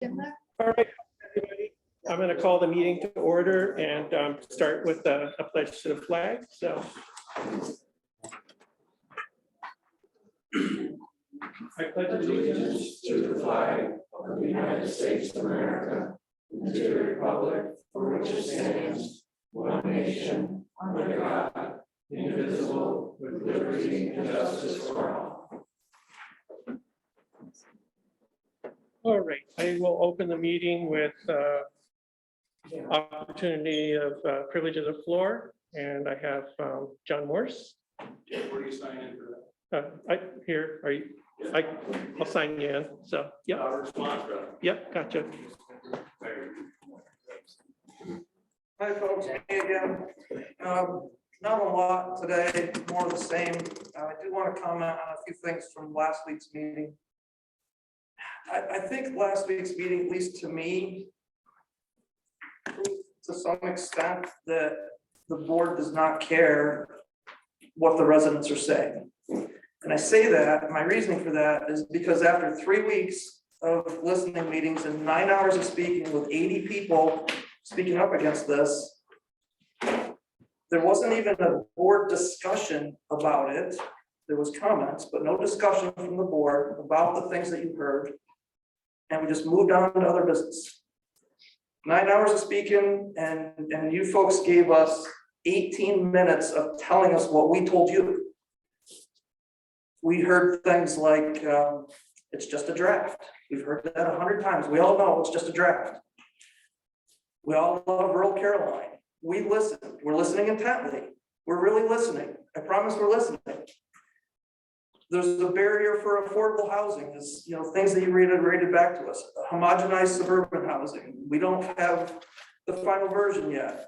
All right, everybody. I'm going to call the meeting to order and start with a pledge to the flag. So. I pledge allegiance to the flag of the United States of America and to the republic for which it stands, one nation, under God, indivisible, with liberty and justice for all. All right, I will open the meeting with opportunity of privilege of the floor, and I have John Morse. Where do you sign in for Here, are you? I'll sign you in. So, yeah. Response, brother. Yep, gotcha. Hi folks, hey again. Not a lot today, more of the same. I do want to comment on a few things from last week's meeting. I think last week's meeting, at least to me, proved to some extent that the board does not care what the residents are saying. And I say that, my reasoning for that is because after 3 weeks of listening meetings and 9 hours of speaking with 80 people speaking up against this, there wasn't even a board discussion about it. There was comments, but no discussion from the board about the things that you heard. And we just moved on to other business. 9 hours of speaking, and you folks gave us 18 minutes of telling us what we told you. We heard things like, it's just a draft. We've heard that 100 times. We all know it's just a draft. We all love rural Caroline. We listen. We're listening intently. We're really listening. I promise we're listening. There's a barrier for affordable housing. Is things that you reiterated back to us. Homogenized suburban housing. We don't have the final version yet.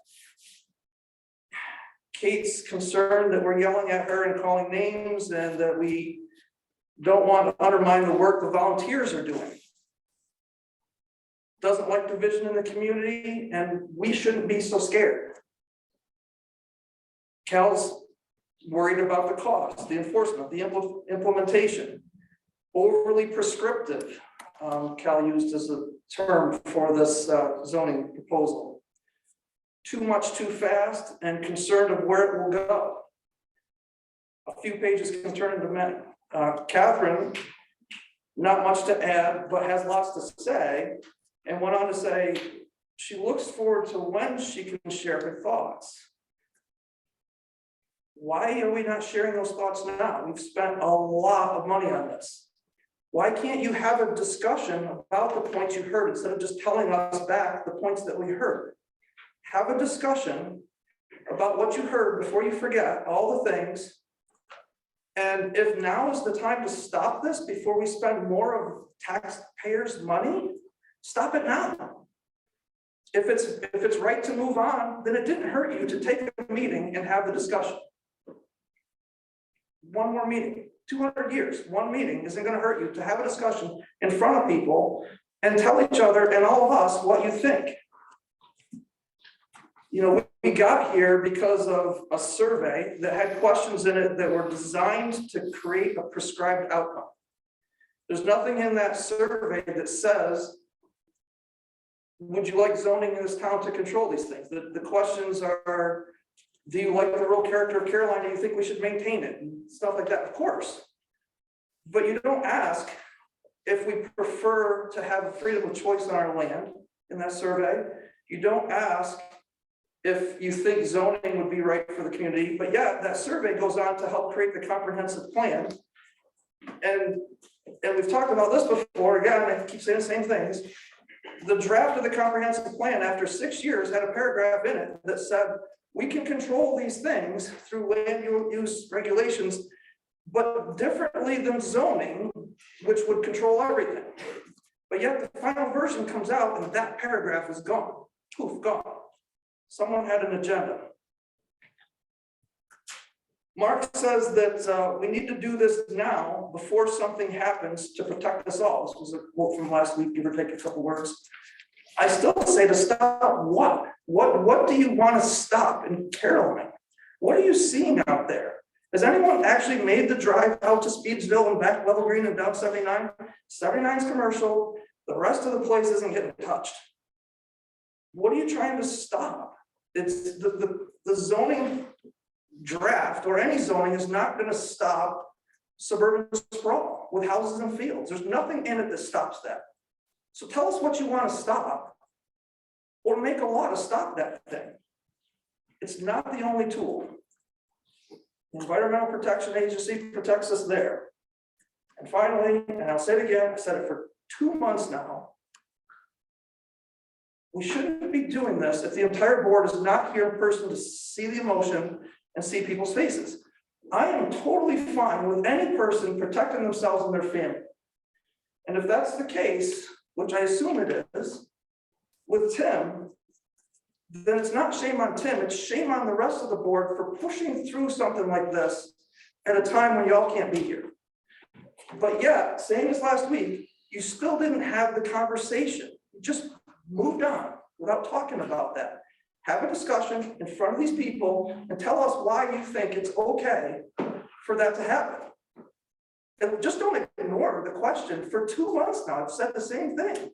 Kate's concerned that we're yelling at her and calling names and that we don't want to undermine the work the volunteers are doing. Doesn't like division in the community, and we shouldn't be so scared. Cal's worried about the cost, the enforcement, the implementation. Overly prescriptive, Cal used as a term for this zoning proposal. Too much too fast and concerned of where it will go. A few pages can turn into many. Catherine, not much to add, but has lots to say, and went on to say she looks forward to when she can share her thoughts. Why are we not sharing those thoughts now? We've spent a lot of money on this. Why can't you have a discussion about the points you heard instead of just telling us back the points that we heard? Have a discussion about what you heard before you forget all the things. And if now is the time to stop this before we spend more of taxpayers' money, stop it now. If it's right to move on, then it didn't hurt you to take a meeting and have the discussion. One more meeting, 200 years, one meeting isn't going to hurt you to have a discussion in front of people and tell each other and all of us what you think. We got here because of a survey that had questions in it that were designed to create a prescribed outcome. There's nothing in that survey that says, would you like zoning in this town to control these things? The questions are, do you like the rural character of Caroline? Do you think we should maintain it? And stuff like that, of course. But you don't ask if we prefer to have freedom of choice on our land in that survey. You don't ask if you think zoning would be right for the community, but yeah, that survey goes on to help create the comprehensive plan. And we've talked about this before, again, I keep saying the same things. The draft of the comprehensive plan after 6 years had a paragraph in it that said, we can control these things through land use regulations, but differently than zoning, which would control everything. But yet the final version comes out and that paragraph is gone, poof, gone. Someone had an agenda. Mark says that we need to do this now before something happens to protect us all. This was a quote from last week, give or take a couple words. I still say to stop what? What do you want to stop in Caroline? What are you seeing out there? Has anyone actually made the drive out to Speedsville and back Level Green and down 79? 79 is commercial. The rest of the place isn't getting touched. What are you trying to stop? It's the zoning draft or any zoning is not gonna stop suburban sprawl with houses and fields. There's nothing in it that stops that. So tell us what you want to stop or make a law to stop that thing. It's not the only tool. The Environmental Protection Agency protects us there. And finally, and I'll say it again, I said it for 2 months now. We shouldn't be doing this if the entire board is not here in person to see the emotion and see people's faces. I am totally fine with any person protecting themselves and their family. And if that's the case, which I assume it is, with Tim, then it's not shame on Tim, it's shame on the rest of the board for pushing through something like this at a time when y'all can't be here. But yet, same as last week, you still didn't have the conversation. You just moved on without talking about that. Have a discussion in front of these people and tell us why you think it's okay for that to happen. And just don't ignore the question. For 2 months now, I've said the same thing.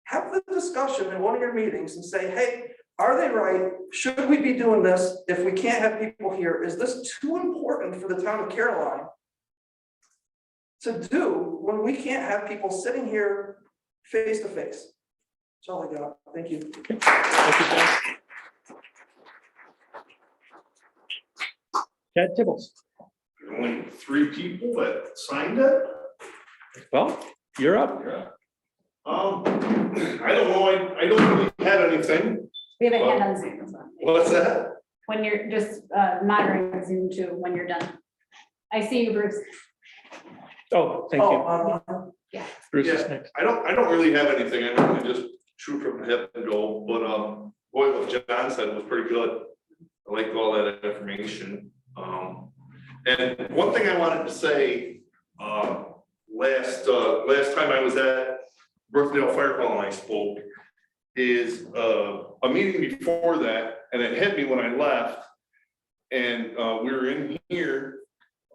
Have the discussion in one of your meetings and say, hey, are they right? Should we be doing this if we can't have people here? Is this too important for the town of Caroline to do when we can't have people sitting here face to face? That's all I got. Thank you. Thank you, Chad. Chad Tibbles. Only 3 people that signed it? Well, you're up. I don't know, I don't really have anything. We have a hand on Zoom as well. What's that? When you're just monitoring Zoom too, when you're done. I see you, Bruce. Oh, thank you. Bruce is Yeah. next. I don't really have anything, I normally just shoot from the hip and go, but, boy, what John said was pretty good. I liked all that information. And one thing I wanted to say, last time I was at Brookdale Fire Hall and I spoke, is a meeting before that, and it hit me when I left. And we were in here,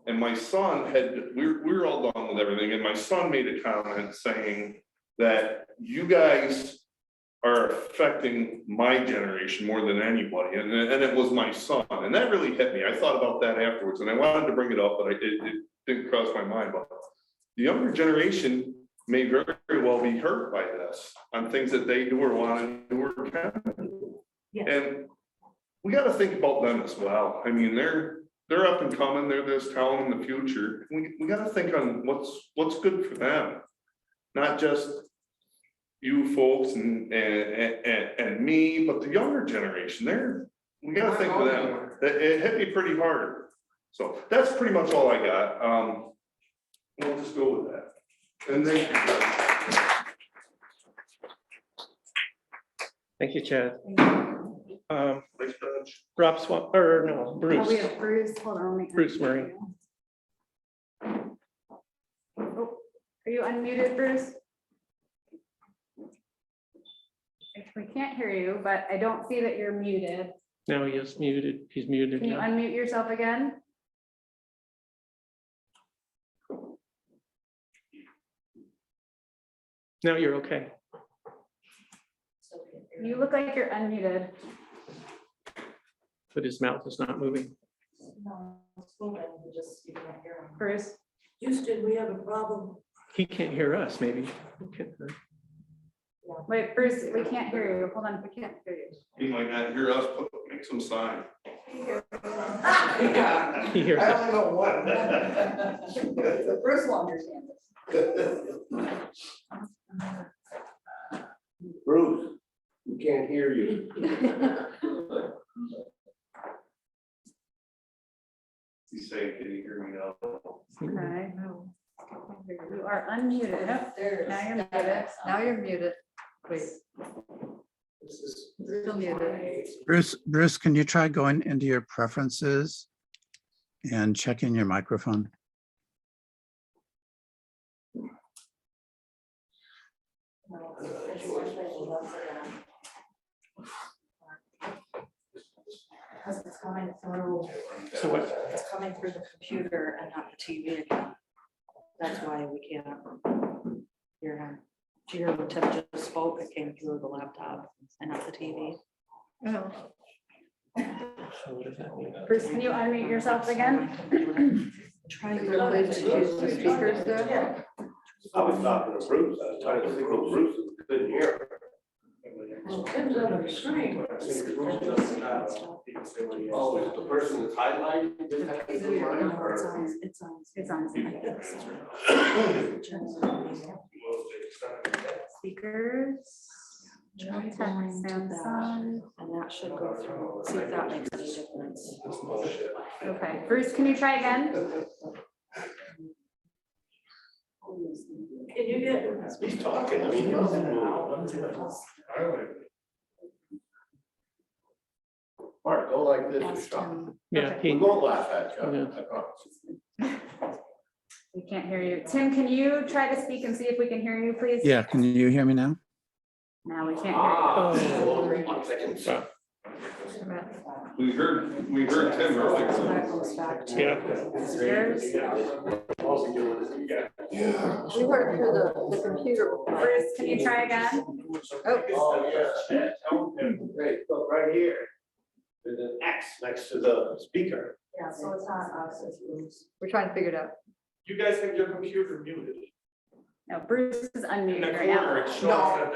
and my son we were all done with everything, and my son made a comment saying that you guys are affecting my generation more than anybody, and it was my son, and that really hit me. I thought about that afterwards, and I wanted to bring it up, but it didn't cross my mind. But the younger generation may very well be hurt by this on things that they do or want to do or can do. Yes. And we got to think about them as well. I mean, they're up and coming. They're this town in the future. We got to think on what's good for them, not just you folks and me, but the younger generation. We got to think of them. It hit me pretty hard. So that's pretty much all I got. We'll just go with that. And then Thank you, Chad. Vice Judge. Rob Swan, or no, Oh, we Bruce. have Bruce, hold on. let me Bruce unmute Murray. you. Oh, are you unmuted, Bruce? We can't hear you, but I don't see that you're muted. No, he is muted. He's muted Can you now. unmute yourself again? Now you're okay. You look like you're unmuted. But his mouth is not moving. Bruce, Houston, we have a problem. He can't hear us, maybe. He can't hear- wait, Bruce, we can't hear you. Hold on, we can't hear you. He might not hear us, but make some sign. He hears I us. don't know what. Bruce will understand this. Bruce, we can't hear you. He's saying, can you hear me now? Okay. You are unmuted. Now you're muted. Now you're muted. Wait, This is- still muted. Bruce, can you try going into your preferences and checking your microphone? Because it's coming through, So what? it's coming through the computer and not the TV again. That's why we can't hear him. Did you hear what Tim just spoke? It came through the laptop and not the TV. Oh. So what does that mean? Bruce, can you unmute yourself again? Try your place to choose the speakers there. I was talking to Bruce, I was trying to signal Bruce, couldn't hear. Tim's on the screen. Oh, is the person that's highlighting? It's on. It's on. Speakers. Samsung. And that should go through, see if that makes any difference. Okay, Bruce, can you try again? Can you get? He's talking, I mean. Mark, go like this, you're talking. Yeah, We he, won't laugh at you, Yeah. I promise. We can't hear you. Tim, can you try to speak and see if we can hear you, please? Yeah, can you hear me now? No, we can't hear Oh. One second. Wow. We heard Tim earlier. Yeah. you. Yours? We worked through the computer. Bruce, can you try again? Oh, yeah. Great, look, right here. There's an X next to the speaker. Yeah, so it's not us, it's Bruce. We're trying to figure it out. You guys have your computer muted. No, Bruce is In unmuted the right now. corner, it shows No, that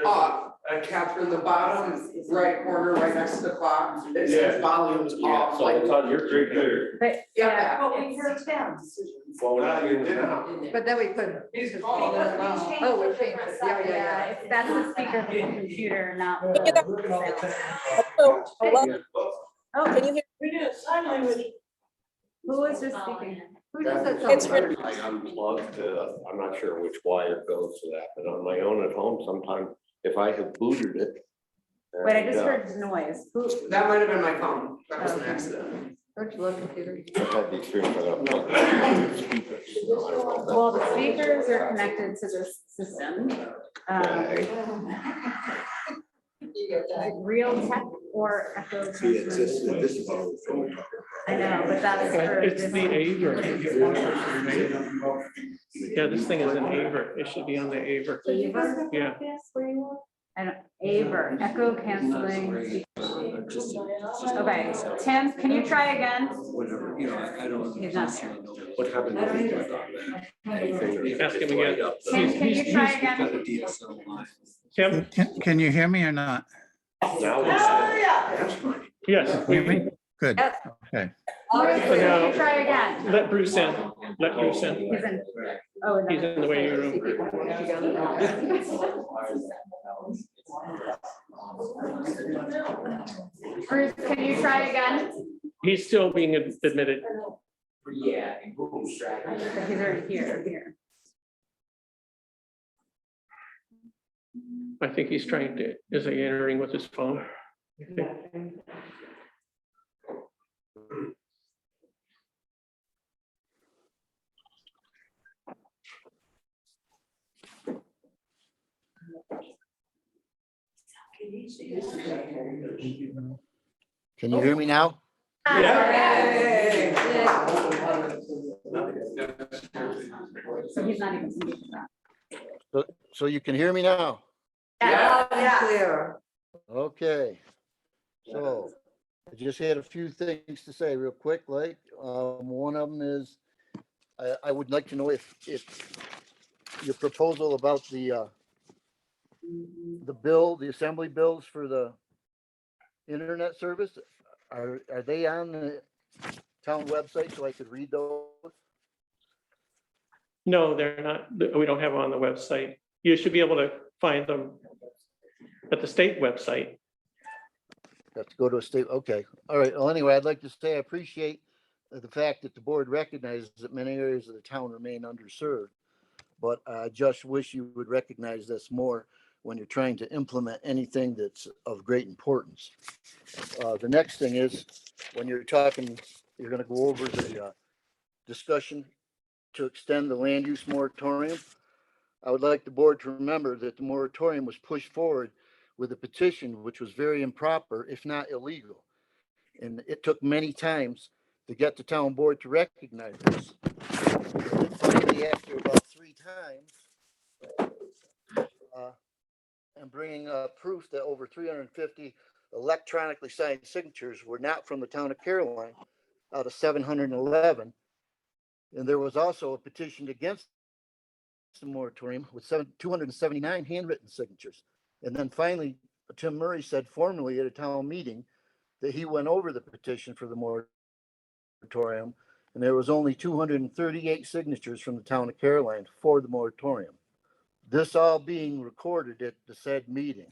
there's Catherine, the bottom right corner, right next to the clock, it Yeah. says volumes Yeah, off, so like. it's on your right there. But, Yeah. But we heard Tim. Well, we're not hearing it now. But then we couldn't. He's calling it now. Oh, we changed it, yeah, yeah, if that's the speaker for the computer, not the. Oh, we did a sign language. who was just speaking? Who just said It's something? I unplugged, I'm not sure which wire goes to that, but on my own at home, sometimes if I have booted it. Wait, I just and, heard noise. Who? That might have been my phone, that was an accident. Don't you love computer? I've had the experience, I got plugged. Well, the speakers are connected to this system. Okay. Real Tech or Echo. Transmission. I know, but that's for. It's the Aver. Yeah, this thing is an Aver. It should be on the Aver. Aver? Yeah. I don't, Aver, echo canceling. Okay, Tim, can you try again? Whatever, you know, I don't. He's not here. What happened? Ask him again. Tim, can you try Got a again? DSL line. Tim? Can you hear me or not? Now it's. Yes. Hear me? Good, Yes. okay. Bruce, can you try again? Let Bruce in. Let Bruce in. He's in. Oh, is He's that- in the waiting room. Bruce, can you try again? He's still being admitted. Yeah. He's already here. I think he's trying to, is he entering with his phone? Can you hear me now? Yay. So he's not even speaking that. So you can hear me now? Yeah. Clear. Okay. So I just had a few things to say real quick, like, one of them is, I would like to know if your proposal about the bill, the assembly bills for the internet service, are they on the town website so I could read those? No, they're not. We don't have them on the website. You should be able to find them at the state website. Have to go to a state, okay, all right, well, anyway, I'd like to say I appreciate the fact that the board recognizes that many areas of the town remain underserved. But I just wish you would recognize this more when you're trying to implement anything that's of great importance. The next thing is, when you're talking, you're gonna go over the discussion to extend the land use moratorium. I would like the board to remember that the moratorium was pushed forward with a petition, which was very improper, if not illegal. And it took many times to get the town board to recognize this. Finally, after about 3 times, and bringing proof that over 350 electronically signed signatures were not from the town of Caroline out of 711. And there was also a petition against the moratorium with 279 handwritten signatures. And then finally, Tim Murray said formally at a town meeting that he went over the petition for the moratorium, and there was only 238 signatures from the town of Caroline for the moratorium. This all being recorded at the said meeting.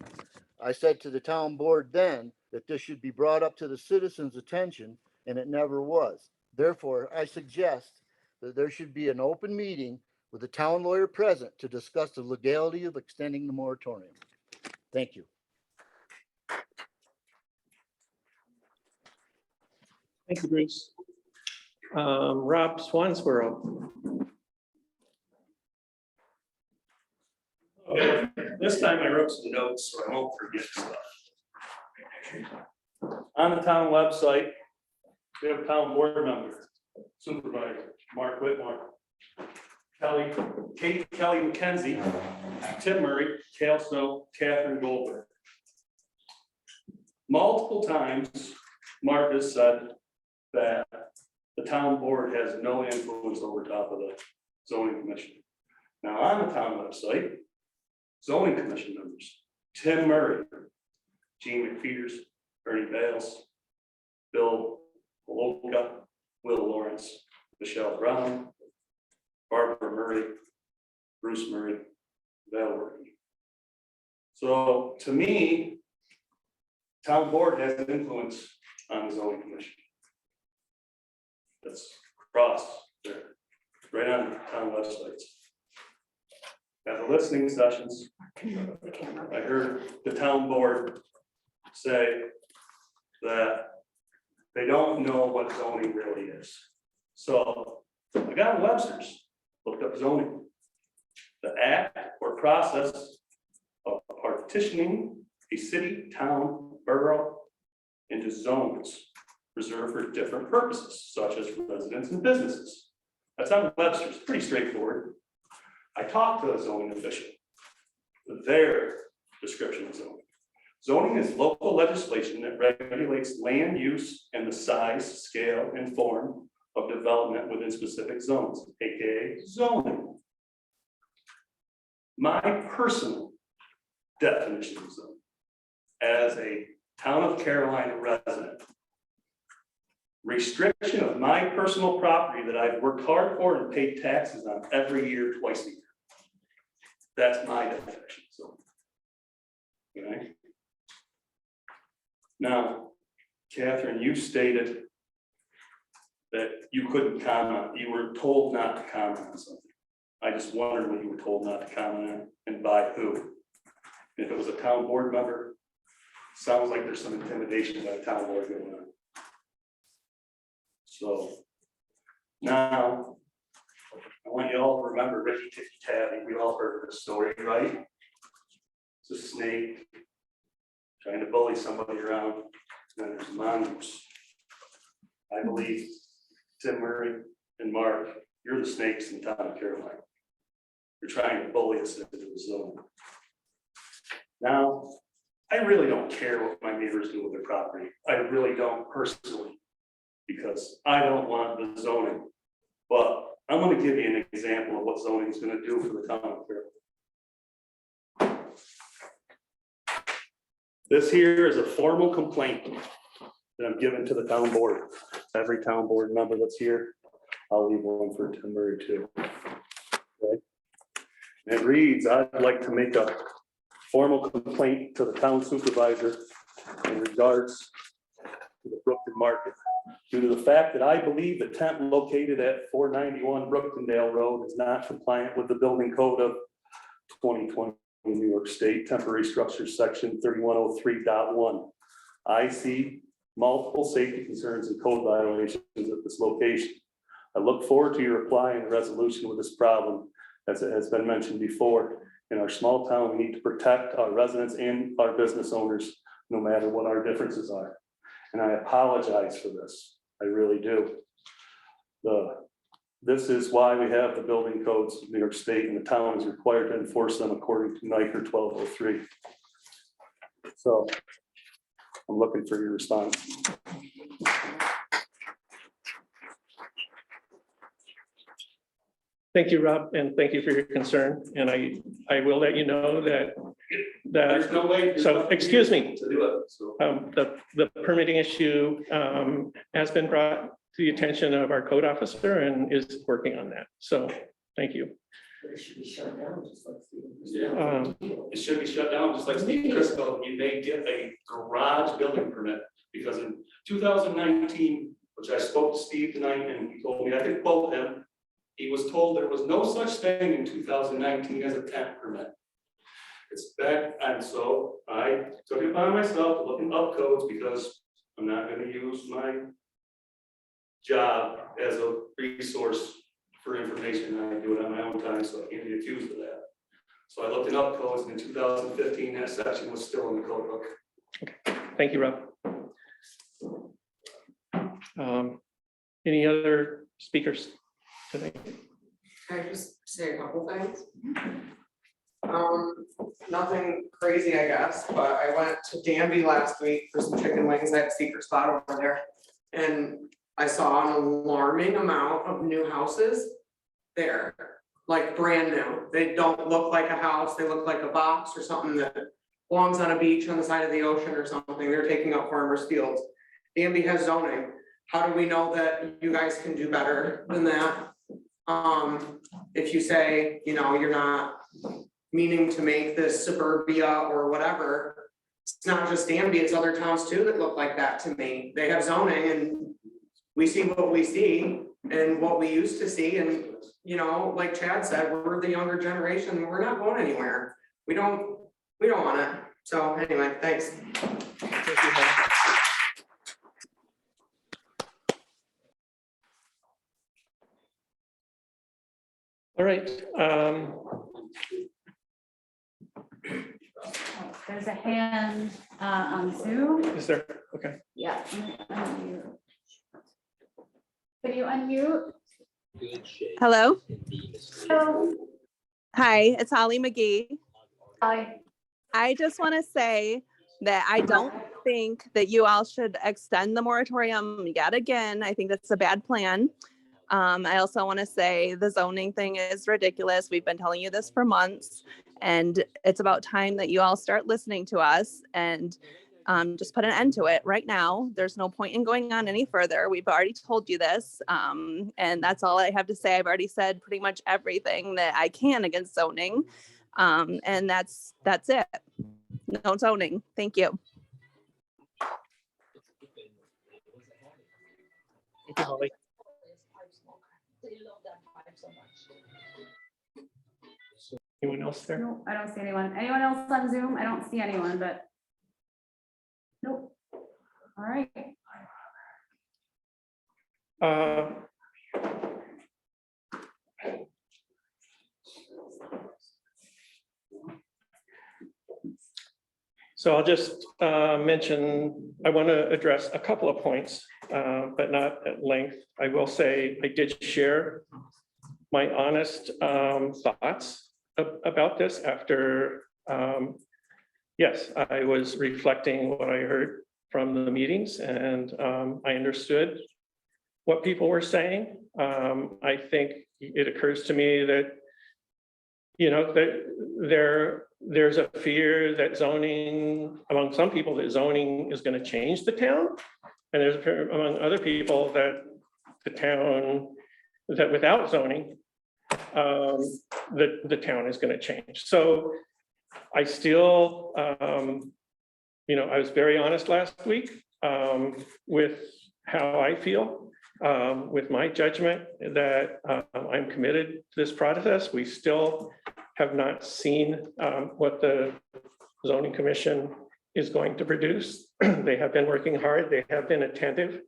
I said to the town board then that this should be brought up to the citizens' attention, and it never was. Therefore, I suggest that there should be an open meeting with the town lawyer present to discuss the legality of extending the moratorium. Thank you. Thank you, Bruce. Rob Swansboro. Okay, this time I wrote some notes so I won't forget stuff. On the town website, we have a town board member, supervisor, Mark Whitmore, Kate Kelly McKenzie, Tim Murray, Cale Snow, Catherine Goldberg. Multiple times, Mark has said that the town board has no influence over top of the zoning commission. Now, on the town website, zoning commission members, Tim Murray, Gene McPheeters, Ernie Bales, Bill Woloka, Will Lawrence, Michelle Brown, Barbara Murray, Bruce Murray, Val Workey. So to me, town board has an influence on the zoning commission. That's across there, right on the town websites. At the listening sessions, I heard the town board say that they don't know what zoning really is. So I got on Webster's, looked up zoning. The act or process of partitioning a city, town, borough into zones reserved for different purposes, such as residents and businesses. That's on Webster's, pretty straightforward. I talked to a zoning official. Their description of zoning. Zoning is local legislation that regulates land use and the size, scale, and form of development within specific zones, aka zoning. My personal definition of zoning as a town of Caroline resident, restriction of my personal property that I've worked hard for and paid taxes on every year, twice a year. That's my definition. So, okay. Now, Catherine, you stated that you couldn't comment. You were told not to comment on something. I just wondered what you were told not to comment on and by who. If it was a town board member, sounds like there's some intimidation by the town board going on. So now I want you all to remember Ricky Tikki Tavi. We all heard of this story, right? It's a snake trying to bully somebody around, and then there's a mongoose. I believe Tim Murray and Mark, you're the snakes in the town of Caroline. You're trying to bully us into the zone. Now, I really don't care what my neighbors do with their property. I really don't personally, because I don't want the zoning. But I'm going to give you an example of what zoning is going to do for the town of Caroline. This here is a formal complaint that I'm giving to the town board. Every town board member that's here, I'll leave one for Tim Murray too. Okay. And it reads, I'd like to make a formal complaint to the town supervisor in regards to the Brookton Market. Due to the fact that I believe the tent located at 491 Brooktondale Road is not compliant with the building code of 2020 New York State Temporary Structures Section 3103.1. I see multiple safety concerns and code violations at this location. I look forward to your reply and resolution with this problem. As it has been mentioned before, in our small town, we need to protect our residents and our business owners, no matter what our differences are. And I apologize for this. I really do. The This is why we have the building codes of New York State, and the town is required to enforce them according to NICR 1203. So I'm looking for your response. Thank you, Rob, and thank you for your concern. And I will let you know that, There's no way. so, excuse me, To do it, so. the permitting issue has been brought to the attention of our code officer and is working on that. So, thank you. It should be shut down, just like. Yeah. It should be shut down, just like Steve Crisco, you may get a garage building permit, because in 2019, which I spoke to Steve tonight, and he told me I could quote him. He was told there was no such thing in 2019 as a tent permit. It's back, and so I took it upon myself to look up codes, because I'm not gonna use my job as a resource for information. I do it on my own time, so I can't be accused of that. So I looked it up codes, and in 2015, that section was still in the code book. Thank you, Rob. Any other speakers today? Can I just say a couple things? Nothing crazy, I guess, but I went to Danby last week for some chicken wings. I had a secret spot over there. And I saw an alarming amount of new houses there, like brand new. They don't look like a house, they look like a box or something that belongs on a beach on the side of the ocean or something. They're taking up farmers' fields. Danby has zoning. How do we know that you guys can do better than that? If you say, you know, you're not meaning to make this suburbia or whatever, it's not just Danby, it's other towns too that look like that to me. They have zoning and we see what we see and what we used to see. And, you know, like Chad said, we're the younger generation, we're not going anywhere. We don't want it. So anyway, thanks. Thank you, Hannah. All right. There's a hand on Zoom. Is there? Okay. Yeah. Unmute. Can you unmute? Hello. Hello. Hi, it's Holly McGee. Hi. I just want to say that I don't think that you all should extend the moratorium yet again. I think that's a bad plan. I also want to say the zoning thing is ridiculous. We've been telling you this for months, and it's about time that you all start listening to us and just put an end to it right now. There's no point in going on any further. We've already told you this, and that's all I have to say. I've already said pretty much everything that I can against zoning, and that's it. No zoning. Thank you. Thank you, Holly. Anyone else there? No, I don't see anyone. Anyone else on Zoom? I don't see anyone, but. Nope. All right. So I'll just mention, I want to address a couple of points, but not at length. I will say I did share my honest thoughts about this after, yes, I was reflecting what I heard from the meetings, and I understood what people were saying. I think it occurs to me that, you know, that there's a fear that zoning, among some people, that zoning is going to change the town. And there's a fear among other people that the town, that without zoning, the town is going to change. So I still, you know, I was very honest last week with how I feel, with my judgment that I'm committed to this process. We still have not seen what the zoning commission is going to produce. They have been working hard. They have been attentive.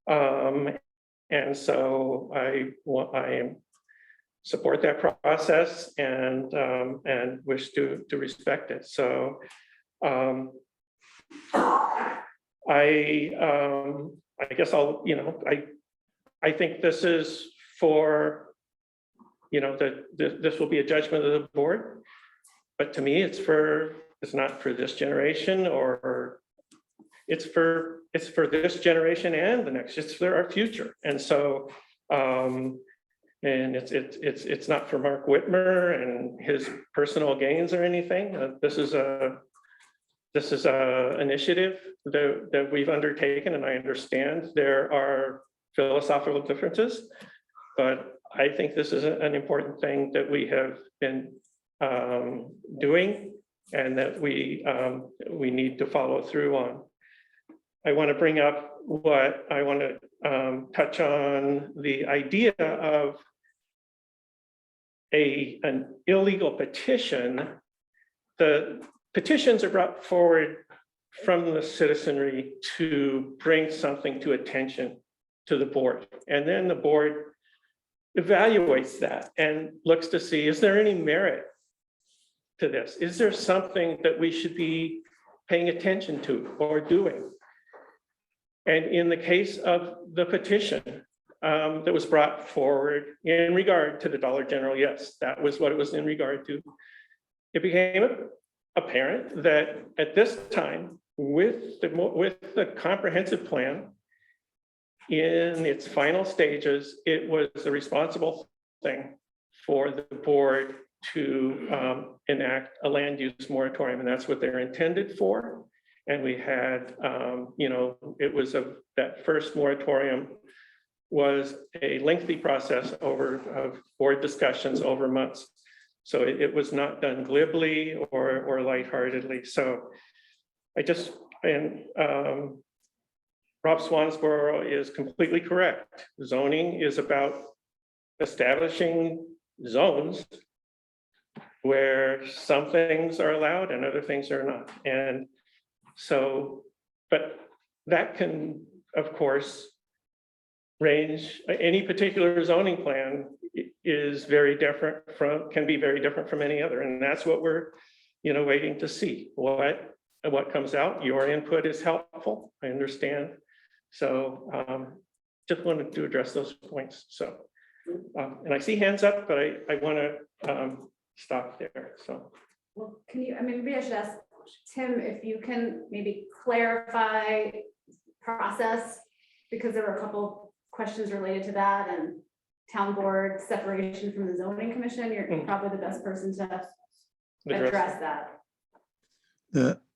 And so I support that process and wish to respect it. So I guess I'll, you know, I think this is for, this will be a judgment of the board. But to me, it's not for this generation, or it's for this generation and the next, it's for our future. And so, and it's not for Mark Whitmer and his personal gains or anything. This is a initiative that we've undertaken, and I understand there are philosophical differences, but I think this is an important thing that we have been doing, and that we need to follow through on. I want to bring up touch on the idea of an illegal petition. The petitions are brought forward from the citizenry to bring something to attention to the board. And then the board evaluates that and looks to see, is there any merit to this? Is there something that we should be paying attention to or doing? And in the case of the petition that was brought forward in regard to the Dollar General, yes, that was what it was in regard to. It became apparent that at this time, with the comprehensive plan in its final stages, it was a responsible thing for the board to enact a land use moratorium, and that's what they're intended for. And we had, it was that first moratorium was a lengthy process of board discussions over months. So it was not done glibly or lightheartedly. So Rob Swansboro is completely correct. Zoning is about establishing zones where some things are allowed and other things are not. And so, but that can, of course, range. Any particular zoning plan is very different can be very different from any other. And that's what we're, waiting to see what comes out. Your input is helpful, I understand. So just wanted to address those points. So, and I see hands up, but I want to stop there. So. Well, maybe I should ask Tim if you can maybe clarify process, because there were a couple questions related to that and town board separation from the zoning commission. You're probably the best person to address that.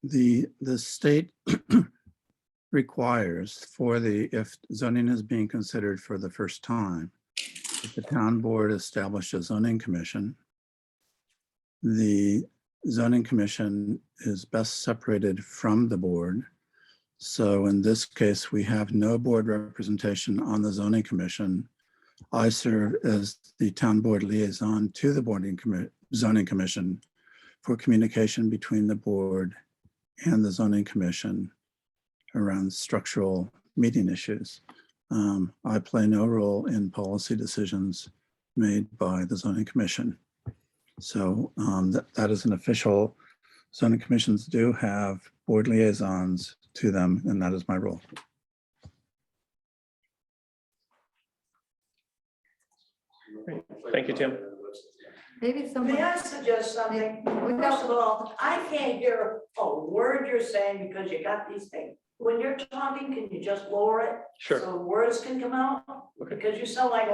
The state requires if zoning is being considered for the first time, if the town board established a zoning commission, the zoning commission is best separated from the board. So in this case, we have no board representation on the zoning commission. I serve as the town board liaison to the zoning commission for communication between the board and the zoning commission around structural meeting issues. I play no role in policy decisions made by the zoning commission. So that is an official, zoning commissions do have board liaisons to them, and that is my role. Great. Thank you, Tim. Maybe someone. May I suggest something? First of all, I can't hear a word you're saying because you got these things. When you're talking, can you just lower it? Sure. So words can come out? Okay. Because you sound like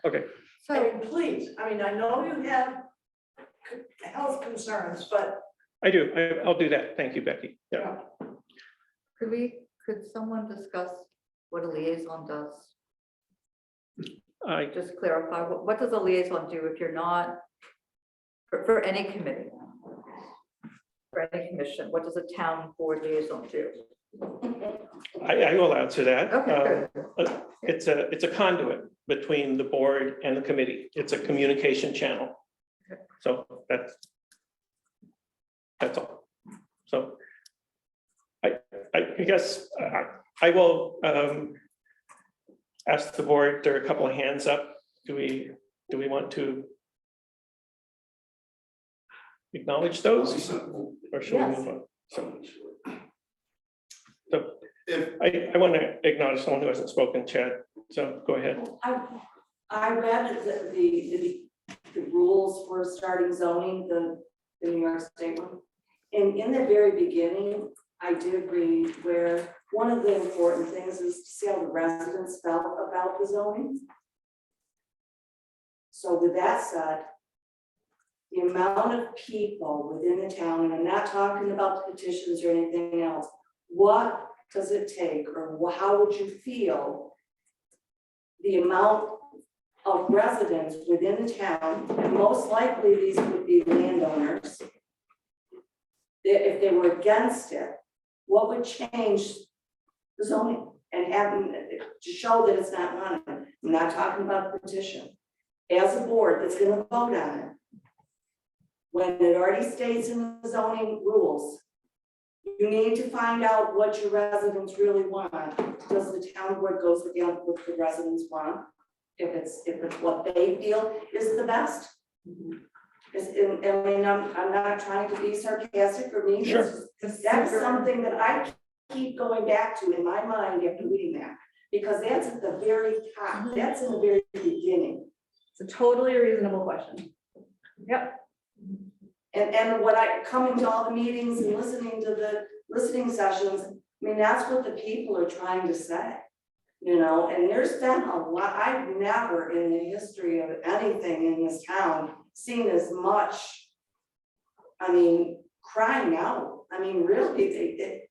Okay. And please, I know you have health concerns, but. I do. I'll do that. Thank you, Becky. Yeah. Could someone discuss what a liaison does? Just clarify, what does a liaison do if you're not, for any committee? For any commission, what does a town board liaison do? I will answer that. Okay, It's a conduit between the board and the committee. It's a communication channel. Okay. So that's all. So I guess I will ask the board. There are a couple of hands up. Do we want to acknowledge those, or should we move on? So I want to acknowledge someone who hasn't spoken, Chad, so go ahead. I read the rules for starting zoning, the New York State one. And in the very beginning, I did read where one of the important things is to see how the residents felt about the zoning. So with that said, the amount of people within the town, and I'm not talking about the petitions or anything else, what does it take, or how would you feel the amount of residents within the town, and most likely these would be landowners, if they were against it, what would change the zoning and having to show that it's not wanted? I'm not talking about the petition. As a board that's gonna vote on it, when it already states in the zoning rules, you need to find out what your residents really want. Does the town board goes with what the residents want? If it's what they feel is the best. I mean, I'm not trying to be sarcastic or mean. Sure. That's something that I keep going back to in my mind after reading that, because that's at the very top, that's in the very beginning. It's a totally reasonable question. Yep. And what coming to all the meetings and listening to the listening sessions, I mean, that's what the people are trying to say. You know, and there's been a lot, I've never in the history of anything in this town seen as much, I mean, crying out. I mean, really,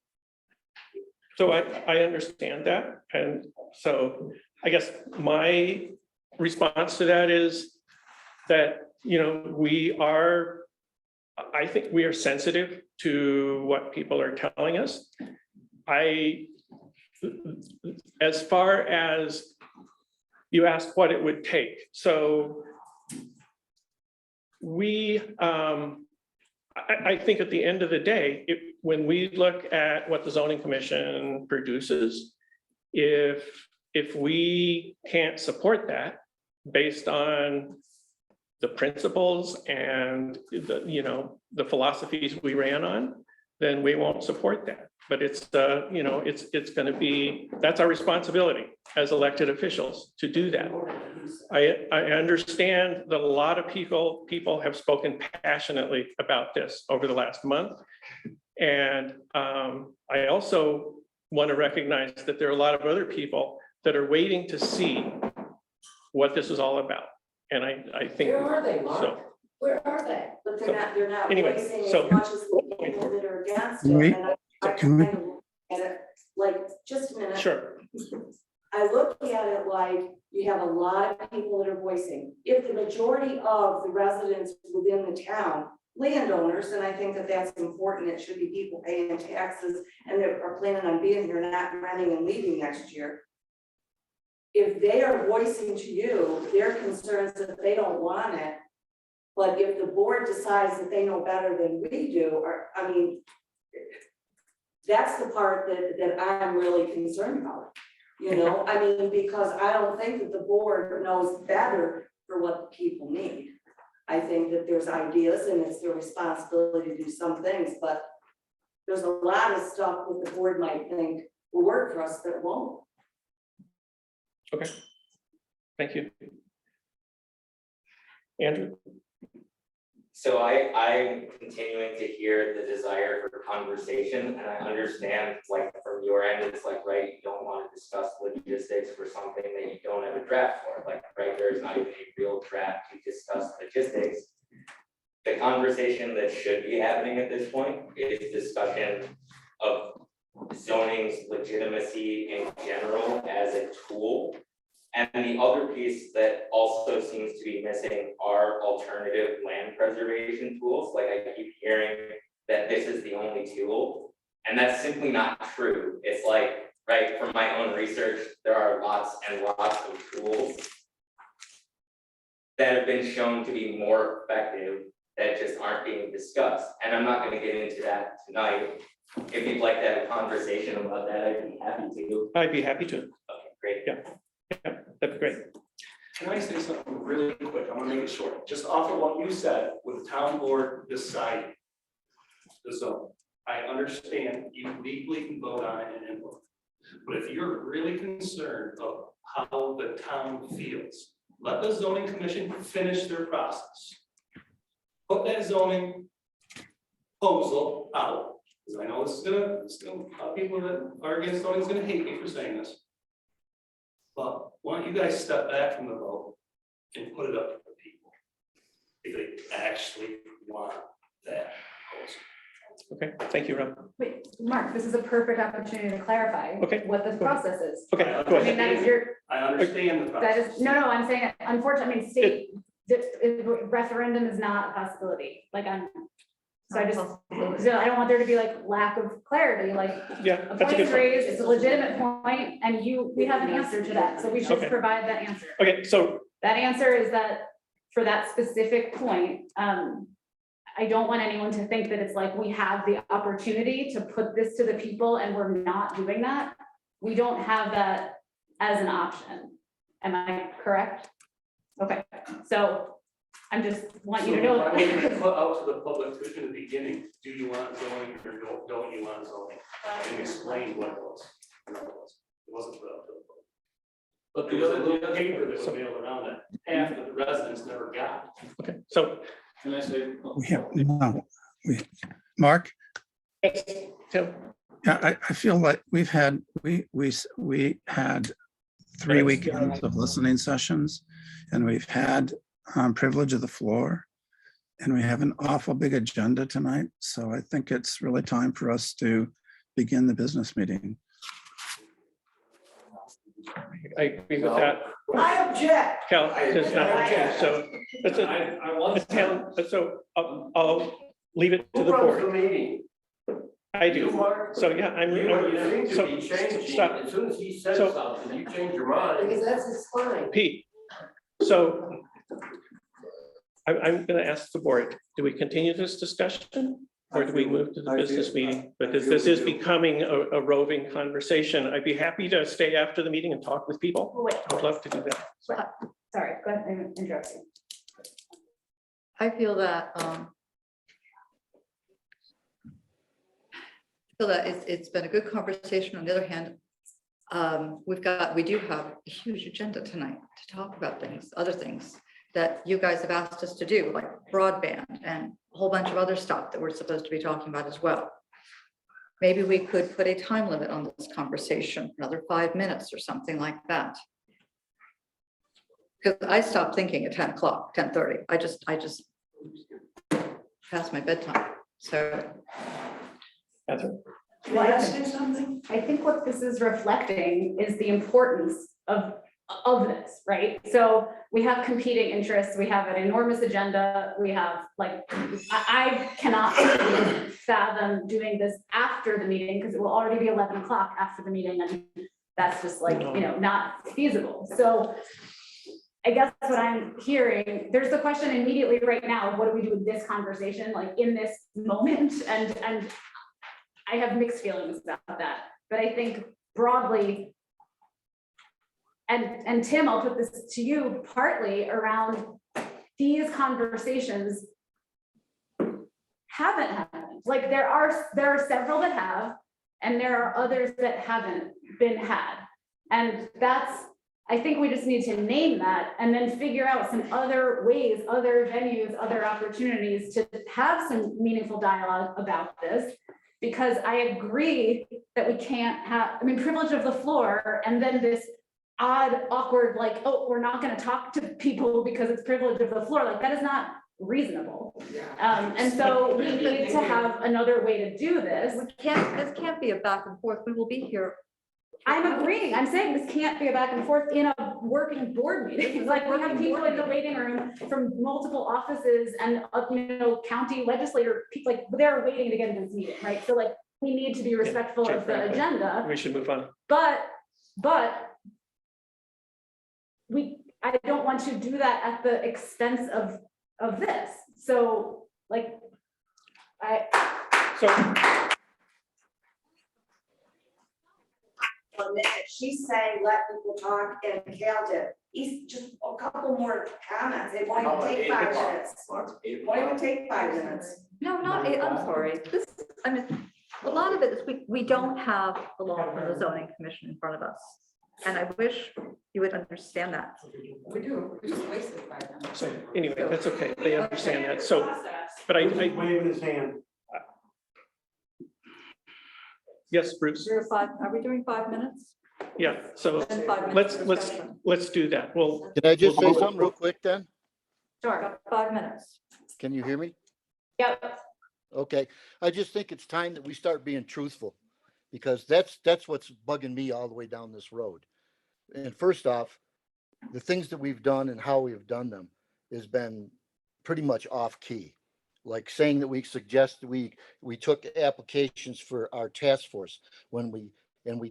So I understand that. And so I guess my response to that is that, you know, I think we are sensitive to what people are telling us. As far as you ask what it would take, so I think at the end of the day, when we look at what the zoning commission produces, if we can't support that based on the principles and the philosophies we ran on, then we won't support that. But it's it's going to be, that's our responsibility as elected officials to do that. I understand that a lot of people have spoken passionately about this over the last month. And I also want to recognize that there are a lot of other people that are waiting to see what this is all about. And I think. where are they, Mark? So, Where are they? But they're not anyway, voicing so- as much as the people that are against it. Wait, And I can we- kind of look at it like, just a minute. sure, I look at it like you have a lot of people that are voicing. If the majority of the residents within the town, landowners, and I think that that's important, it should be people paying taxes and that are planning on being here, not renting and leaving next year. If they are voicing to you their concerns that they don't want it, but if the board decides that they know better than we do, or, I mean, that's the part that I'm really concerned about. You know, I mean, because I don't think that the board knows better for what the people need. I think that there's ideas and it's their responsibility to do some things, but there's a lot of stuff that the board might think will work for us that won't. okay, thank you. Andrew? So I'm continuing to hear the desire for conversation, and I understand, like, from your end, it's like, right, you don't want to discuss logistics for something that you don't have a draft for, like, right, there's not even a real draft to discuss logistics. The conversation that should be happening at this point is discussion of zoning's legitimacy in general as a tool. And the other piece that also seems to be missing are alternative land preservation tools. Like, I keep hearing that this is the only tool, and that's simply not true. It's like, right, from my own research, there are lots and lots of tools that have been shown to be more effective that just aren't being discussed. And I'm not going to get into that tonight. If you'd like to have a conversation about that, I'd be happy to. I'd be happy to. Okay, great. Yeah, that'd be great. Can I say something really quick? I want to make it short. Just off of what you said with the town board deciding the zone. I understand you legally can vote on it and implement. But if you're really concerned of how the town feels, let the zoning commission finish their process. Put that zoning proposal out, because I know this is gonna, people that are against zoning is gonna hate me for saying this. But why don't you guys step back from the vote and put it up to the people? If they actually want that proposal. Okay, thank you, Rob. Wait, Mark, this is a perfect opportunity to clarify Okay. what this process is. Okay, go I mean, ahead. that is your, I understand the that process. is, no, I'm saying, unfortunately, I mean, state, referendum is not a possibility, like, so I just, so I don't want there to be like lack of clarity, like, Yeah, a that's a point good is point. raised, it's a legitimate point, and we have an answer to that, so we should Okay. provide that answer. Okay, so, That answer is that, for that specific point, I don't want anyone to think that it's like we have the opportunity to put this to the people and we're not doing that. We don't have that as an option. Am I correct? Okay, so I'm just want you to know. So why didn't you put out to the public in the beginning, do you want zoning or don't you want zoning? And explain what it was. No, it wasn't put out to the public. But there was a little paper that was mailed around that half of the residents never got. okay, so, Can I say? We have, no, Mark, Tim, yeah, I feel like we had 3 weekends of listening sessions, and we've had privilege of the floor, and we have an awful big agenda tonight. So I think it's really time for us to begin the business meeting. I agree with that. I object. Cal, does not, so, that's a, I want. so I'll leave it to Who the runs the board. meeting? I You, do. Mark? So, yeah, You seem to so, be changing, stop. as soon as he says So- something, you change your mind. Because that's his fine. Pete, so I'm gonna ask the board, do we continue this discussion? Or do we move to the business meeting? Because this is becoming a roving conversation. I'd be happy to stay after the meeting and talk with people. Wait, I would love to do that. sorry, go ahead and interrupt you. I feel that, it's been a good conversation. On the other hand, we do have a huge agenda tonight to talk about other things that you guys have asked us to do, like broadband and a whole bunch of other stuff that we're supposed to be talking about as well. Maybe we could put a time limit on this conversation, another 5 minutes or something like that. Because I stopped thinking at 10 o'clock, 10:30. I just past my bedtime, so. Catherine? Can I ask you something? I think what this is reflecting is the importance of this, right? So we have competing interests, we have an enormous agenda, we have like, I cannot fathom doing this after the meeting because it will already be 11 o'clock after the meeting and that's just like, not feasible. So I guess what I'm hearing, there's the question immediately right now, what do we do with this conversation, like in this moment? And I have mixed feelings about that, but I think broadly, and Tim, I'll put this to you partly around these conversations haven't happened. Like there are several that have, and there are others that haven't been had. And I think we just need to name that and then figure out some other ways, other venues, other opportunities to have some meaningful dialogue about this. Because I agree that we can't have, privilege of the floor and then this odd, awkward, like, oh, we're not gonna talk to people because it's privilege of the floor, like that is not reasonable. And so we need to have another way to do this. This can't be a back and forth. We will be here. I'm agreeing, I'm saying this can't be a back and forth in a working board meeting, like we have people in the waiting room from multiple offices and, county legislator, people, like, they're waiting to get into this meeting, right? So like, we need to be respectful of the agenda. We should move on. But I don't want to do that at the expense of this. So like, She's saying let people talk and Cal did. He's just a couple more comments. It won't even take 5 minutes. Won't even take 5 minutes. No, not eight, I'm sorry. A lot of it is we don't have the law from the zoning commission in front of us. And I wish you would understand that. We do, we just wasted 5 minutes. So anyway, that's okay. They understand that. So, but I, Waving his hand. yes, Bruce. Are we doing 5 minutes? Yeah, so Then 5 minutes let's discussion. do that. Well, Can I just say something real quick then? Sure. Got 5 minutes. Can you hear me? Yep. Okay, I just think it's time that we start being truthful, because that's what's bugging me all the way down this road. And first off, the things that we've done and how we've done them has been pretty much off key. Like saying that we suggest we took applications for our task force when we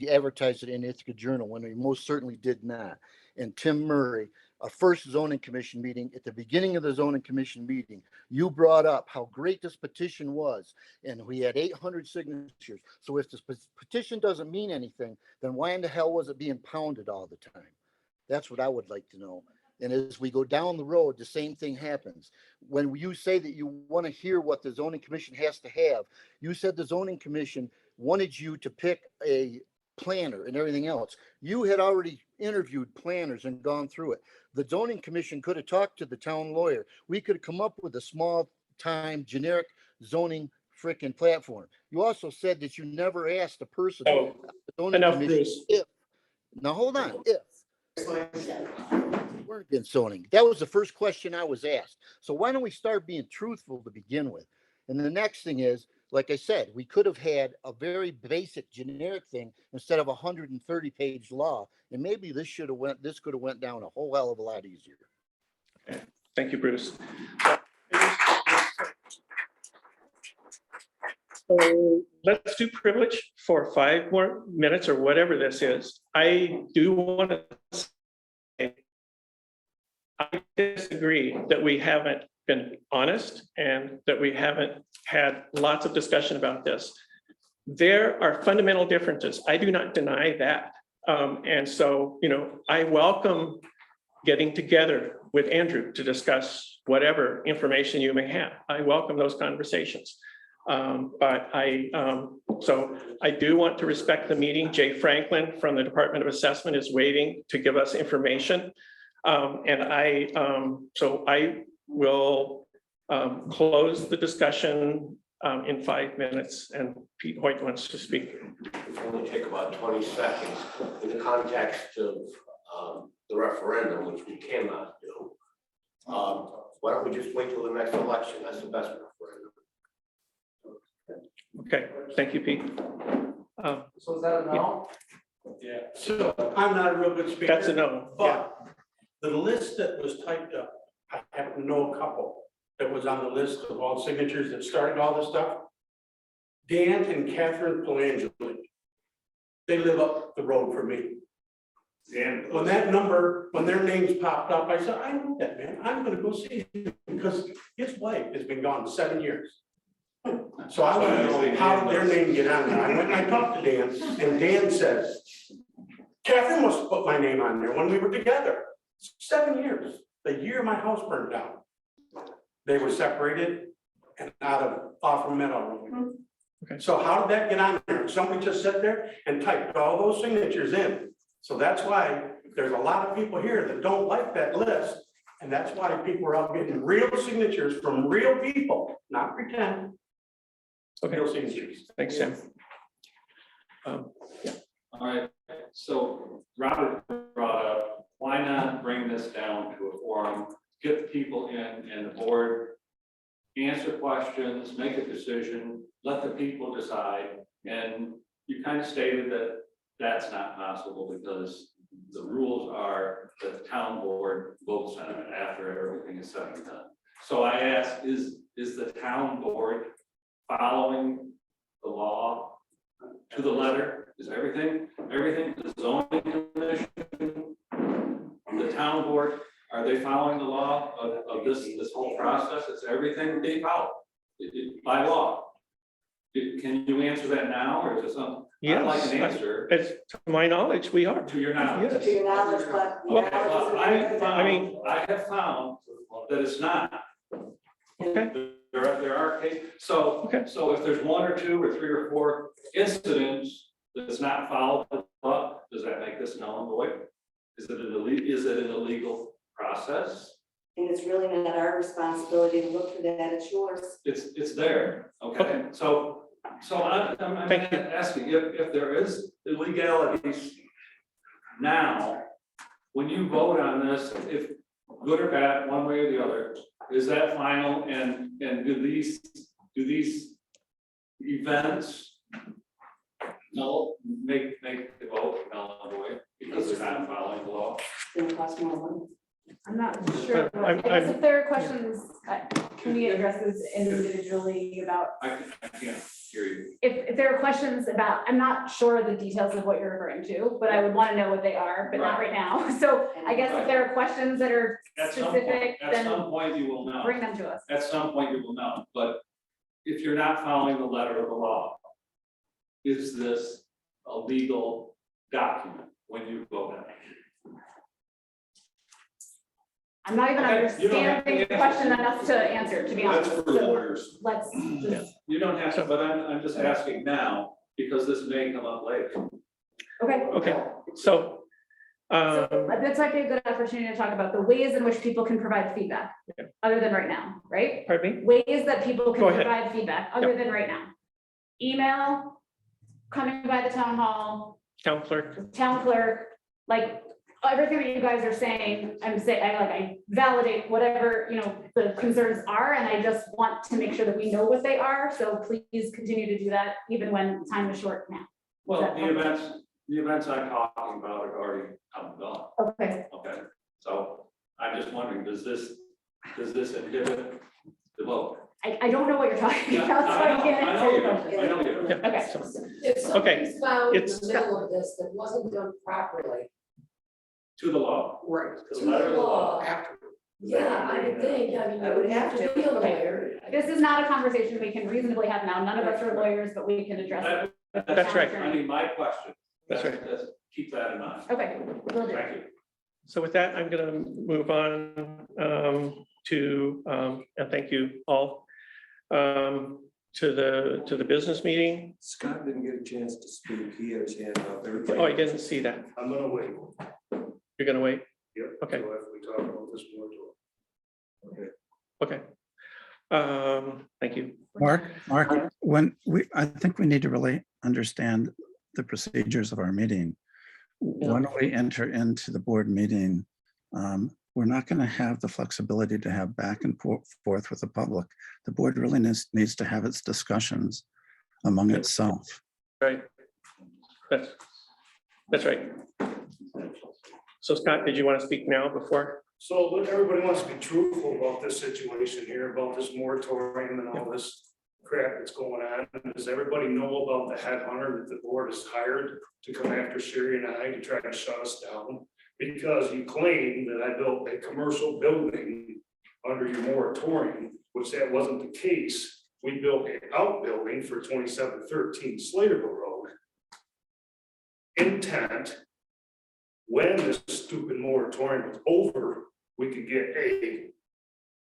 advertised it in Ithaca Journal when we most certainly did not. And Tim Murray, our first zoning commission meeting, at the beginning of the zoning commission meeting, you brought up how great this petition was, and we had 800 signatures. So if this petition doesn't mean anything, then why in the hell was it being pounded all the time? That's what I would like to know. And as we go down the road, the same thing happens. When you say that you want to hear what the zoning commission has to have, you said the zoning commission wanted you to pick a planner and everything else. You had already interviewed planners and gone through it. The zoning commission could have talked to the town lawyer. We could have come up with a small time generic zoning frickin' platform. You also said that you never asked a person. oh, the zoning enough, commission Bruce. if. Now, hold on, if. We're against zoning. That was the first question I was asked. So why don't we start being truthful to begin with? And the next thing is, like I said, we could have had a very basic generic thing instead of a 130-page law. And maybe this could have went down a whole hell of a lot easier. Thank you, Bruce. So let's do privilege for 5 more minutes or whatever this is. I do want to say, I disagree that we haven't been honest and that we haven't had lots of discussion about this. There are fundamental differences. I do not deny that. And so, I welcome getting together with Andrew to discuss whatever information you may have. I welcome those conversations. But so I do want to respect the meeting. Jay Franklin from the Department of Assessment is waiting to give us information. So I will close the discussion in 5 minutes, and Pete Hoyt wants to speak. Only take about 20 seconds in the context of the referendum, which we cannot do. Why don't we just wait till the next election? That's the best referendum. Okay, thank you, Pete. So is that a no? Yeah. So I'm not a real good speaker. That's a no. Yeah. But the list that was typed up, I happen to know a couple that was on the list of all signatures that started all this stuff. Dan and Catherine Pelangeli. They live up the road from me. And When that number, when their names popped up, I said, I know that man, I'm gonna go see him because his wife has been gone 7 years. So I want to know how did their name get on there. I went and I talked to Dan, and Dan says, Catherine must have put my name on there when we were together. 7 years, the year my house burned down. They were separated and off of Meadow Road. Okay. So how did that get on there? Somebody just sat there and typed all those signatures in. So that's why there's a lot of people here that don't like that list. And that's why people are out getting real signatures from real people, not pretend. Okay, Real signatures. thanks, Sam. All right, so Robert brought up, why not bring this down to a forum, get people in and the board answer questions, make a decision, let the people decide. And you kind of stated that that's not possible because the rules are that the town board votes on it after everything is said and done. So I ask, is the town board following the law to the letter? Is everything the zoning commission, the town board, are they following the law of this whole process? It's everything they follow by law. Can you answer that now, or is it something? I'd like Yes, an answer as to my knowledge, we are. to your knowledge. Yes. To your knowledge, but. Well, I have found that it's not. Okay. The there are, so, Okay. so if there's one or two or three or four incidents that's not followed up, does that make this null and void? Is it an illegal process? And it's really not our responsibility to look for that, it's yours. It's there, okay, so I'm Thank you. asking if there is illegalities now, when you vote on this, if good or bad, one way or the other, is that final, and do these events make the vote null and void because they're not following the law? It's gonna cost more money. I'm not sure. I guess if there are questions, can we address this individually about, I can't hear you. if there are questions about, I'm not sure the details of what you're referring to, but I would want to know what they are, but not right now. So I guess if there are questions that are At specific, some then point you will know. bring them to us. At some point you will know, but if you're not following the letter of the law, is this a legal document when you vote on it? I'm not even Okay, you don't have understanding the to question answer. enough to answer, to be honest. That's for So lawyers. let's just, You don't have to, but I'm just asking now, because this may come up later. okay. Okay, so, So this might be a good opportunity to talk about the ways in which people can provide feedback, Yeah. other than right now, right? pardon me? Ways that people can Go ahead. provide feedback, other than right now. Email, coming by the town hall, Town clerk, town clerk, like, everything that you guys are saying, I validate whatever, the concerns are, and I just want to make sure that we know what they are, so please continue to do that, even when time is short now. Well, that the events I'm talking about are already come and gone, Okay, okay? So I'm just wondering, does this inhibit the vote? I don't know what you're talking about, so I can't I answer know your you don't, question. I know you don't. yeah, Okay. so, If Okay, something's found in it's- the middle of this that wasn't done properly, To the law. right, To to the letter the of the law. law, yeah, I would think, I mean, I would have to be a lawyer. This is not a conversation we can reasonably have now, none of us are lawyers, but we can address it. with the That's town right. attorney. I mean, my question. That's right. Keep that in mind. Okay, will do. Thank you. So with that, I'm gonna move on to, and thank you all, to the business meeting. Scott didn't get a chance to speak. He had his hand up. Oh, I didn't see that. I'm gonna wait. You're gonna wait? Yep. Okay. So if we talk about this more. Okay. Thank you. Mark, I think we need to really understand the procedures of our meeting. When we enter into the board meeting, we're not going to have the flexibility to have back and forth with the public. The board really needs to have its discussions among itself. Right. That's right. So Scott, did you want to speak now before? So look, everybody wants to be truthful about this situation here, about this moratorium and all this crap that's going on. Does everybody know about the headhunter that the board has hired to come after Sherry and I to try to shut us down? Because you claim that I built a commercial building under your moratorium, which that wasn't the case. We built an outbuilding for 2713 Sladeville Road. Intent, when this stupid moratorium was over, we could get a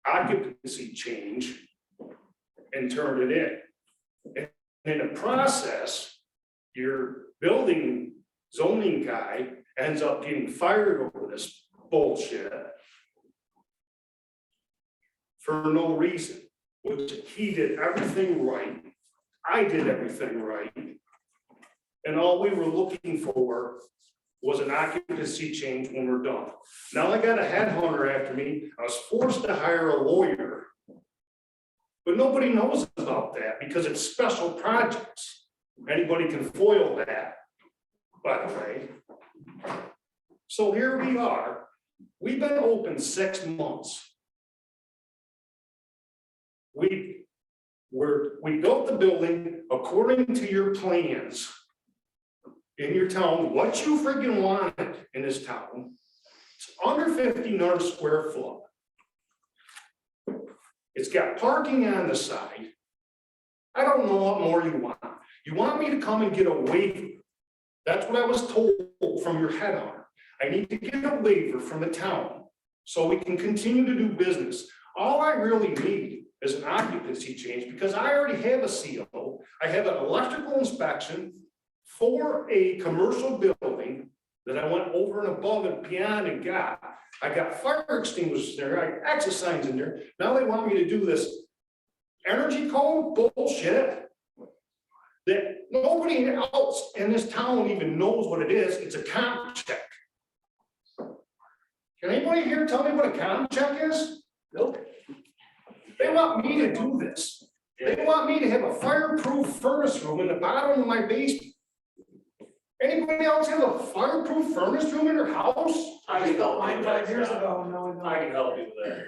occupancy change and turn it in. And in the process, your building zoning guy ends up getting fired over this bullshit for no reason, which he did everything right. I did everything right. And all we were looking for was an occupancy change when we're done. Now I got a headhunter after me. I was forced to hire a lawyer. But nobody knows about that because it's special projects. Anybody can foil that, by the way. So here we are. We've been open 6 months. We built the building according to your plans in your town, what you freaking wanted in this town. It's under 1,500 square foot. It's got parking on the side. I don't know what more you want. You want me to come and get a waiver? That's what I was told from your headhunter. I need to get a waiver from the town so we can continue to do business. All I really need as an occupancy change because I already have a CO. I have an electrical inspection for a commercial building that I went over and above and beyond and got. I got fire extinguishers there, I got access signs in there. Now they want me to do this energy code bullshit that nobody else in this town even knows what it is. It's a comp check. Can anybody here tell me what a comp check is? Nope. They want me to do this. They want me to have a fireproof furnace room in the bottom of my basement. Anybody else have a fireproof furnace room in their house? I built mine 5 years ago, and no one. I can help you with that.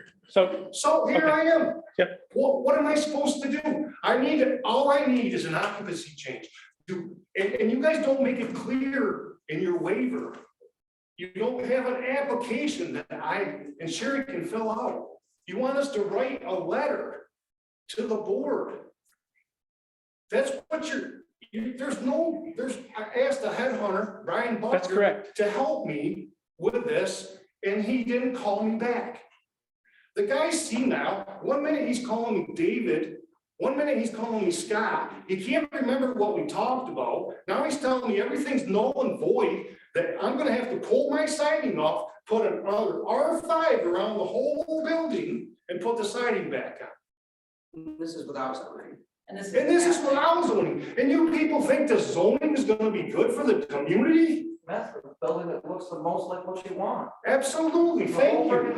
So here I am. Yep. What am I supposed to do? All I need is an occupancy change. And you guys don't make it clear in your waiver. You don't have an application that I and Sherry can fill out. You want us to write a letter to the board. That's what I asked the headhunter, Brian Bucker. That's correct. To help me with this, and he didn't call me back. The guy's senile. 1 minute he's calling me David, 1 minute he's calling me Scott. He can't remember what we talked about. Now he's telling me everything's null and void, that I'm gonna have to pull my siding off, put another R5 around the whole building and put the siding back on. This is without zoning. And this is without zoning. And you people think the zoning is gonna be good for the community? That's the building that looks the most like what you want. Absolutely, thank you.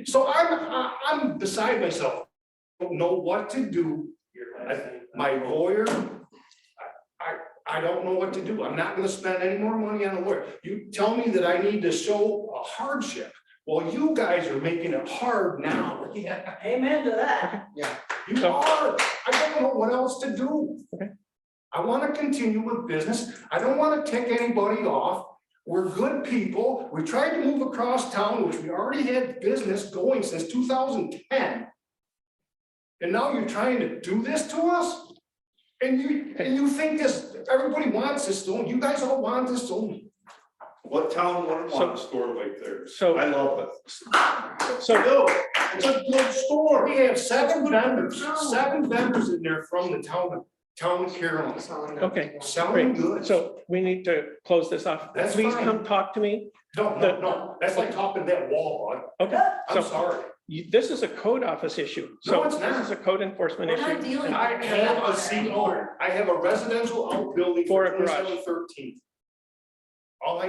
So I'm beside myself. Don't know what to do. My lawyer, I don't know what to do. I'm not gonna spend any more money on a lawyer. You tell me that I need to show a hardship. Well, you guys are making it hard now. Yeah, amen to that. Yeah. You are. I don't know what else to do. Okay. I want to continue with business. I don't want to tick anybody off. We're good people. We tried to move across town, which we already had business going since 2010. And now you're trying to do this to us? And you think this, everybody wants this zone. You guys all want this zone. What town wouldn't want a store like there? So- I love it. So, It's a good store. We have 7 vendors in there from the town of Carolina. okay, Selling great. goods. So we need to close this off. That's Please fine. come talk to me. No, that's like talking to that wall, bud. Okay, I'm so sorry. this is a code office issue. No, So it's this not. is a code enforcement We're not issue. dealing. I have a CO. I have a residential outbuilding For for a garage. 2713. All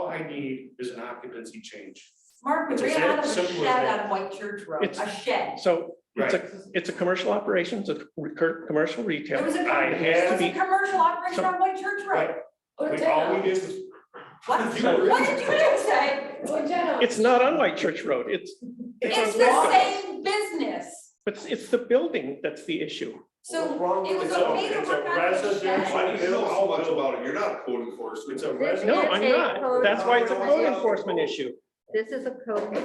I need is an occupancy change. Mark, we It's ran out of a simple as shed that. on White Church Road, It's- a shed. So it's a commercial operation, it's a commercial retail. There was a, I there have was to a be- commercial operation so- on White Church Road. Right. All we did was. What? You What did you just say? It's not on White Church Road. It's It's the same business. but it's the building that's the issue. So wrong it was It's a- okay to it's a work on the residential- shed. Why do you know so much about it? You're not a code enforcement. It's a No, residential. I'm not. That's why it's a code enforcement issue. This is a code.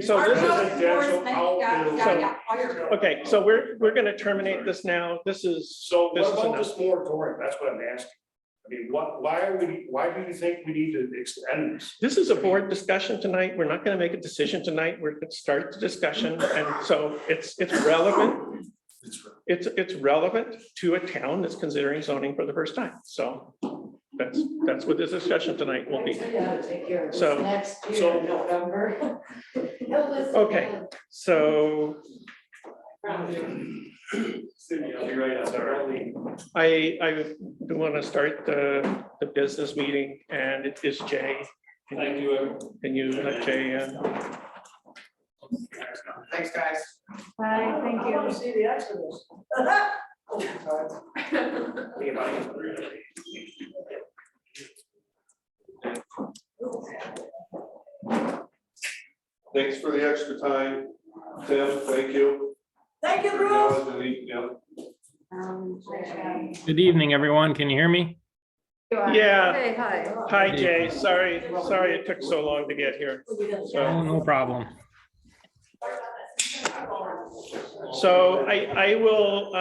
So Our this is- code Residential enforcement, outbuilding. fire. Okay, so we're gonna terminate this now. This is, So this what is about enough. this moratorium? That's what I'm asking. I mean, why do you think we need to extend this? This is a board discussion tonight. We're not gonna make a decision tonight. We're gonna start the discussion. And so it's relevant. It's relevant to a town that's considering zoning for the first time. So that's what this discussion tonight will be. So- Next year, so- November. Okay, so Cindy, I'll be right out there. I do want to start the business meeting, and it is Jay. Thank you. Can you let Jay in? Thanks, guys. Bye, thank I want you. to see the Exodus. Thanks for the extra time. Tim, thank you. Thank you, Bruce. Yeah. Good evening, everyone. Can you hear me? Yeah, Hey, hi. hi Jay, sorry it took so long to get here. Oh, So, no problem. so I will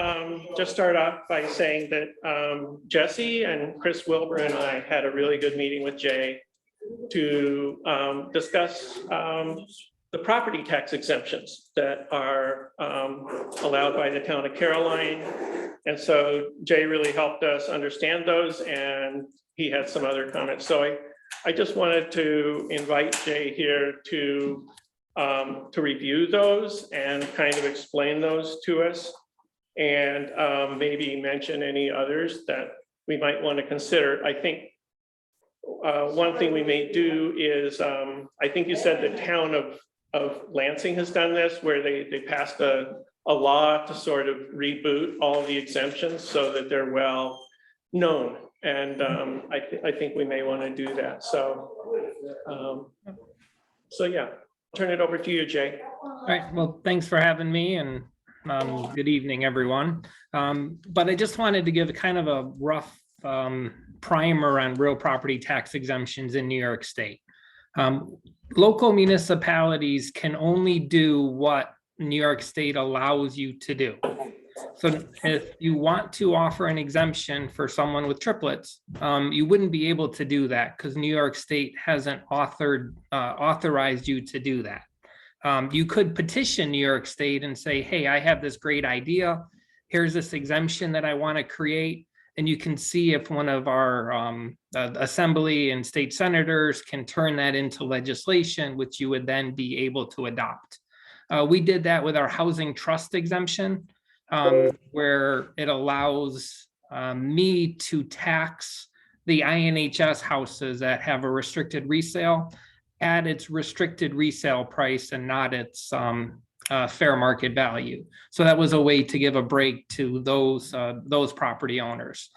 just start off by saying that Jesse and Chris Wilbur and I had a really good meeting with Jay to discuss the property tax exemptions that are allowed by the town of Caroline. And so Jay really helped us understand those, and he had some other comments. So I just wanted to invite Jay here to review those and kind of explain those to us, and maybe mention any others that we might want to consider. I think one thing we may do is, I think you said the town of Lansing has done this, where they passed a law to sort of reboot all the exemptions so that they're well known. And I think we may want to do that. So yeah, turn it over to you, Jay. All right, well, thanks for having me, and good evening, everyone. But I just wanted to give kind of a rough primer on real property tax exemptions in New York State. Local municipalities can only do what New York State allows you to do. So if you want to offer an exemption for someone with triplets, you wouldn't be able to do that because New York State hasn't authorized you to do that. You could petition New York State and say, hey, I have this great idea. Here's this exemption that I want to create. And you can see if one of our assembly and state senators can turn that into legislation, which you would then be able to adopt. We did that with our housing trust exemption, where it allows me to tax the INHS houses that have a restricted resale at its restricted resale price and not its fair market value. So that was a way to give a break to those property owners.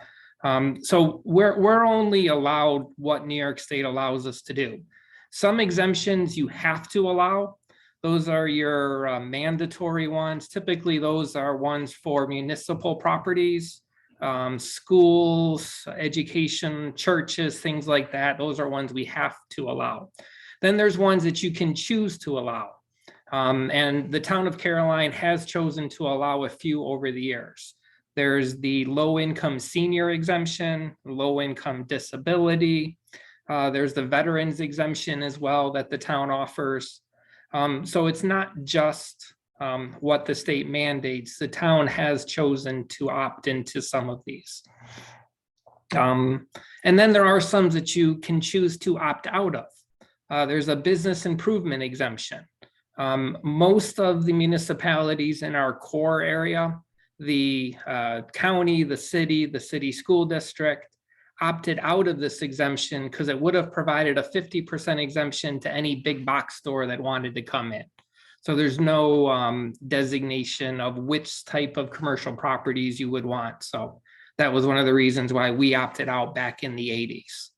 So we're only allowed what New York State allows us to do. Some exemptions you have to allow. Those are your mandatory ones. Typically, those are ones for municipal properties, schools, education, churches, things like that. Those are ones we have to allow. Then there's ones that you can choose to allow. And the town of Caroline has chosen to allow a few over the years. There's the low-income senior exemption, low-income disability. There's the veterans exemption as well that the town offers. So it's not just what the state mandates. The town has chosen to opt into some of these. And then there are some that you can choose to opt out of. There's a business improvement exemption. Most of the municipalities in our core area, the county, the city school district, opted out of this exemption because it would have provided a 50% exemption to any big box store that wanted to come in. So there's no designation of which type of commercial properties you would want. So that was one of the reasons why we opted out back in the 80s.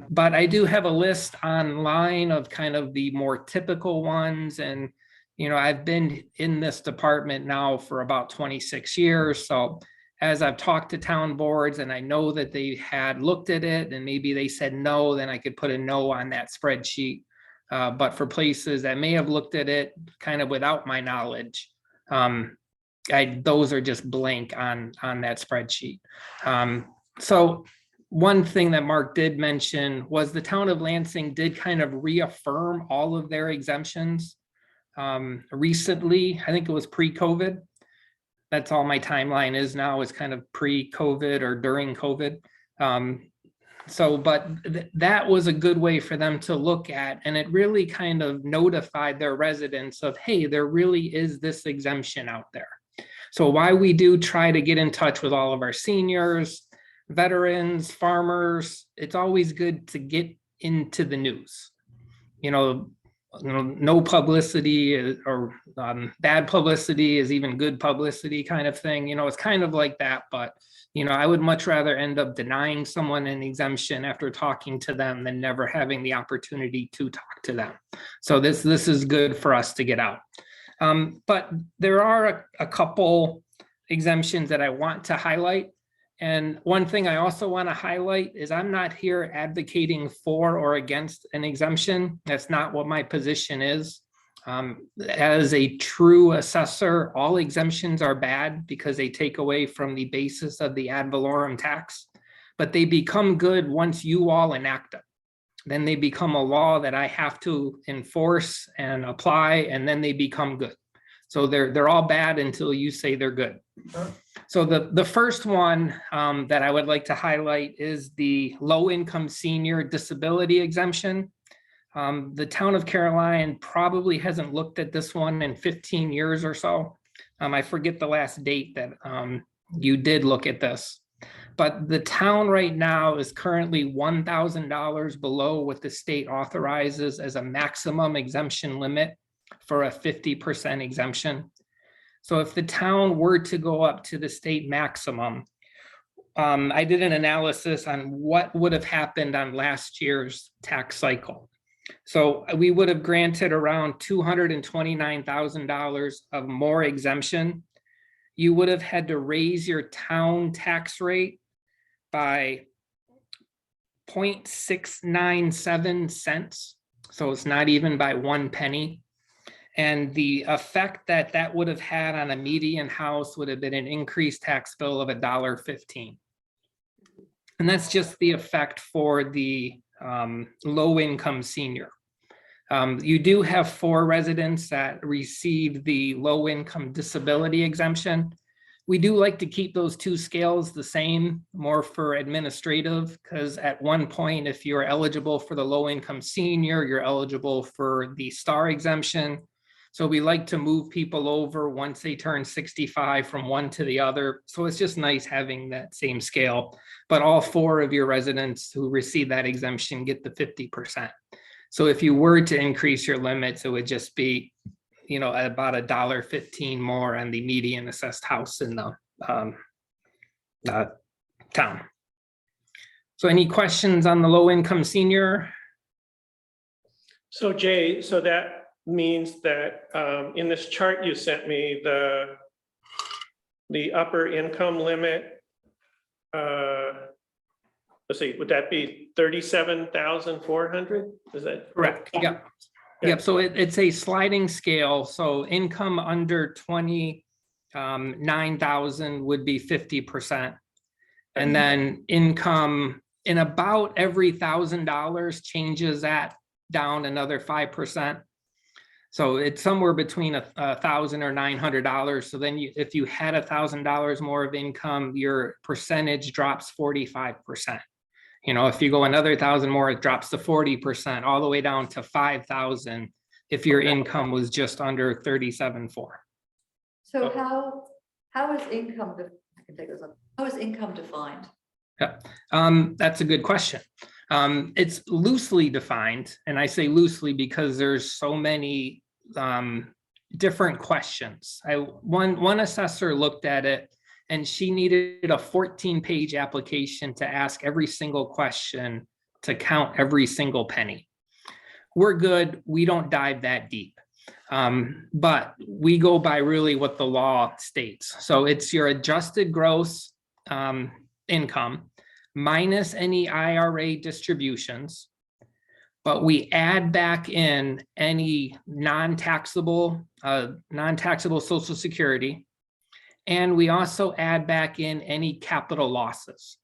But I do have a list online of kind of the more typical ones. And, you know, I've been in this department now for about 26 years. So as I've talked to town boards and I know that they had looked at it and maybe they said no, then I could put a no on that spreadsheet. But for places that may have looked at it kind of without my knowledge, those are just blank on that spreadsheet. So one thing that Mark did mention was the town of Lansing did kind of reaffirm all of their exemptions recently. I think it was pre-COVID. That's all my timeline is now, is kind of pre-COVID or during COVID. But that was a good way for them to look at, and it really kind of notified their residents of, hey, there really is this exemption out there. So why we do try to get in touch with all of our seniors, veterans, farmers, it's always good to get into the news. No publicity or bad publicity is even good publicity kind of thing. It's kind of like that, but I would much rather end up denying someone an exemption after talking to them than never having the opportunity to talk to them. So this is good for us to get out. But there are a couple exemptions that I want to highlight. And one thing I also want to highlight is I'm not here advocating for or against an exemption. That's not what my position is. As a true assessor, all exemptions are bad because they take away from the basis of the ad valorem tax, but they become good once you all enact them. then they become a law that I have to enforce and apply, and then they become good. So they're all bad until you say they're good. So the first one that I would like to highlight is the low-income senior disability exemption. The town of Caroline probably hasn't looked at this one in 15 years or so. I forget the last date that you did look at this. But the town right now is currently $1,000 below what the state authorizes as a maximum exemption limit for a 50% exemption. So if the town were to go up to the state maximum, I did an analysis on what would have happened on last year's tax cycle. So we would have granted around $229,000 of more exemption. You would have had to raise your town tax rate by 0.697 cents. So it's not even by 1 penny. And the effect that that would have had on a median house would have been an increased tax bill of $1.15. And that's just the effect for the low-income senior. You do have 4 residents that receive the low-income disability exemption. We do like to keep those 2 scales the same, more for administrative, because at one point, if you're eligible for the low-income senior, you're eligible for the STAR exemption. So we like to move people over once they turn 65 from one to the other. So it's just nice having that same scale. But all 4 of your residents who receive that exemption get the 50%. So if you were to increase your limits, it would just be, you know, about $1.15 more on the median assessed house in the town. So any questions on the low income senior? So Jay, so that means that in this chart you sent me, the upper income limit, let's see, would that be 37,400? Is that correct? Yeah. Yep. So it's a sliding scale. So income under 29,000 would be 50%. And then income in about every $1,000 changes that down another 5%. So it's somewhere between $1,000 or $900. So then if you had $1,000 more of income, your percentage drops 45%. You know, if you go another 1,000 more, it drops to 40%, all the way down to 5,000 if your income was just under 37.4. So how is income, I can take this up. How is income defined? Yeah, that's a good question. It's loosely defined, and I say loosely because there's so many different questions. One assessor looked at it, and she needed a 14-page application to ask every single question to count every single penny. We're good. We don't dive that deep. But we go by really what the law states. So it's your adjusted gross income minus any IRA distributions, but we add back in any non-taxable Social Security, and we also add back in any capital losses.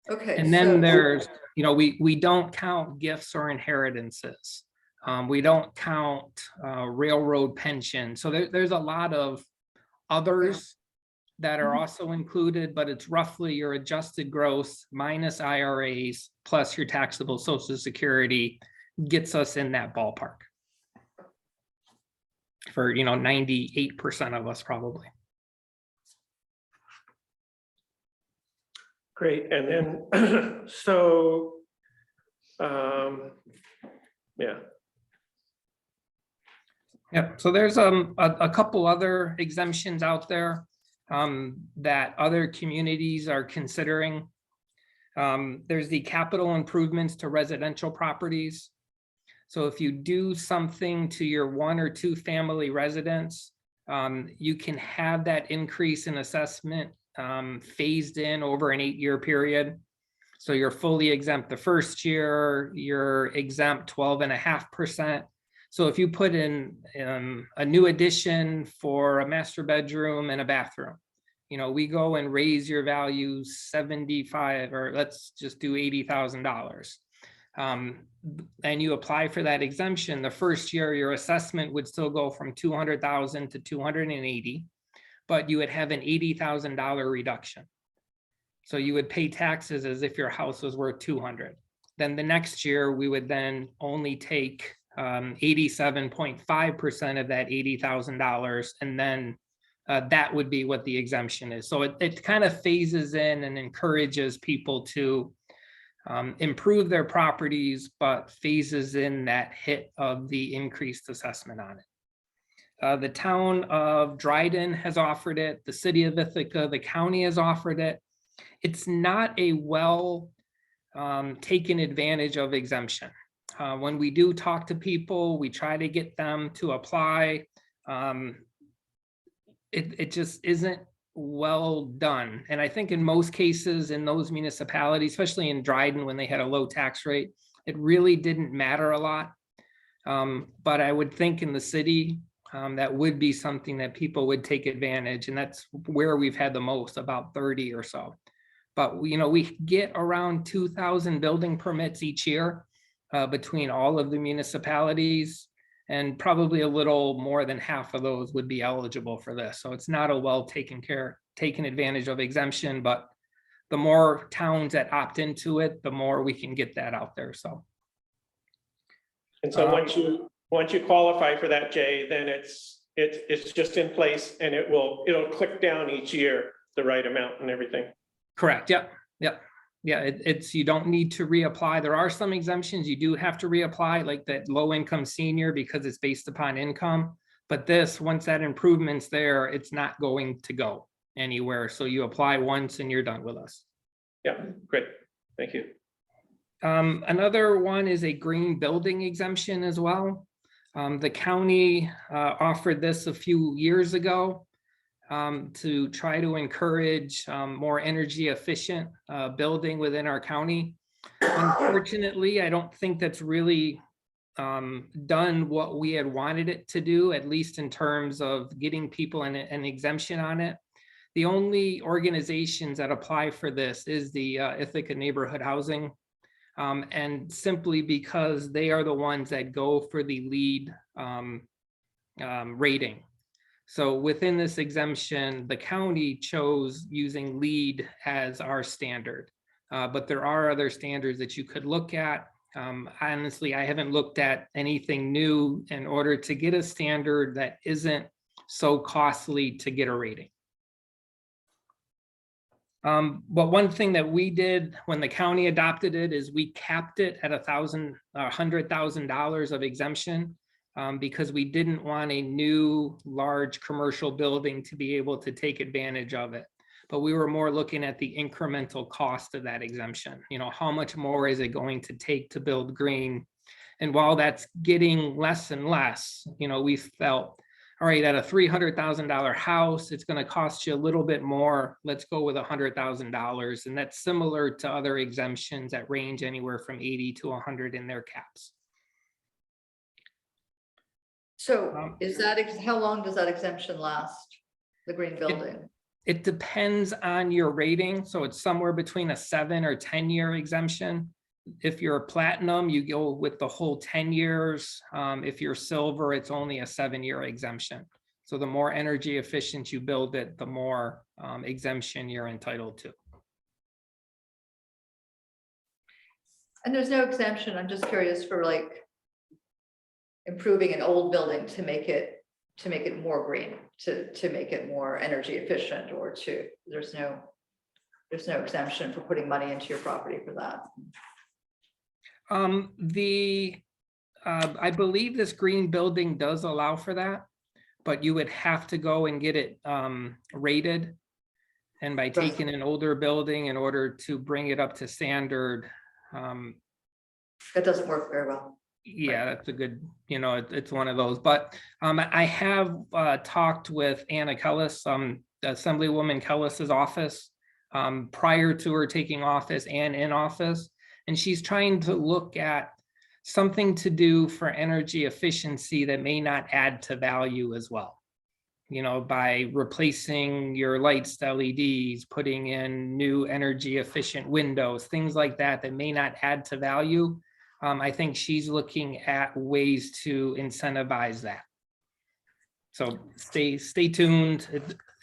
Okay. And then there's, you know, we don't count gifts or inheritances. We don't count railroad pension. So there's a lot of others that are also included, but it's roughly your adjusted gross minus IRAs plus your taxable Social Security gets us in that ballpark. For, you know, 98% of us probably. great? And then, so, yeah. Yep, so there's a couple other exemptions out there that other communities are considering. There's the capital improvements to residential properties. So if you do something to your 1 or 2 family residence, you can have that increase in assessment phased in over an 8-year period. So you're fully exempt the first year, you're exempt 12.5%. So if you put in a new addition for a master bedroom and a bathroom, we go and raise your value 75, or let's just do $80,000. And you apply for that exemption, the first year, your assessment would still go from 200,000 to 280, but you would have an $80,000 reduction. So you would pay taxes as if your house was worth 200. Then the next year, we would then only take 87.5% of that $80,000, and then that would be what the exemption is. So it kind of phases in and encourages people to improve their properties, but phases in that hit of the increased assessment on it. The town of Dryden has offered it, the city of Ithaca, the county has offered it. It's not a well taken advantage of exemption. When we do talk to people, we try to get them to apply. It just isn't well done. And I think in most cases in those municipalities, especially in Dryden, when they had a low tax rate, it really didn't matter a lot. But I would think in the city, that would be something that people would take advantage. And that's where we've had the most, about 30 or so. But we get around 2,000 building permits each year between all of the municipalities. And probably a little more than half of those would be eligible for this. So it's not a well taken advantage of exemption, but the more towns that opt into it, the more we can get that out there. So. And so once you qualify for that, Jay, then it's just in place, and it'll click down each year, the right amount and everything. Correct. Yep. Yeah, you don't need to reapply. There are some exemptions you do have to reapply, like that low income senior, because it's based upon income. But this, once that improvement's there, it's not going to go anywhere. So you apply once and you're done with us. Yeah, great. Thank you. Another one is a green building exemption as well. The county offered this a few years ago to try to encourage more energy efficient building within our county. Unfortunately, I don't think that's really done what we had wanted it to do, at least in terms of getting people an exemption on it. The only organizations that apply for this is the Ithaca Neighborhood Housing. And simply because they are the ones that go for the LEED rating. So within this exemption, the county chose using LEED as our standard, but there are other standards that you could look at. Honestly, I haven't looked at anything new in order to get a standard that isn't so costly to get a rating. But one thing that we did when the county adopted it is we capped it at $100,000 of exemption. Because we didn't want a new large commercial building to be able to take advantage of it. But we were more looking at the incremental cost of that exemption. How much more is it going to take to build green? And while that's getting less and less, we felt, all right, at a $300,000 house, it's going to cost you a little bit more. Let's go with $100,000. And that's similar to other exemptions that range anywhere from 80 to 100 in their caps. So is that, how long does that exemption last, the green building? It depends on your rating. So it's somewhere between a 7 or 10 year exemption. If you're a platinum, you go with the whole 10 years. If you're silver, it's only a 7-year exemption. So the more energy efficient you build it, the more exemption you're entitled to. And there's no exemption, I'm just curious, for like improving an old building to make it more green, to make it more energy efficient, or there's no exemption for putting money into your property for that. I believe this green building does allow for that, but you would have to go and get it rated. And by taking an older building in order to bring it up to standard. That doesn't work very well. Yeah, that's a good, it's one of those, but I have talked with Anna Kellis, Assemblywoman Kellis's office, prior to her taking office and in office. And she's trying to look at something to do for energy efficiency that may not add to value as well. by replacing your lights to LEDs, putting in new energy efficient windows, things like that, that may not add to value. I think she's looking at ways to incentivize that. So stay tuned.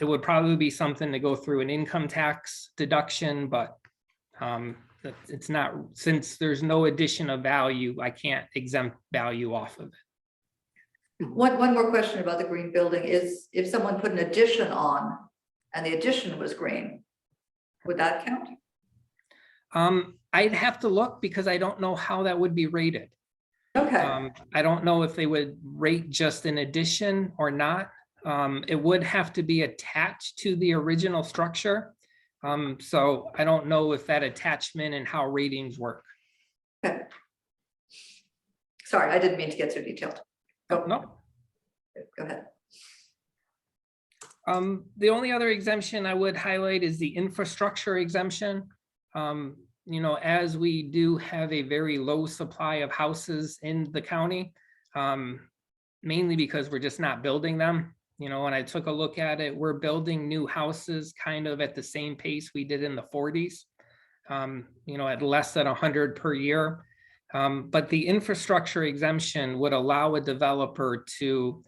It would probably be something to go through an income tax deduction, but it's not, since there's no addition of value, I can't exempt value off of it. One more question about the green building is if someone put an addition on and the addition was green, would that count? I'd have to look because I don't know how that would be rated. Okay, I don't know if they would rate just an addition or not. It would have to be attached to the original structure. So I don't know if that attachment and how ratings work. okay. Sorry, I didn't mean to get so detailed. Oh, no. Go ahead. The only other exemption I would highlight is the infrastructure exemption. As we do have a very low supply of houses in the county, mainly because we're just not building them. When I took a look at it, we're building new houses kind of at the same pace we did in the 40s, at less than 100 per year. But the infrastructure exemption would allow a developer to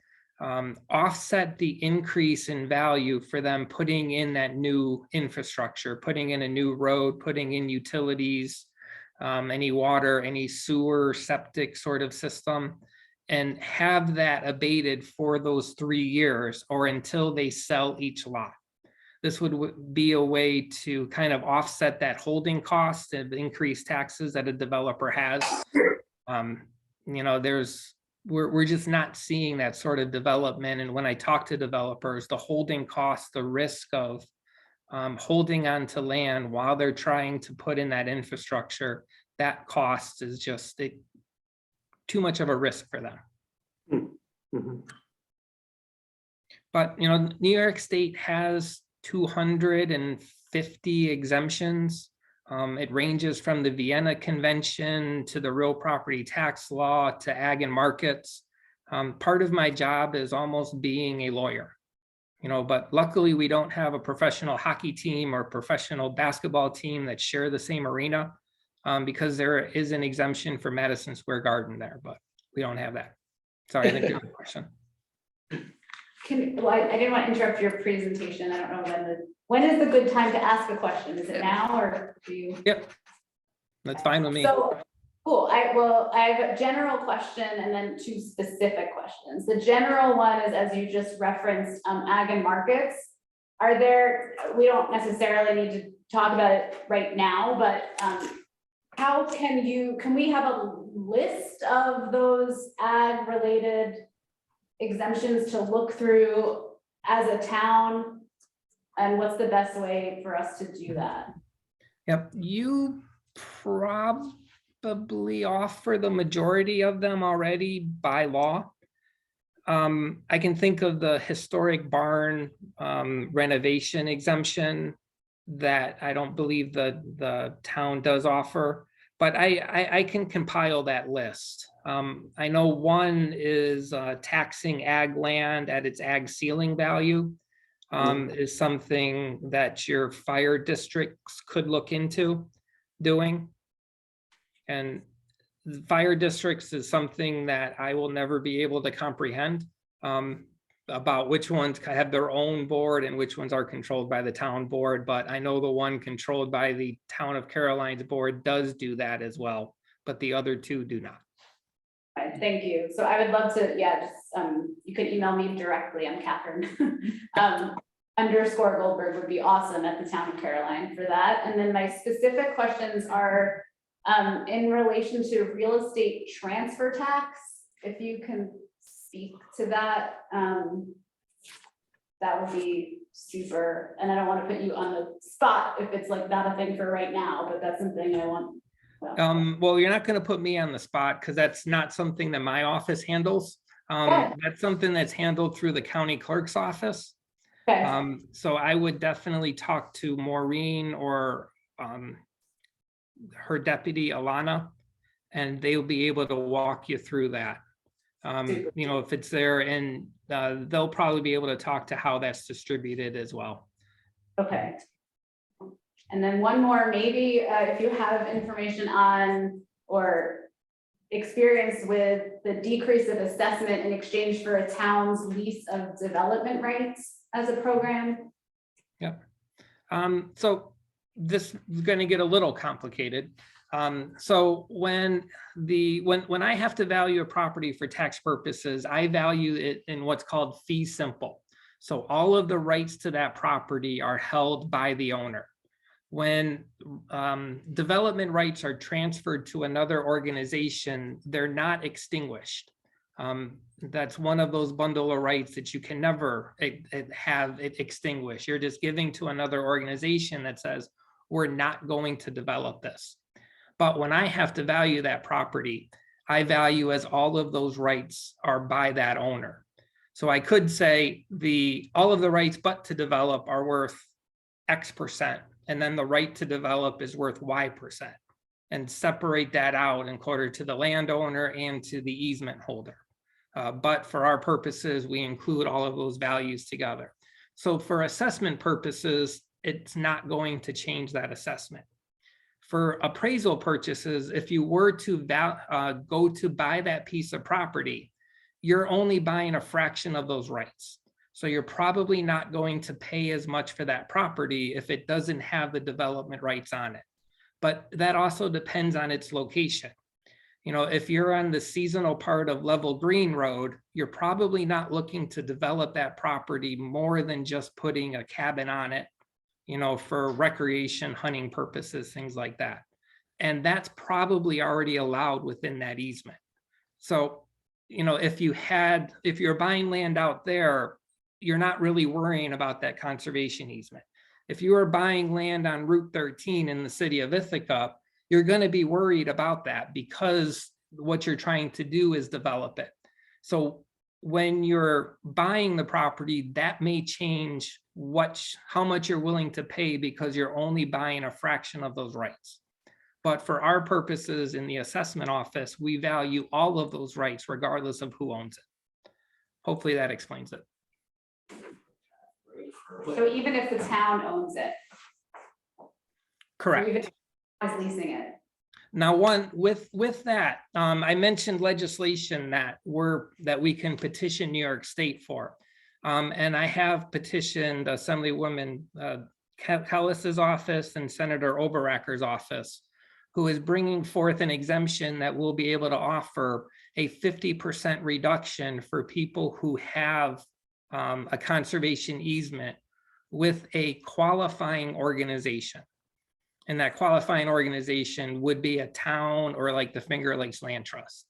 offset the increase in value for them putting in that new infrastructure, putting in a new road, putting in utilities, any water, any sewer, septic sort of system, and have that abated for those 3 years or until they sell each lot. This would be a way to kind of offset that holding cost of increased taxes that a developer has. We're just not seeing that sort of development. And when I talk to developers, the holding cost, the risk of holding on to land while they're trying to put in that infrastructure, that cost is just too much of a risk for them. But, New York State has 250 exemptions. It ranges from the Vienna Convention to the real property tax law to ag and markets. Part of my job is almost being a lawyer, but luckily we don't have a professional hockey team or professional basketball team that share the same arena, because there is an exemption for Madison Square Garden there, but we don't have that. Sorry, I think you have a question. I didn't want to interrupt your presentation. I don't know when is the good time to ask a question? Is it now or do you? Yep, that's fine with me. So, cool. I have a general question and then 2 specific questions. The general one is, as you just referenced, ag and markets. We don't necessarily need to talk about it right now, but can we have a list of those ag related exemptions to look through as a town? And what's the best way for us to do that? Yep, you probably offer the majority of them already by law. I can think of the historic barn renovation exemption that I don't believe the town does offer, but I can compile that list. I know one is taxing ag land at its ag ceiling value. Is something that your fire districts could look into doing. And fire districts is something that I will never be able to comprehend, about which ones have their own board and which ones are controlled by the town board. But I know the one controlled by the Town of Caroline's board does do that as well, but the other 2 do not. Right, thank you. So I would love to, you could email me directly. I'm Catherine. _Goldberg would be awesome at the Town of Caroline for that. And then my specific questions are in relation to real estate transfer tax. If you can speak to that, that would be super. And I don't want to put you on the spot if it's like not a thing for right now, but that's something I want. Well, you're not going to put me on the spot because that's not something that my office handles. That's something that's handled through the county clerk's office. Okay. So I would definitely talk to Maureen or her deputy Alana, and they'll be able to walk you through that. You know, if it's there, and they'll probably be able to talk to how that's distributed as well. Okay. And then one more, maybe if you have information on or experience with the decrease of assessment in exchange for a town's lease of development rights as a program. Yep. So this is going to get a little complicated. So when I have to value a property for tax purposes, I value it in what's called fee simple. So all of the rights to that property are held by the owner. When development rights are transferred to another organization, they're not extinguished. That's one of those bundle of rights that you can never have it extinguished. You're just giving to another organization that says, we're not going to develop this. But when I have to value that property, I value as all of those rights are by that owner. So I could say all of the rights but to develop are worth X%, and then the right to develop is worth Y%, and separate that out in quarter to the landowner and to the easement holder. But for our purposes, we include all of those values together. So for assessment purposes, it's not going to change that assessment. For appraisal purchases, if you were to go to buy that piece of property, you're only buying a fraction of those rights. So you're probably not going to pay as much for that property if it doesn't have the development rights on it. But that also depends on its location. You know, if you're on the seasonal part of Level Green Road, you're probably not looking to develop that property more than just putting a cabin on it, you know, for recreation, hunting purposes, things like that. And that's probably already allowed within that easement. So, you know, if you're buying land out there, you're not really worrying about that conservation easement. If you are buying land on Route 13 in the city of Ithaca, you're going to be worried about that because what you're trying to do is develop it. So when you're buying the property, that may change how much you're willing to pay because you're only buying a fraction of those rights. But for our purposes in the assessment office, we value all of those rights regardless of who owns it. Hopefully that explains it. So even if the town owns it. Correct. Or even if the town is leasing it. Now, with that, I mentioned legislation that we can petition New York State for. And I have petitioned Assemblywoman Kellis's office and Senator Oberacker's office, who is bringing forth an exemption that will be able to offer a 50% reduction for people who have a conservation easement with a qualifying organization. And that qualifying organization would be a town or like the Finger Lakes Land Trust.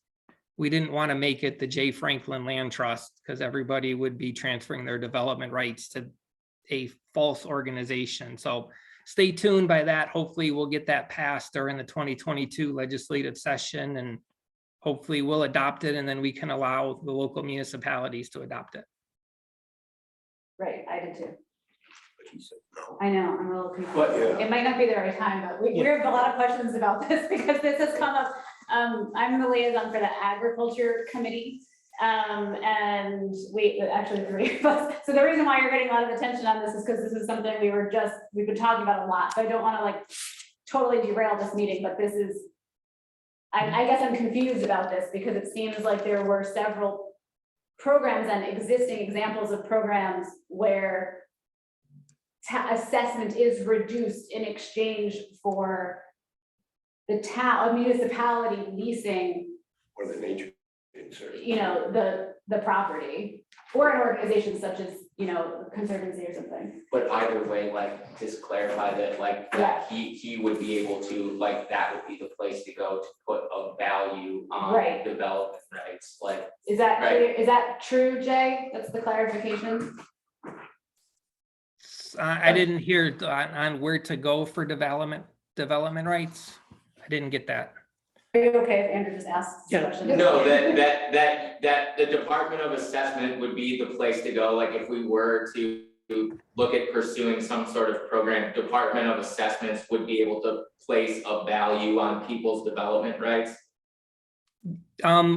We didn't want to make it the J. Franklin Land Trust because everybody would be transferring their development rights to a false organization. So stay tuned by that. Hopefully we'll get that passed during the 2022 legislative session, and hopefully we'll adopt it, and then we can allow the local municipalities to adopt it. Right, I did too. I know, I'm a little confused. But, yeah. It might not be the right time, but we have a lot of questions about this because this has come up. I'm the liaison for the Agriculture Committee. And actually 3 of us. So the reason why you're getting a lot of attention on this is because this is something we've been talking about a lot. So I don't want to like totally derail this meeting, but this is, I guess I'm confused about this because it seems like there were several programs and existing examples of programs where assessment is reduced in exchange for the town, a municipality leasing, Or the nature conservancy. you know, the property, or an organization such as, you know, Conservancy or something. But either way, like, just clarify that, like, that he would be able to, like, that would be the place to go to put a value on Right. development rights, like. Is that Right. clear? Is that true, Jay? That's the clarification? I didn't hear on where to go for development rights. I didn't get that. Are you okay if Andrew just asks the Yeah. question? No, that the Department of Assessment would be the place to go, like, if we were to look at pursuing some sort of program, Department of Assessments would be able to place a value on people's development rights.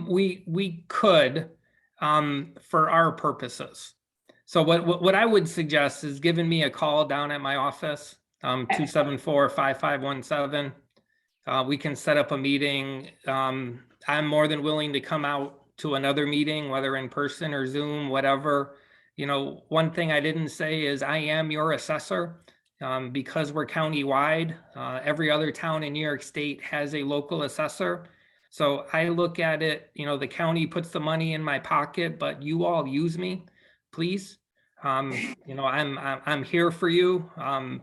We could, for our purposes. So what I would suggest is giving me a call down at my office, 274-5517. We can set up a meeting. I'm more than willing to come out to another meeting, whether in person or Zoom, whatever. You know, one thing I didn't say is I am your assessor. Because we're county-wide, every other town in New York State has a local assessor. So I look at it, you know, the county puts the money in my pocket, but you all use me, please. You know, I'm here for you.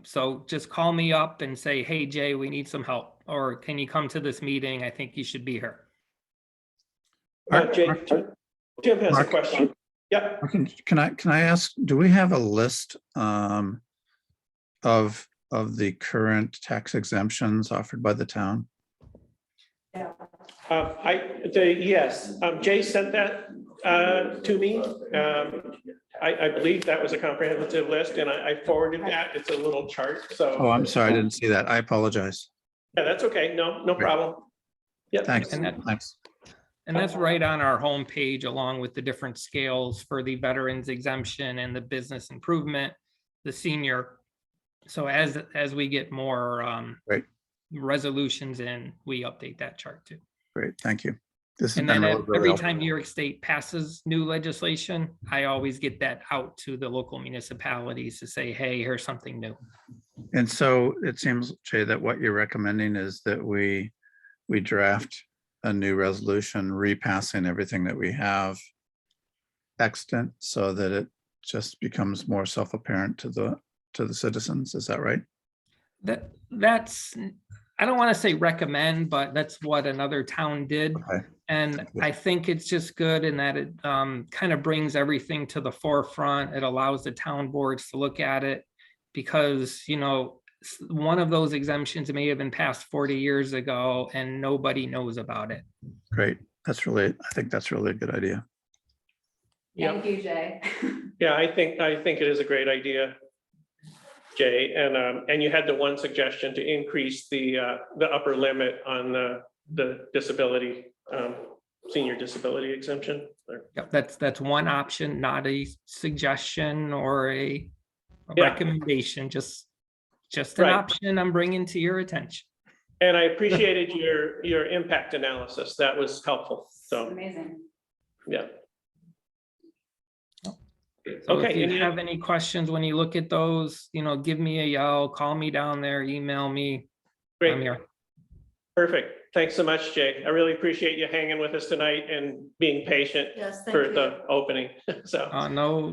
So just call me up and say, hey, Jay, we need some help. Or can you come to this meeting? I think you should be here. Jay, Tim has a Mark? question. Yep. Can I ask, do we have a list of the current tax exemptions offered by the town? Yes, Jay sent that to me. I believe that was a comprehensive list and I forwarded that. It's a little chart, so. Oh, I'm sorry, I didn't see that. I apologize. Yeah, that's okay. No problem. Yep. Thanks. And that- Thanks. And that's right on our homepage, along with the different scales for the veterans exemption and the business improvement, the senior. So as we get more Great. resolutions in, we update that chart too. Great, thank you. This has And been then really, really every helpful. time New York State passes new legislation, I always get that out to the local municipalities to say, hey, here's something new. And so it seems, Jay, that what you're recommending is that we draft a new resolution, repassing everything that we have extant so that it just becomes more self-apparent to the citizens. Is that right? That's, I don't want to say recommend, but that's what another town did. Okay. And I think it's just good in that it kind of brings everything to the forefront. It allows the town boards to look at it because, you know, one of those exemptions may have been passed 40 years ago and nobody knows about it. Great. I think that's really a good idea. Yeah. Thank you, Jay. Yeah, I think it is a great idea, Jay. And you had the one suggestion to increase the upper limit on the disability, senior disability exemption. Yep, that's one option, not a suggestion or a Yeah. recommendation, just an Right. option I'm bringing to your attention. And I appreciated your impact analysis. That was helpful. So, Amazing. yeah. So Okay, if you any- have any questions when you look at those, you know, give me a yell, call me down there, email me. I'm Great. here. Perfect. Thanks so much, Jay. I really appreciate you hanging with us tonight and being patient Yes, thank for you. the opening. So,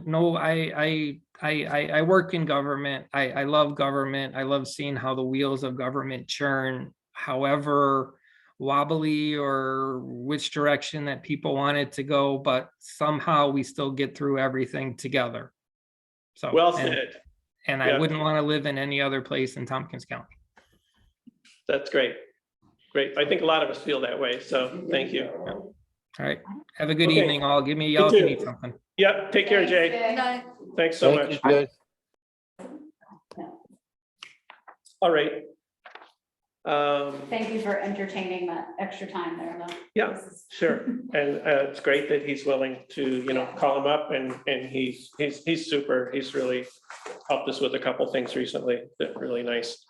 No, I work in government. I love government. I love seeing how the wheels of government churn, however wobbly or which direction that people want it to go, but somehow we still get through everything together. So well and- said. And Yeah. I wouldn't want to live in any other place in Tompkins County. That's great. Great. I think a lot of us feel that way. So thank you. All right. Have a good Okay. evening all. Give me a yell if you too. need something. Yep. Take care, Jay. Good night. Thanks so Thank much. you, Jay. All right. Thank you for entertaining that extra time there, though. Yeah, This is- sure. And it's great that he's willing to, call him up and he's super. He's really helped us with a couple things recently. That really nice.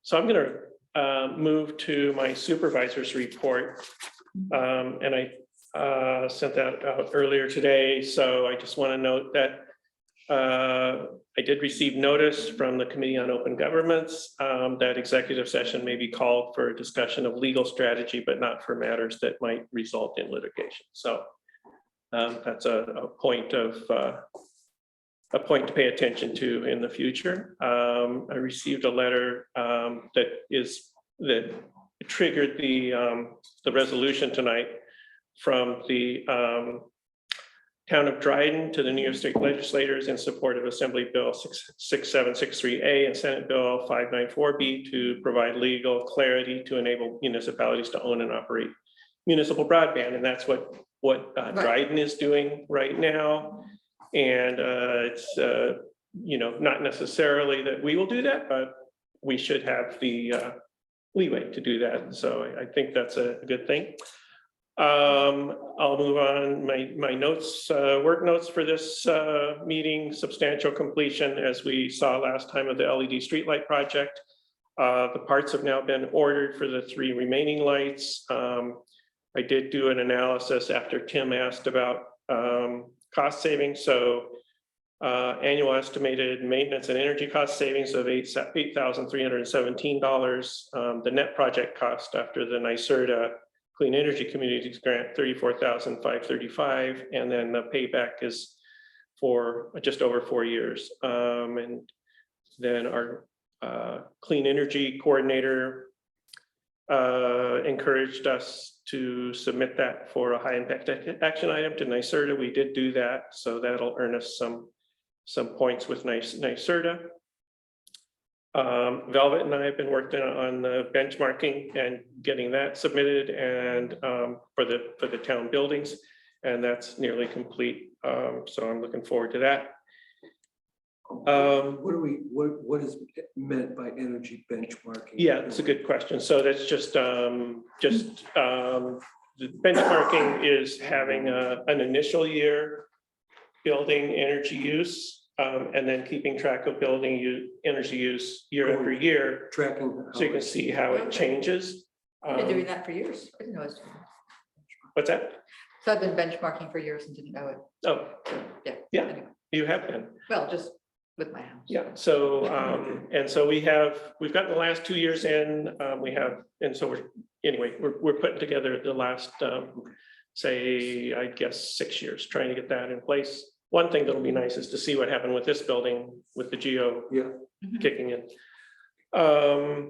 So I'm gonna move to my supervisor's report. And I sent that out earlier today, so I just want to note that I did receive notice from the Committee on Open Governments that executive session may be called for a discussion of legal strategy, but not for matters that might result in litigation. So that's a point to pay attention to in the future. I received a letter that triggered the resolution tonight from the Town of Dryden to the New York State legislators in support of Assembly Bill 6763A and Senate Bill 594B to provide legal clarity to enable municipalities to own and operate municipal broadband. And that's what Dryden is doing right now. And it's not necessarily that we will do that, but we should have the leeway to do that. So I think that's a good thing. I'll move on. My notes, work notes for this meeting, substantial completion, as we saw last time, of the LED streetlight project. The parts have now been ordered for the 3 remaining lights. I did do an analysis after Tim asked about cost savings. So annual estimated maintenance and energy cost savings of $8,317. The net project cost after the NYSERDA Clean Energy Communities Grant, $34,535, and then the payback is for just over 4 years. And then our clean energy coordinator encouraged us to submit that for a high impact action item to NYSERDA. We did do that, so that'll earn us some points with NYSERDA. Velvet and I have been working on the benchmarking and getting that submitted, and for the town buildings, and that's nearly complete. So I'm looking forward to that. What is meant by energy benchmarking? Yeah, it's a good question. So that's just the benchmarking is having an initial year building energy use. And then keeping track of building energy use year after year. Tracking. So you can see how it changes. I've been doing that for years. I didn't know I was doing that. What's that? So I've been benchmarking for years and didn't know it. Oh, Yeah. yeah, Anyway. you have been. Well, just with my house. Yeah, so, and so we've gotten the last 2 years in, and so we're putting together the last, say, I guess 6 years, trying to get that in place. One thing that'll be nice is to see what happened with this building with the geo kicking in. I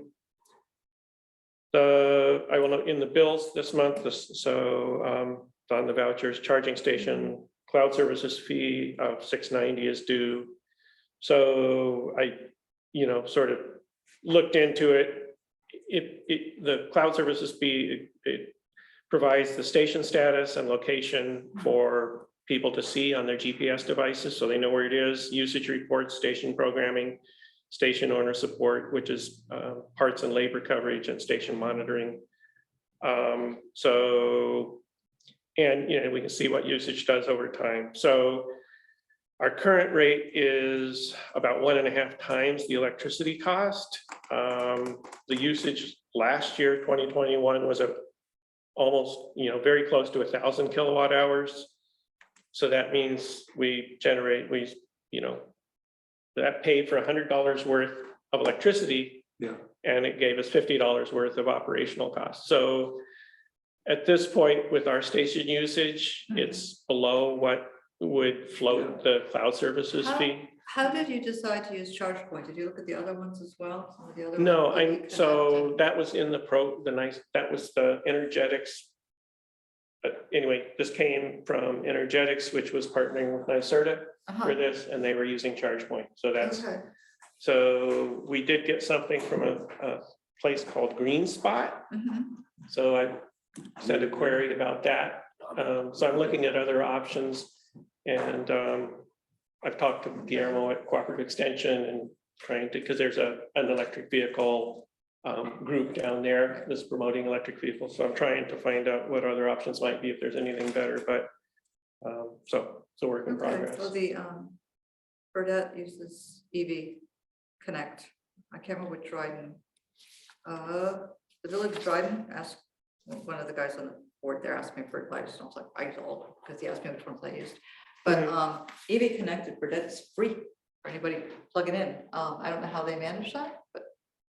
will note in the bills this month, on the vouchers, charging station, cloud services fee of $690 is due. So I, sort of looked into it. The cloud services fee, it provides the station status and location for people to see on their GPS devices, so they know where it is, usage reports, station programming, station owner support, which is parts and labor coverage, and station monitoring. And we can see what usage does over time. So our current rate is about 1.5 times the electricity cost. The usage last year, 2021, was almost, very close to 1,000 kilowatt hours. So that means that paid for $100 worth of electricity. Yeah. And it gave us $50 worth of operational costs. So at this point with our station usage, it's below what would float the cloud services fee. How did you decide to use ChargePoint? Did you look at the other ones as well? Some of the other No, ones? so that was in that was the Energetics. But anyway, this came from Energetics, which was partnering with NYSERDA for this, and they were using ChargePoint. So Okay. so we did get something from a place called GreenSpot. So I sent a query about that. So I'm looking at other options, and I've talked to Guillermo at Cooperative Extension and trying to, because there's an electric vehicle group down there that's promoting electric vehicles. So I'm trying to find out what other options might be, if there's anything better, but so it's a work in progress. Well, the Burdette uses EV Connect. I can't remember which Dryden. The Village of Dryden asked one of the guys on the board there, asked me for advice. And I was like, I told, because he asked me which ones I used. But EV Connect at Burdette is free for anybody plugging in. I don't know how they manage that, but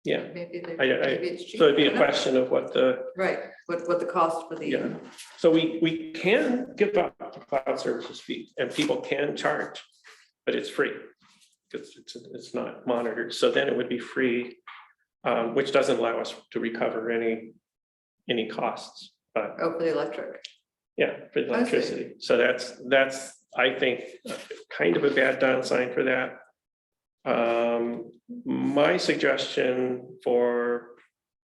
Yeah, maybe it's cheap. so it'd be I a don't know. question of what the, Right, what the cost for the. yeah. So we can give up the cloud services fee and people can charge, but it's free. Because it's not monitored. So then it would be free, which doesn't allow us to recover any costs, but. Oh, for the electric. Yeah, for the electricity. So that's, I think, kind of a bad downside for that. My suggestion for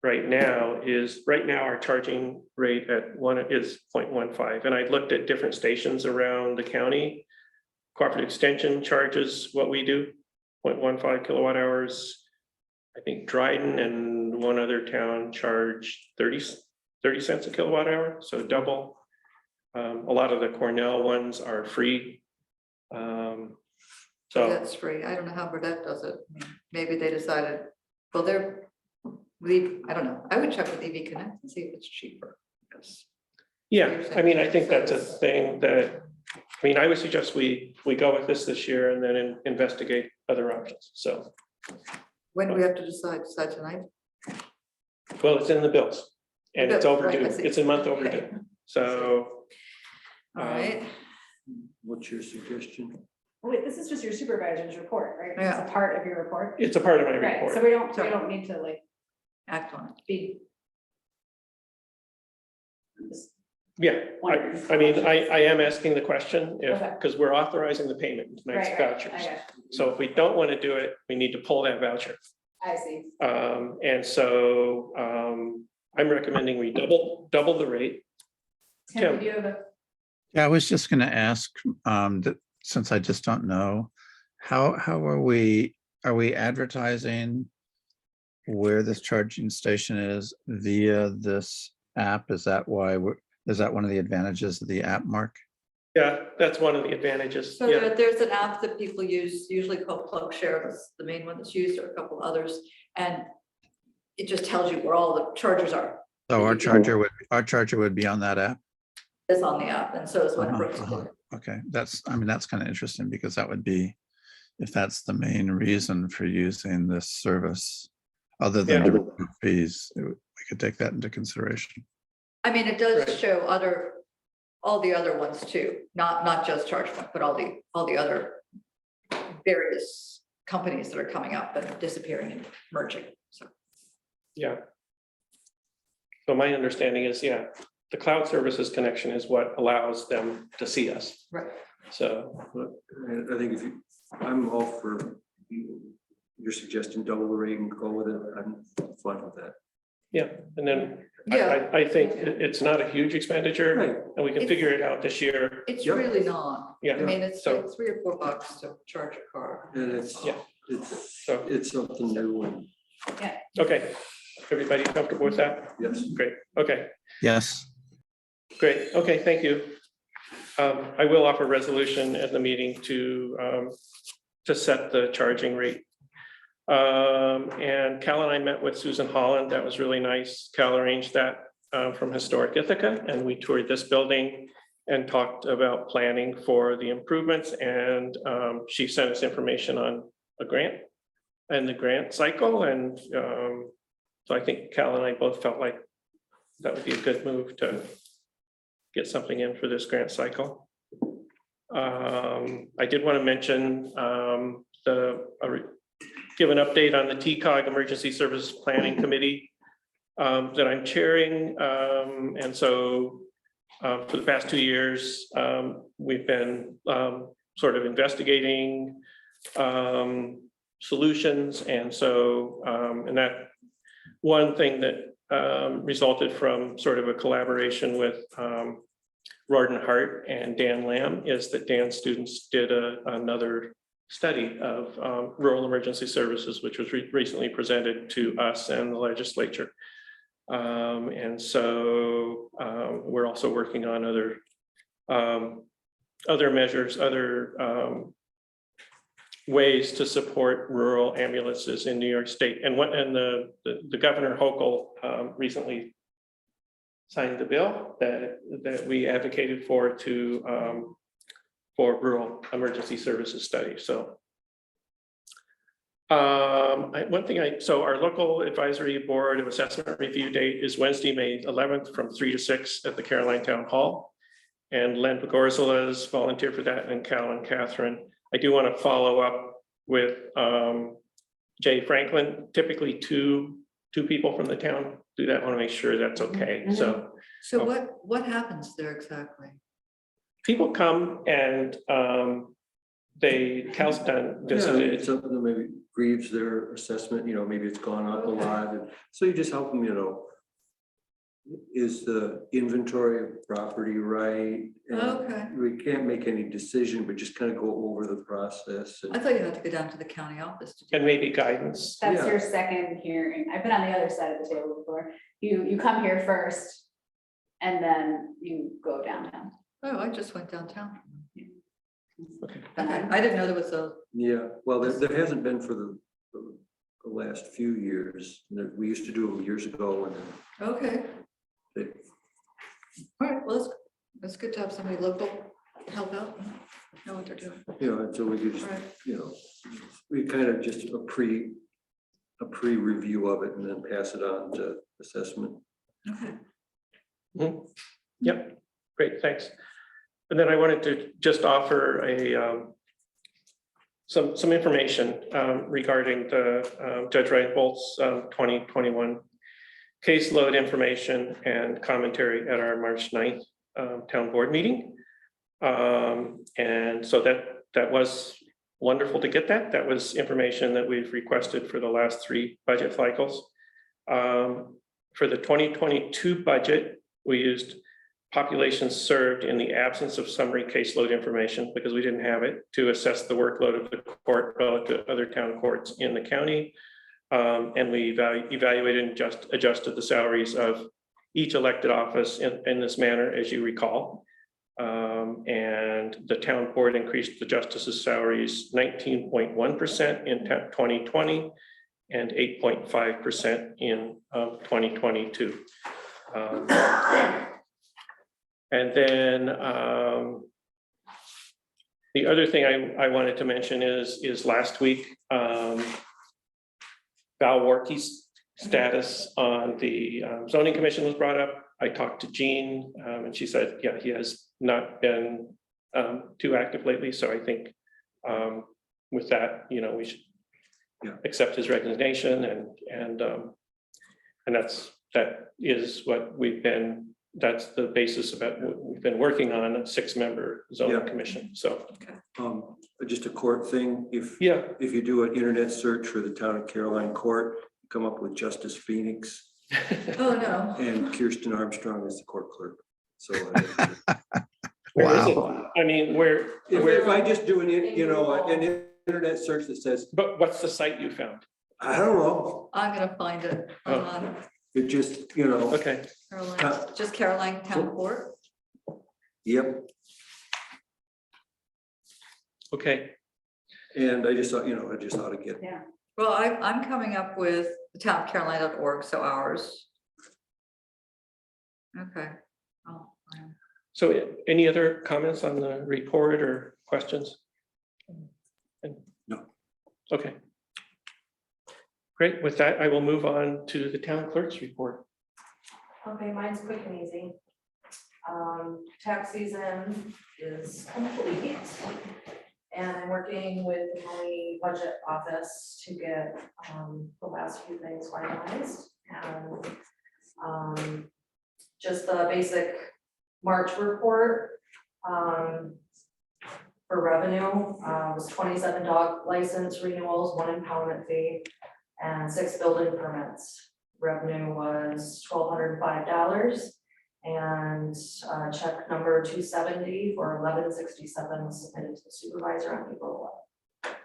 right now our charging rate is 0.15, and I looked at different stations around the county. Cooperative Extension charges what we do, 0.15 kilowatt hours. I think Dryden and one other town charge 30 cents a kilowatt hour, so double. A lot of the Cornell ones are free. So That's free. I don't know how Burdette does it. Maybe they decided, well, I don't know. I would check with EV Connect and see if it's cheaper. Yes. yeah, I mean, I think that's a thing that, I mean, I would suggest we go with this year and then investigate other options. So, When do we have to decide? Decide tonight? well, it's in the bills and it's Bill, right, I overdue. see. It's a month Okay. overdue. So. All right. What's your suggestion? Wait, this is just your supervisor's report, right? Yeah. It's a part of your report. It's a part of my Right, so report. we don't need to like Act on it. be. Yeah, I mean, I am asking the question if, Okay. because we're authorizing the payment of tonight's Right, vouchers. I got So if we don't want to do it, we need to pull that voucher. I see. And so I'm recommending we double the rate. Tim, do you have a? Yeah, I was just gonna ask, that since I just don't know, how are we advertising where this charging station is via this app? Is that why is that one of the advantages of the app, Mark? Yeah, that's one of the advantages. So Yeah, there's an app that people use, usually called PlugShare, that's the main one that's used, or a couple others, and it just tells you where all the chargers are. So our charger would be on that app? It's on the app, and so is one of Brooks. Okay, that's kind of interesting because that would be, if that's the main reason for using this service, other than Yeah. direct fees, we could take that into consideration. I mean, it does Right. show all the other ones too, not just ChargePoint, but all the other various companies that are coming up and disappearing and merging, so. yeah. So my understanding is, yeah, the cloud services connection is what allows them to see us. Right. So, I think I'm all for your suggestion, double the rate and go with it. I'm fine with that. yeah, and then Yeah. I think it's not a huge expenditure Right. and we can figure it out this year. It's Yep. really not. Yeah. I mean, it's So- like $3 or $4 to charge a car. And it's, Yeah. So, it's something new and okay, everybody comfortable with that? yes. Great, okay. Yes, Great, okay, thank you. I will offer resolution at the meeting to set the charging rate. And Cal and I met with Susan Holland, that was really nice. Cal arranged that from Historic Ithaca, and we toured this building and talked about planning for the improvements, and she sent us information on a grant and the grant cycle, and so I think Cal and I both felt like that would be a good move to get something in for this grant cycle. I did want to mention give an update on the TCOG Emergency Services Planning Committee that I'm chairing. And so for the past 2 years, we've been sort of investigating solutions. And so, and that one thing that resulted from sort of a collaboration with Rorden Hart and Dan Lamb is that Dan's students did another study of rural emergency services, which was recently presented to us and the legislature. And so we're also working on other measures, other ways to support rural ambulances in New York State. And the Governor Hochul recently signed the bill that we advocated for rural emergency services study. So so our local advisory board of assessment review date is Wednesday, May 11th from 3 to 6 at the Caroline Town Hall. And Len Pagorzalas volunteered for that, and Cal and Catherine. I do want to follow up with Jay Franklin. Typically two people from the town do that. I want to make sure that's okay. So what happens there exactly? people come and Cal's done Yeah, visited. it's something that maybe grieves their assessment, maybe it's gone up a lot. And so you just help them, is the inventory of property right? And Okay. we can't make any decision, but just kind of go over the process. I thought you had to go down to the county office to do. And maybe guidance. That's Yeah. your second hearing. I've been on the other side of the table before. You come here first and then you go downtown. Oh, I just went downtown. Okay. Okay, I didn't know there was a, Yeah, well, there hasn't been for the last few years. We used to do them years ago and then okay, they, all right, well, it's good to have somebody local help out, and know what they're doing. you know, until we could just, Right. you know, we kind of just a pre-review of it and then pass it on to assessment. Okay. Mhm. Yep, great, thanks. And then I wanted to just offer a some information regarding the Judge Reinhold's 2021 caseload information and commentary at our March 9th town board meeting. And so that was wonderful to get that. That was information that we've requested for the last 3 budget cycles. For the 2022 budget, we used populations served in the absence of summary caseload information because we didn't have it to assess the workload of the court relative to other town courts in the county. And we evaluated and adjusted the salaries of each elected office in this manner, as you recall. And the town board increased the justices' salaries 19.1% in 2020 and 8.5% in 2022. And then the other thing I wanted to mention is last week, Val Warkey's status on the zoning commission was brought up. I talked to Jean and she said, yeah, he has not been too active lately. So I think with that, you know, we should accept his resignation and that is what that's the basis of it. We've been working on a 6-member zoning commission. So Just a court thing. If you do an internet search for the town of Caroline Court, you come up with Justice Phoenix. Oh, no. And Kirsten Armstrong is the court clerk. So where is it? I mean, if I just do an internet search that says, but what's the site you found? I don't know. I'm gonna find it on It just, you know. Okay. Caroline, just Caroline Town Court. Yep. Okay. And I just thought, I just ought to get. Yeah. Well, I'm coming up with the townofcaroline.org, so ours. Okay. Oh, So any other comments on the report or questions? No. Okay. Great. With that, I will move on to the town clerk's report. Okay, mine's quick and easy. Tax season is complete. And I'm working with the county budget office to get the last few things finalized. And just the basic March report for revenue was 27 dog license renewals, 1 impoundment fee, and 6 building permits. Revenue was $1,205, and check number 270 for 1167 was submitted to the supervisor on April 11th.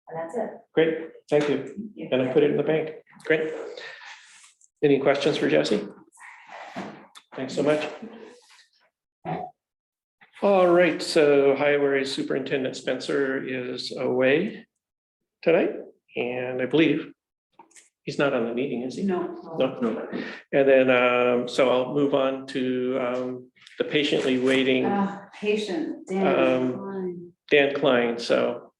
And that's it. Great, thank you. And I put it in the bank. Great. Any questions for Jesse? Thanks so much. All right, so Highway Superintendent Spencer is away tonight, and I believe he's not on the meeting, is he? No. No. And then, so I'll move on to the patiently waiting Patient, Dan Klein, so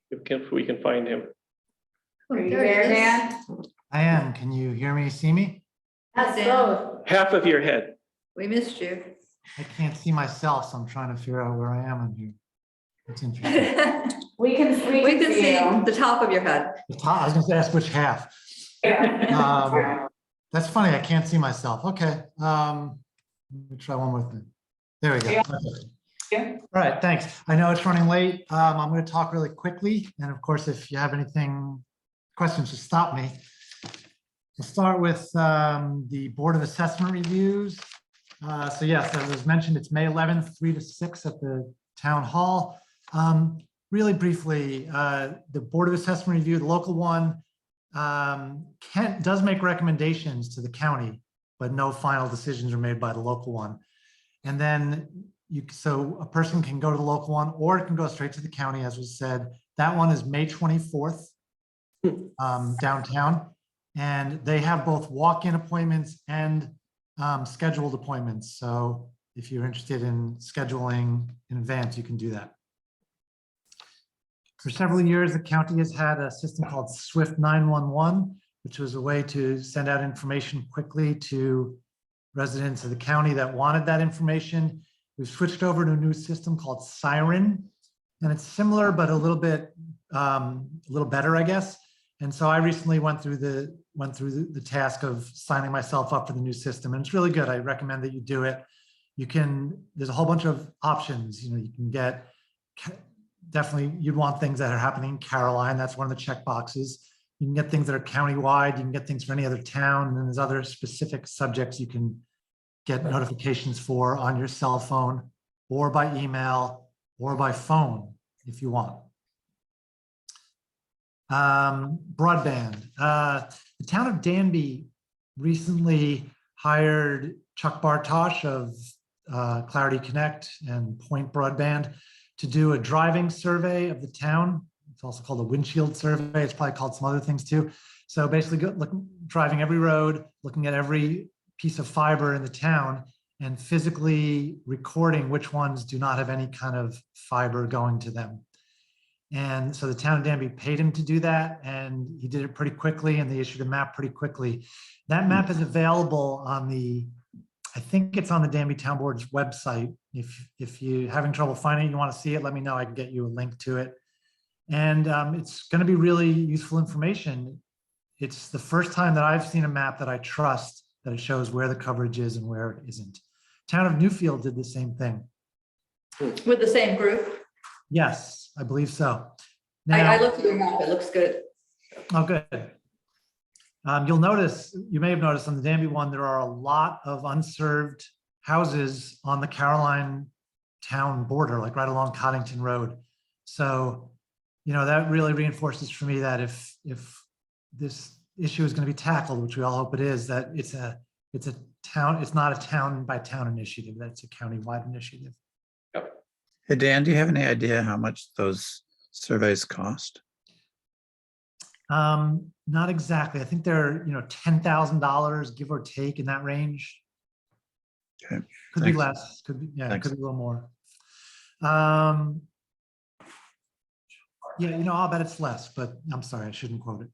if we can find him. Are you there, Dan? I am. Can you hear me, see me? That's both. Half of your head. We missed you. I can't see myself, so I'm trying to figure out where I am in here. It's interesting. We can see the top of your head. The top, I was gonna ask which half. That's funny, I can't see myself. Okay. Let me try one more thing. There we go. Yeah. Okay. Yeah. All right, thanks. I know it's running late. I'm gonna talk really quickly. And of course, if you have anything, questions, just stop me. We'll start with the Board of Assessment reviews. So yes, as was mentioned, it's May 11th, 3 to 6 at the Town Hall. Really briefly, the Board of Assessment review, the local one, does make recommendations to the county, but no final decisions are made by the local one. And then so a person can go to the local one, or it can go straight to the county, as was said. That one is May 24th downtown. And they have both walk-in appointments and scheduled appointments. So if you're interested in scheduling in advance, you can do that. For several years, the county has had a system called Swift 911, which was a way to send out information quickly to residents of the county that wanted that information. We've switched over to a new system called Siren, and it's similar, but a little better, I guess. And so I recently went through the task of signing myself up for the new system, and it's really good. I recommend that you do it. There's a whole bunch of options. You can get, definitely you'd want things that are happening in Caroline. That's one of the check boxes. You can get things that are countywide. You can get things for any other town. And then there's other specific subjects you can get notifications for on your cell phone or by email or by phone if you want. Broadband. The town of Danby recently hired Chuck Bartosh of Clarity Connect and Point Broadband to do a driving survey of the town. It's also called a windshield survey. It's probably called some other things too. So basically driving every road, looking at every piece of fiber in the town and physically recording which ones do not have any kind of fiber going to them. And so the town of Danby paid him to do that, and he did it pretty quickly, and they issued a map pretty quickly. That map is available on I think it's on the Danby Town Board's website. If you're having trouble finding it, you want to see it, let me know. I can get you a link to it. And it's going to be really useful information. It's the first time that I've seen a map that I trust, that it shows where the coverage is and where it isn't. Town of Newfield did the same thing. With the same group? Yes, I believe so. I looked at your map, it looks good. Oh, good. You may have noticed on the Danby one, there are a lot of unserved houses on the Caroline town border, like right along Coddington Road. So, that really reinforces for me that if this issue is going to be tackled, which we all hope it is, that it's not a town by town initiative, that's a county-wide initiative. Hey, Dan, do you have any idea how much those surveys cost? Not exactly. I think they're, $10,000, give or take, in that range. Okay. Could be less, could be, it could be a little more. I'll bet it's less, but I'm sorry, I shouldn't quote it.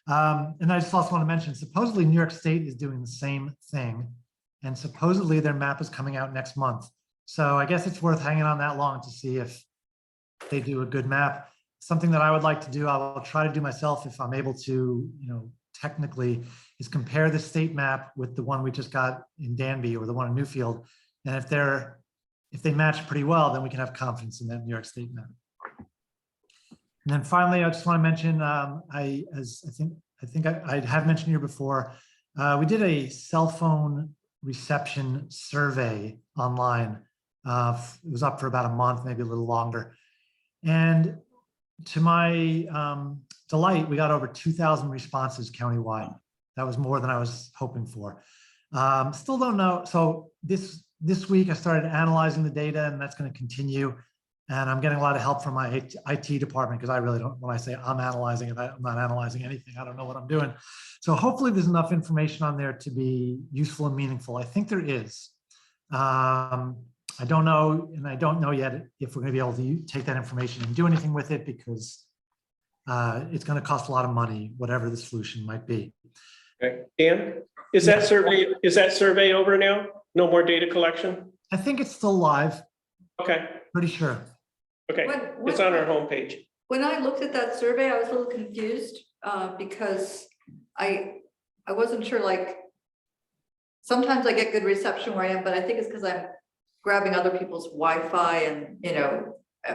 And I just also want to mention, supposedly New York State is doing the same thing, and supposedly their map is coming out next month. So I guess it's worth hanging on that long to see if they do a good map. Something that I would like to do, I will try to do myself if I'm able to, technically, is compare the state map with the one we just got in Danby or the one in Newfield. And if they match pretty well, then we can have confidence in that New York State map. And then finally, I just want to mention, I think I have mentioned here before, we did a cell phone reception survey online. It was up for about a month, maybe a little longer. And to my delight, we got over 2,000 responses countywide. That was more than I was hoping for. Still don't know. So this week I started analyzing the data, and that's going to continue. And I'm getting a lot of help from my IT department, because I really don't, when I say I'm analyzing it, I'm not analyzing anything. I don't know what I'm doing. So hopefully there's enough information on there to be useful and meaningful. I think there is. I don't know, and I don't know yet if we're going to be able to take that information and do anything with it, because it's going to cost a lot of money, whatever the solution might be. Okay, Dan, is that survey over now? No more data collection? I think it's still live. Okay. Pretty sure. Okay, it's on our homepage. When I looked at that survey, I was a little confused because I wasn't sure, sometimes I get good reception where I am, but I think it's because I'm grabbing other people's Wi-Fi and,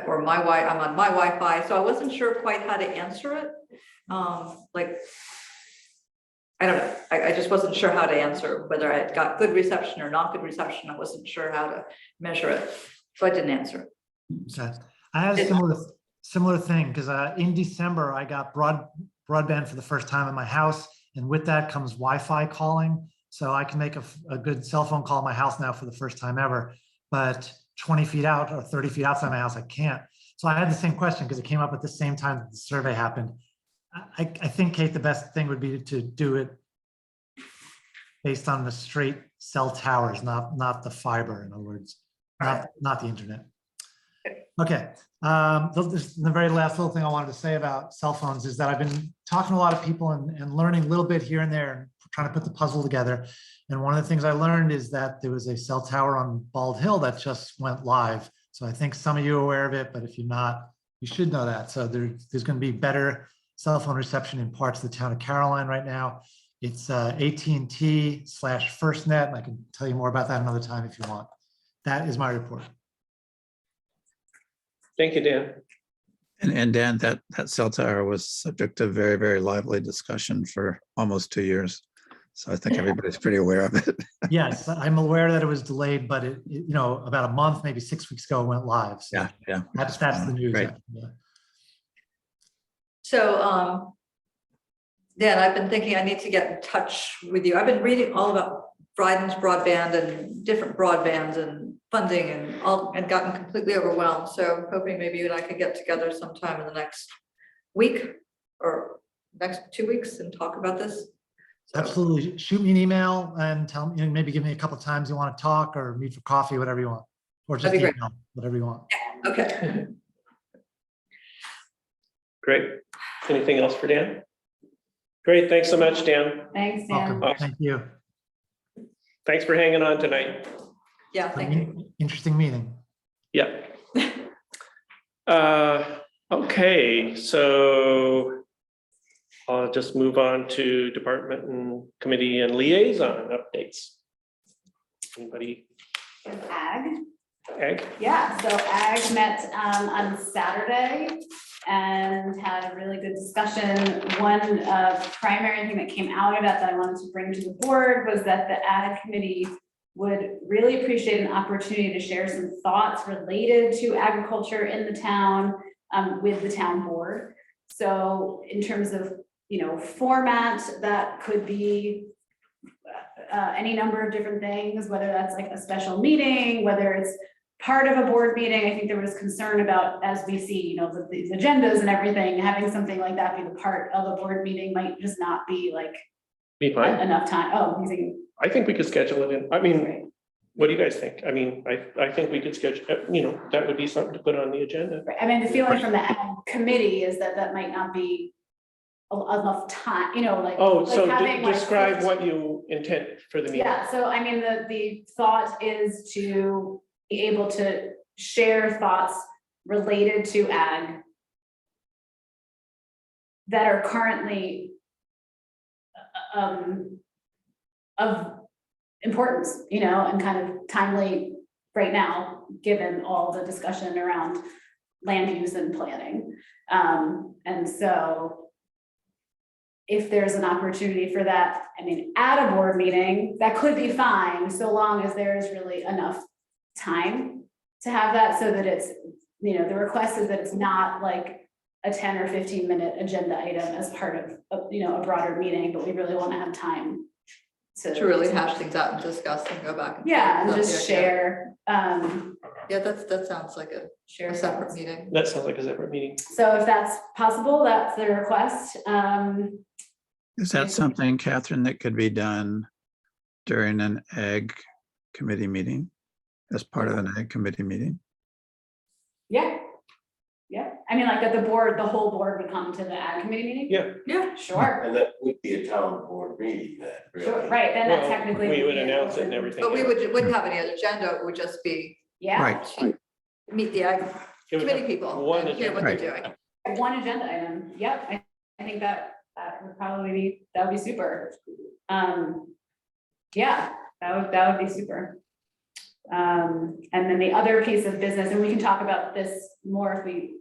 or I'm on my Wi-Fi. So I wasn't sure quite how to answer it. Like, I don't know, I just wasn't sure how to answer, whether I had got good reception or not good reception. I wasn't sure how to measure it, so I didn't answer. Okay. I had a similar thing, because in December, I got broadband for the first time in my house, and with that comes Wi-Fi calling. So I can make a good cell phone call in my house now for the first time ever, but 20 feet out or 30 feet outside my house, I can't. So I had the same question because it came up at the same time that the survey happened. I think, Kate, the best thing would be to do it based on the straight cell towers, not the fiber, in other words, not the internet. Okay, the very last little thing I wanted to say about cell phones is that I've been talking to a lot of people and learning a little bit here and there and trying to put the puzzle together. And one of the things I learned is that there was a cell tower on Bald Hill that just went live. So I think some of you are aware of it, but if you're not, you should know that. So there's going to be better cell phone reception in parts of the town of Caroline right now. It's AT&T/FirstNet, and I can tell you more about that another time if you want. That is my report. Thank you, Dan. And Dan, that cell tower was subject to very, very lively discussion for almost 2 years. So I think everybody's pretty aware of it. Yes, I'm aware that it was delayed, but about a month, maybe 6 weeks ago, it went live. So Yeah. that's the news. Great. Yeah. So, Dan, I've been thinking I need to get in touch with you. I've been reading all about Dryden's broadband and different broadbands and funding and gotten completely overwhelmed. So hoping maybe you and I could get together sometime in the next week or next 2 weeks and talk about this. So, Absolutely. Shoot me an email and tell me, maybe give me a couple of times you want to talk or meet for coffee, whatever you want, or just That'd be email, whatever you want. okay. Great. Anything else for Dan? Great. Thanks so much, Dan. Thanks, Dan. Welcome. Thank you. Thanks for hanging on tonight. Yeah, thank you. Interesting meeting. Yeah. Okay, so I'll just move on to department and committee and liaison updates. Anybody? Ag. Ag? Yeah, so Ag met on Saturday and had a really good discussion. One primary thing that came out of it that I wanted to bring to the board was that the Ag committee would really appreciate an opportunity to share some thoughts related to agriculture in the town with the town board. So in terms of, format, that could be any number of different things, whether that's like a special meeting, whether it's part of a board meeting. I think there was concern about, as we see, the agendas and everything, having something like that be the part of a board meeting might just not be like enough time. Oh, you think? I think we could schedule it in. I mean, what do you guys think? I mean, I think we could schedule, that would be something to put on the agenda. I mean, the feeling from the Ag committee is that might not be enough time, like. Oh, like so having, like, describe what you intend for the meeting. Yeah, so I mean, the thought is to be able to share thoughts related to Ag that are currently of importance, and kind of timely right now, given all the discussion around land use and planning. And so if there's an opportunity for that, I mean, at a board meeting, that could be fine, so long as there's really enough time to have that, so that it's, the request is that it's not like a 10 or 15-minute agenda item as part of, a broader meeting, but we really want to have time to really hash things out and discuss and go back. And just share. Yeah, that sounds like a separate meeting. That sounds like a separate meeting. So if that's possible, that's the request. Is that something, Catherine, that could be done during an Ag committee meeting, as part of an Ag committee meeting? Yeah. I mean, like that the whole board would come to the Ag committee meeting? Yeah, sure. And that would be a town board meeting then, really. Sure, right, then that technically. We would be announce it and everything. But we wouldn't have any agenda, it would just be. Yeah. Right. Meet the Ag committee people one and hear what they're doing. One agenda item, yep, I think that would probably be, that would be super. Yeah, that would be super. And then the other piece of business, and we can talk about this more if we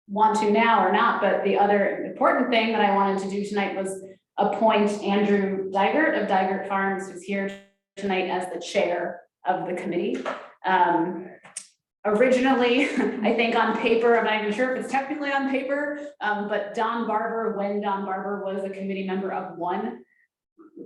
want to now or not, but the other important thing that I wanted to do tonight was appoint Andrew Dygert of Dygert Farms, who's here tonight as the chair of the committee. Originally, I think on paper, I'm not even sure if it's technically on paper, but Don Barber, when Don Barber was a committee member of one,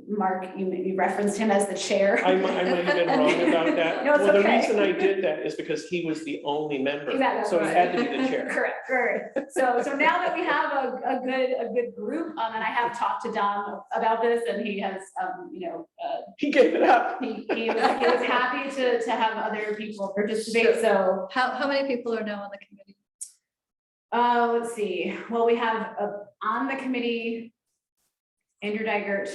Mark, you referenced him as the chair. I might have been wrong about that. No, it's Well, the okay. reason I did that is because he was the only member. Exactly. So he had to be the chair. Correct. So now that we have a good group, and I have talked to Don about this, and he has, He gave it up. he was happy to have other people participate, so. How many people are now on the committee? Let's see, well, we have on the committee, Andrew Dygert.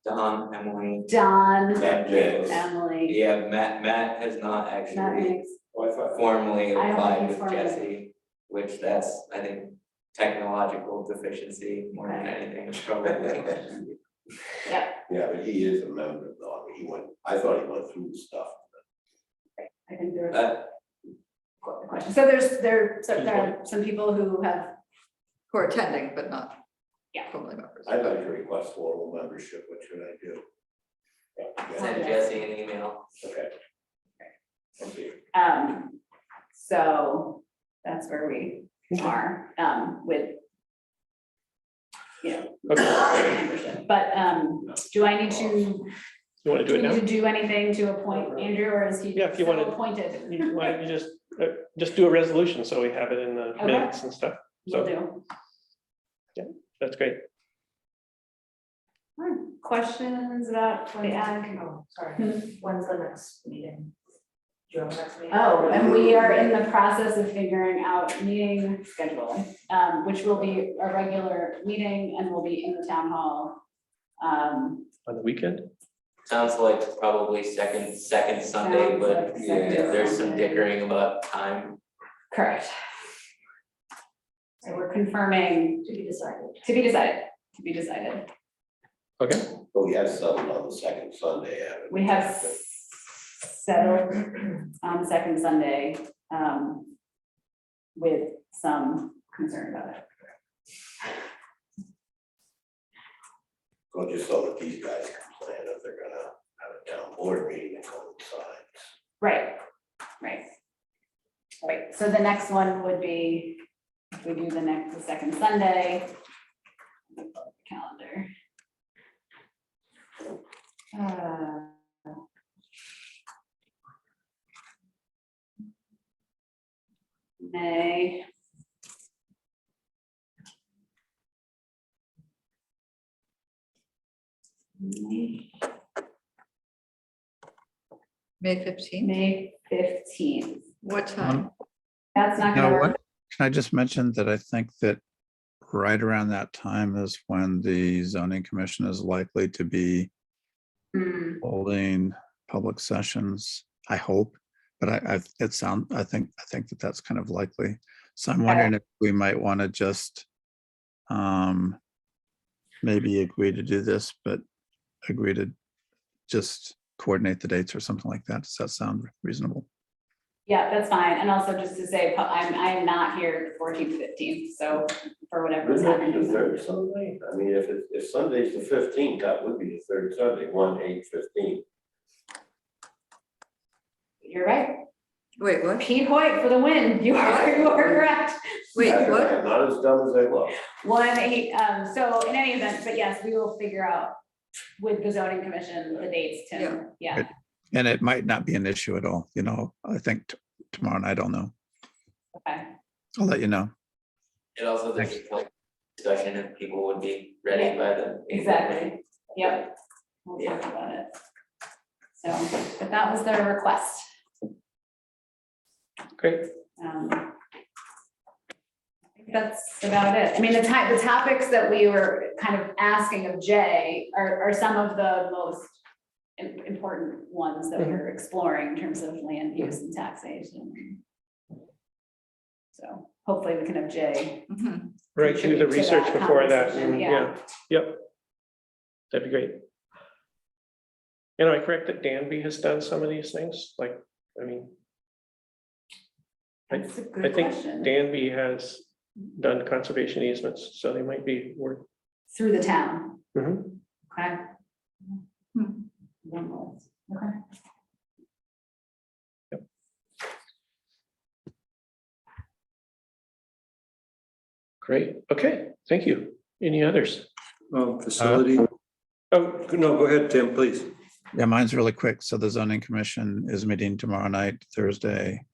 Don, Emily. Don, Matt James. Emily. Yeah, Matt has not Matt actually Hanks. formally I don't think applied he's with formally. Jesse, which that's, I think, technological deficiency more than anything, probably. Yeah, Yeah, but he is a member though. I mean, I thought he went through the stuff. I think there's Uh, a question. So there are some people who have, Who are attending, but not Yeah. formally members. I'd like to request formal membership. What should I do? Send Jesse an email. Okay. Okay. so that's where we are, with, membership. But, do I need to? You want to do it Do we now? need to do anything to appoint Andrew, or is he Yeah, if you want still to- appointed? Why don't you just do a resolution so we have it in the Okay. minutes and stuff. Will So do. that's great. Questions about the ag? Oh, sorry, Hmm. when's the next meeting? Do you have a next meeting? Oh, and we are in the process of figuring out meeting schedule, which will be a regular meeting and will be in the town hall. On the weekend? Sounds like probably second Sunday, Sounds but like second there's some Sunday. dickering about time. Correct. So we're confirming To be decided. to be decided. Okay. But we have something on the second Sunday. haven't We have settled on second Sunday, with some concern about it. So just so that these guys can plan if they're gonna have a town board meeting that coincides. Right. So the next one would be, if we do the second Sunday. Calendar. May. May 15th. May 15th. What time? That's not You gonna know work. what? Can I just mention that I think that right around that time is when the zoning commission is likely to be Hmm. holding public sessions, I hope. But I think that that's kind of likely. So I'm wondering if we might want to just maybe agree to do this, but agree to just coordinate the dates or something like that. Does that sound reasonable? Yeah, that's fine. And also just to say, I am not here the 14th, 15th, so for whatever is Wouldn't that be happening. the third Sunday? I mean, if Sunday's the 15th, that would be the third Sunday, 1/8/15. You're right. Wait, what? Pete Hoyt for the win. You are correct. Wait, what? I'm not as dumb as I look. 1/8, so in any event, but yes, we will figure out with the zoning commission, the dates, Tim. Yeah, And it might not be an issue at all, I think tomorrow night I'll know. okay. I'll let you know. It also there's like discussion if people would be ready by the. Exactly. Yep. We'll talk about it. So, but that was their request. Great. I think that's about it. I mean, the topics that we were kind of asking of Jay are some of the most important ones that we're exploring in terms of land use and taxation. So hopefully we can have Jay. Right, do the contribute to research that before that. conversation, And yeah. Yep. That'd be great. Am I correct that Danby has done some of these things? Like, I mean, That's a I good think question. Danby has done conservation easements, so they might be worth. Through the town. Mhm. Okay. Okay. Great, okay, thank you. Any others? Facility. Oh, No, go ahead, Tim, please. Yeah, mine's really quick. So the zoning commission is meeting tomorrow night, Thursday,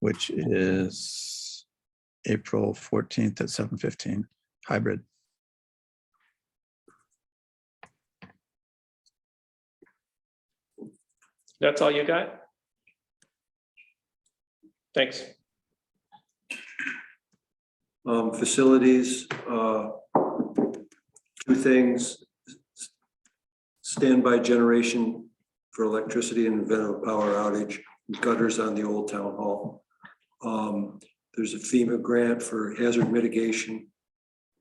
which is April 14th at 7:15, hybrid. that's all you got? Thanks. Facilities, two things. Standby generation for electricity and event of power outage, gutters on the old town hall. There's a FEMA grant for hazard mitigation.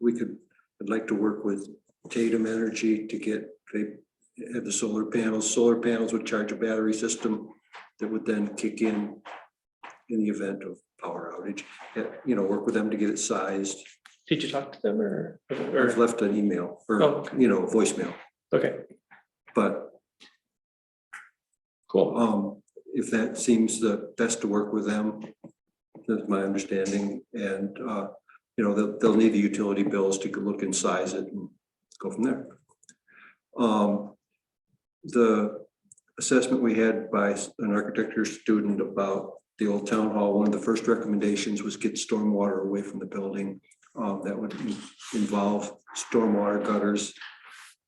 I'd like to work with Tatum Energy to get, they have the solar panels. Solar panels would charge a battery system that would then kick in the event of power outage. You know, work with them to get it sized. Did you talk to them or? I've left an email or, Oh, you know, voicemail, okay, but cool. if that seems the best to work with them, that's my understanding. And, you know, they'll need the utility bills to look and size it and go from there. The assessment we had by an architecture student about the old town hall, one of the first recommendations was get stormwater away from the building. That would involve stormwater gutters.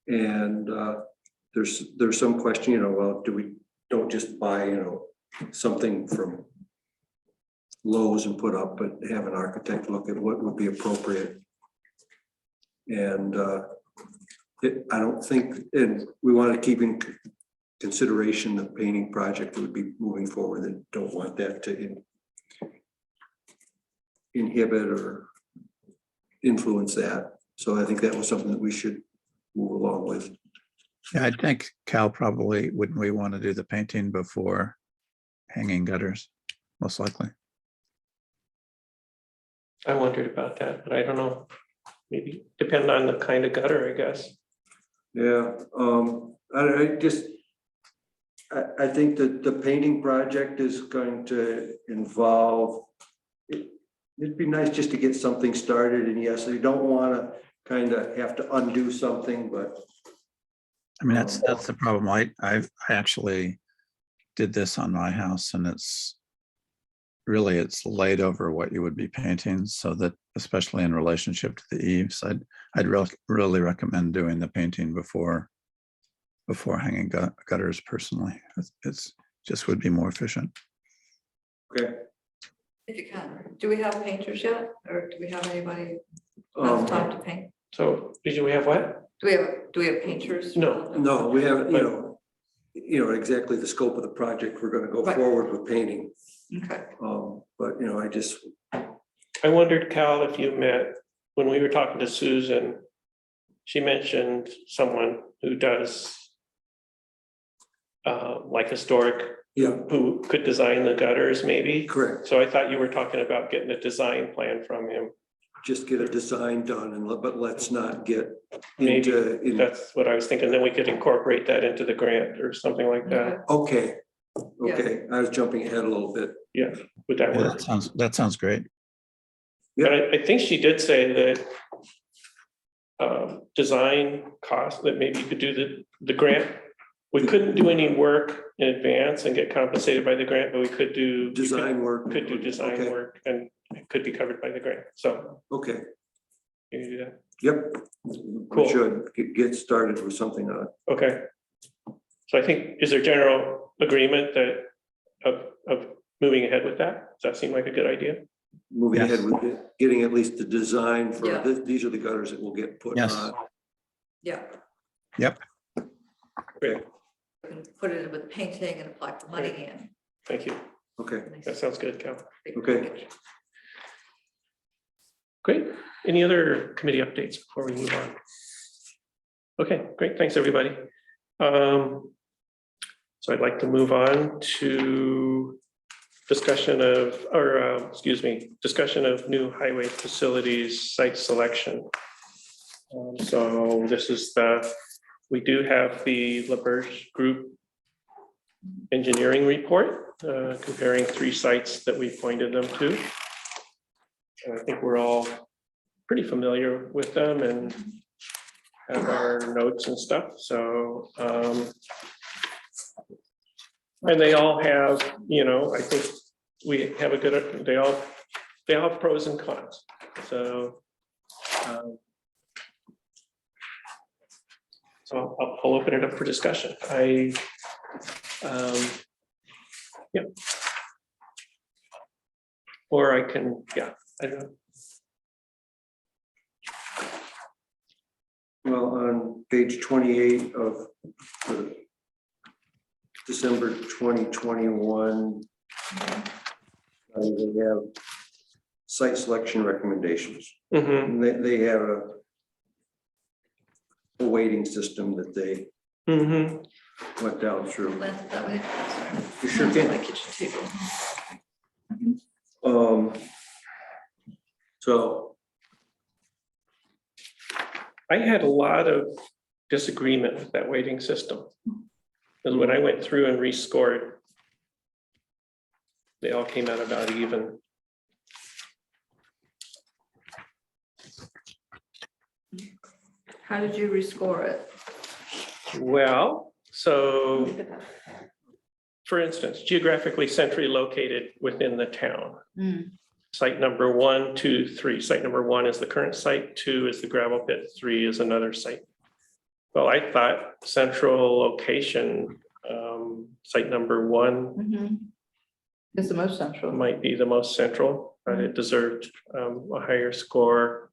And there's some question, you know, well, don't just buy, you know, something from Lowe's and put up, but have an architect look at what would be appropriate. And I don't think, and we want to keep in consideration the painting project that would be moving forward, and don't want that to inhibit or influence that. So I think that was something that we should move along with. Yeah, I think Cal probably, wouldn't we want to do the painting before hanging gutters, most likely. I wondered about that, but I don't know. Maybe depend on the kind of gutter, I guess. Yeah, I think that the painting project is going to involve, it'd be nice just to get something started, and yes, you don't want to kind of have to undo something, but. I mean, that's the problem. I actually did this on my house, and it's laid over what you would be painting, so that especially in relationship to the eaves, I'd really recommend doing the painting before hanging gutters personally. It's just would be more efficient. Okay. If you can, do we have painters yet? Or do we have anybody who has time to paint? So did we have what? Do we have painters? No, we haven't, you know exactly the scope of the project. We're going to go forward with painting. Okay. But you know, I wondered, Cal, if you met, when we were talking to Susan, she mentioned someone who does like historic, who could design the gutters maybe. Correct. So I thought you were talking about getting a design plan from him. Just get a design done, but let's not get Maybe into. that's what I was thinking. Then we could incorporate that into the grant or something like that. Okay. I was jumping ahead a little bit. Yeah, would that work? That sounds great. But I think she did say that design cost, that maybe you could do the grant. We couldn't do any work in advance and get compensated by the grant, but we could do design work. Could do design work, and it could be covered by the grant. So okay, you can do that. Yep. Cool. We should get started with something on it. Okay. So I think, is there general agreement that of moving ahead with that? Does that seem like a good idea? Moving ahead with it, getting at least the design for Yeah. these are the gutters that will get put Yes. on. Yeah. Yep. Great. We can put it with painting and apply for money in. Thank you. Okay. That sounds good, Cal. Okay. Great. Any other committee updates before we move on? Okay, great. Thanks, everybody. So I'd like to move on to discussion of new highway facilities site selection. So this is we do have the LaBerge Group engineering report comparing 3 sites that we pointed them to. And I think we're all pretty familiar with them and have our notes and stuff. So and they all have, I think we have a good, they all have pros and cons. So so I'll open it up for discussion. Yeah. Or I can, I don't know. Well, on page 28 of the December 2021, they have site selection recommendations. Mm-hmm. And they have a weighting system that they went down through. That way. You sure can. My kitchen table. So I had a lot of disagreement with that weighting system. Because when I went through and rescored, they all came out about even. How did you rescore it? Well, so for instance, geographically centrally located within the town. Site number 1, 2, 3. Site number 1 is the current site, 2 is the gravel pit, 3 is another site. Well, I thought central location, site number 1 It's the most central. might be the most central, but it deserved a higher score.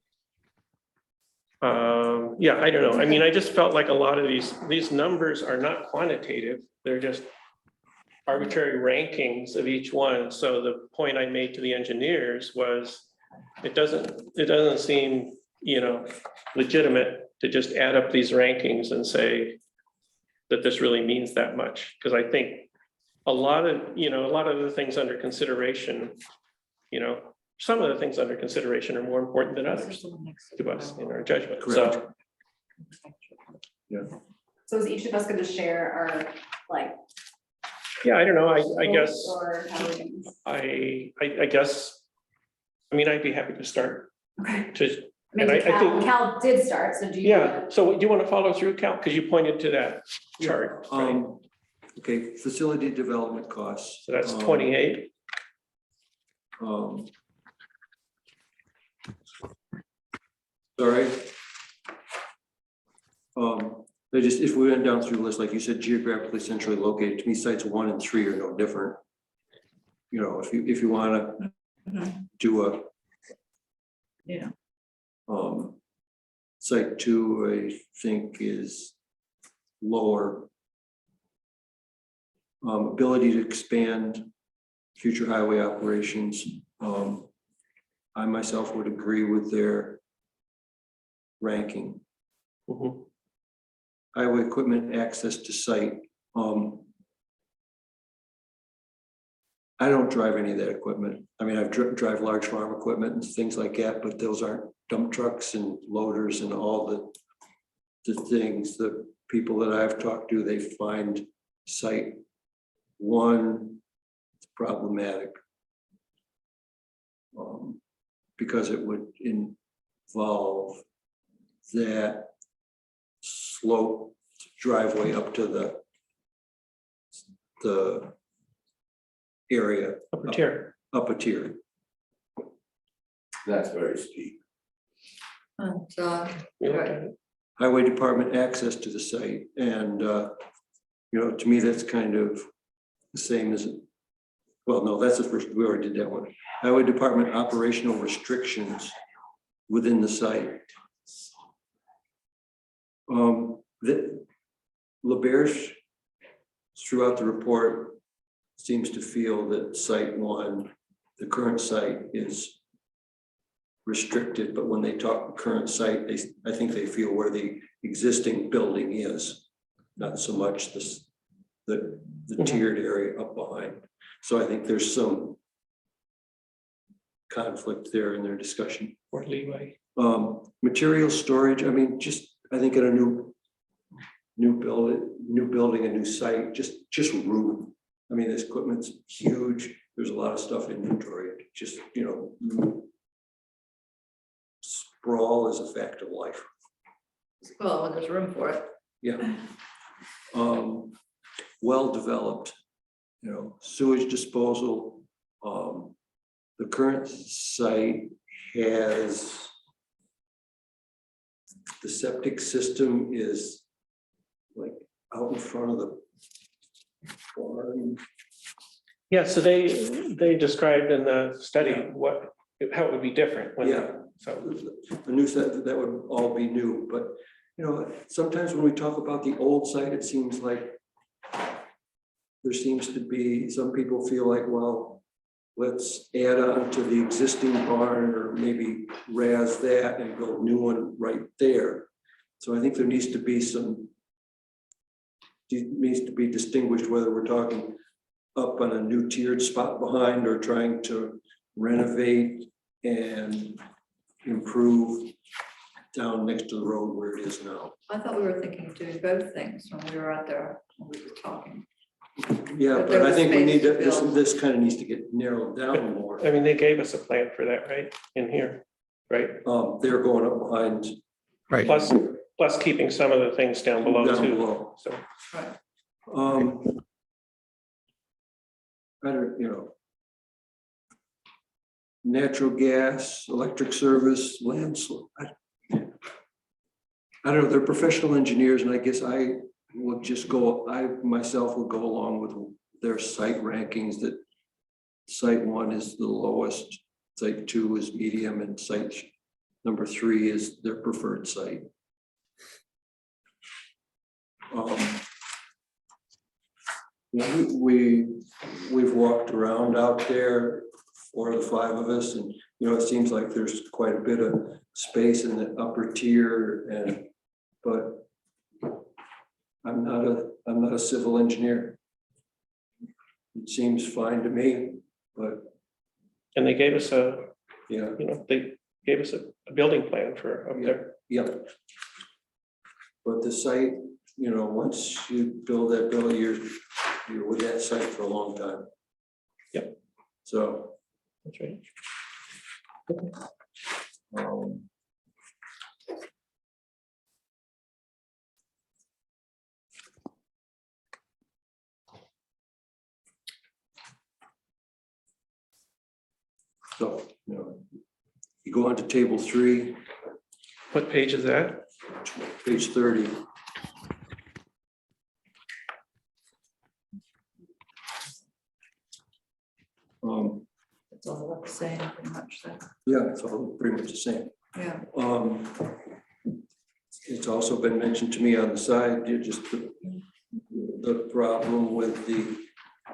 Yeah, I don't know. I mean, I just felt like a lot of these numbers are not quantitative. They're just arbitrary rankings of each one. So the point I made to the engineers was it doesn't seem, legitimate to just add up these rankings and say that this really means that much. Because I think a lot of the things under consideration, some of the things under consideration are more important than others to us in our judgment. Correct. So yeah. So is each of us gonna share our, like? Yeah, I don't know. I guess, Or how we're gonna- I guess, I'd be happy to start. Okay. And I think, Cal did start, so do you? yeah, so do you want to follow through, Cal? Because you pointed to that chart, right? Okay, facility development costs. So that's 28. Sorry. If we went down through the list, like you said, geographically centrally located, to me, sites 1 and 3 are no different. If you want to do a site 2, I think is lower. Ability to expand future highway operations. I myself would agree with their ranking. Highway equipment access to site. I don't drive any of that equipment. I drive large farm equipment and things like that, but those aren't dump trucks and loaders and all the things that people that I've talked to, they find site 1 problematic. Because it would involve that slope driveway up to the area. Upper tier. That's very steep. Highway department access to the site, and to me, that's kind of the same as, well, no, that's the first, we already did that one. Highway department operational restrictions within the site. The LaBerge throughout the report seems to feel that site 1, the current site, is restricted, but when they talk current site, I think they feel where the existing building is, not so much the tiered area up behind. So I think there's some conflict there in their discussion. Or leeway. Material storage, I mean, just, I think in a new building, a new site, just room. I mean, this equipment's huge. There's a lot of stuff in inventory, just, sprawl is a fact of life. Well, when there's room for it. Yeah. Well-developed, sewage disposal. The current site has, the septic system is like out in front of the barn. Yeah, so they described in the study how it would be different. Yeah. So The new set, that would all be new, but sometimes when we talk about the old site, it seems like there seems to be, some people feel like, well, let's add on to the existing barn or maybe razz that and build a new one right there. So I think there needs to be distinguished whether we're talking up on a new tiered spot behind or trying to renovate and improve down next to the road where it is now. I thought we were thinking of doing both things when we were out there, when we were talking. Yeah, But but there I was think we space need to to, build. this kind of needs to get narrowed down more. I mean, they gave us a plan for that, right, in here, right? They're going up behind. Right. Plus keeping some of the things down below Down too. below. So Right. I don't, natural gas, electric service, land. I don't know, they're professional engineers, and I guess I will just go, I myself will go along with their site rankings, that site 1 is the lowest, site 2 is medium, and site number 3 is their preferred site. We've walked around out there, 4 of the 5 of us, and it seems like there's quite a bit of space in the upper tier, but I'm not a civil engineer. It seems fine to me, but and they gave us yeah, they gave us a building plan for up there. yeah. But the site, once you build that building, you're with that site for a long time. Yep. So. That's right. So, you go on to table 3. What page is that? Page 30. It's all about the same, pretty much, so, Yeah, it's all pretty much the same. yeah. It's also been mentioned to me on the side, just the problem with the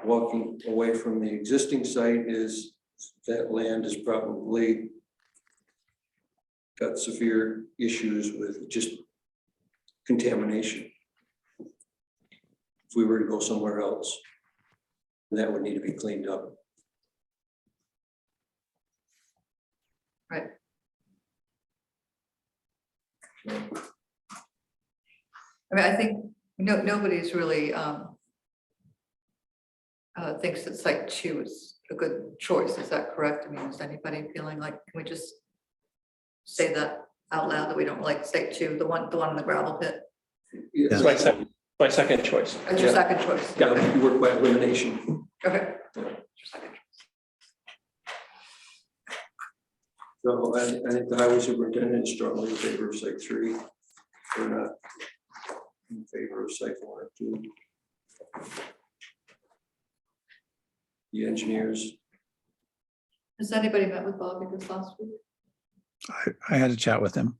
walking away from the existing site is that land is probably got severe issues with just contamination. If we were to go somewhere else, that would need to be cleaned up. Right. I mean, I think nobody's really thinks that site 2 is a good choice. Is that correct? I mean, is anybody feeling like, can we just say that out loud, that we don't like site 2, the one in the gravel pit? It's my second choice. That's your second choice? Yeah, Okay. you work by elimination. Okay. So I think the highway superintendent is strongly in favor of site 3. We're not in favor of site 1 or 2. The engineers. Has anybody met with Bobby this last week? I had a chat with him.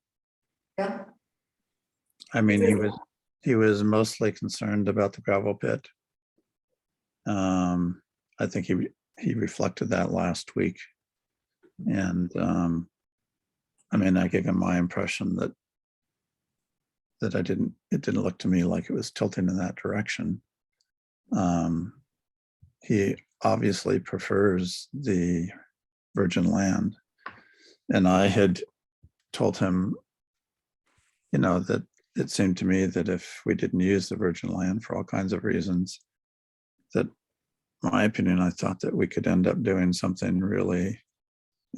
Yeah. I mean, he was mostly concerned about the gravel pit. I think he reflected that last week. And I mean, I gave him my impression that it didn't look to me like it was tilting in that direction. obviously prefers the virgin land. And I had told him, you know, that it seemed to me that if we didn't use the virgin land for all kinds of reasons, that my opinion, I thought that we could end up doing something really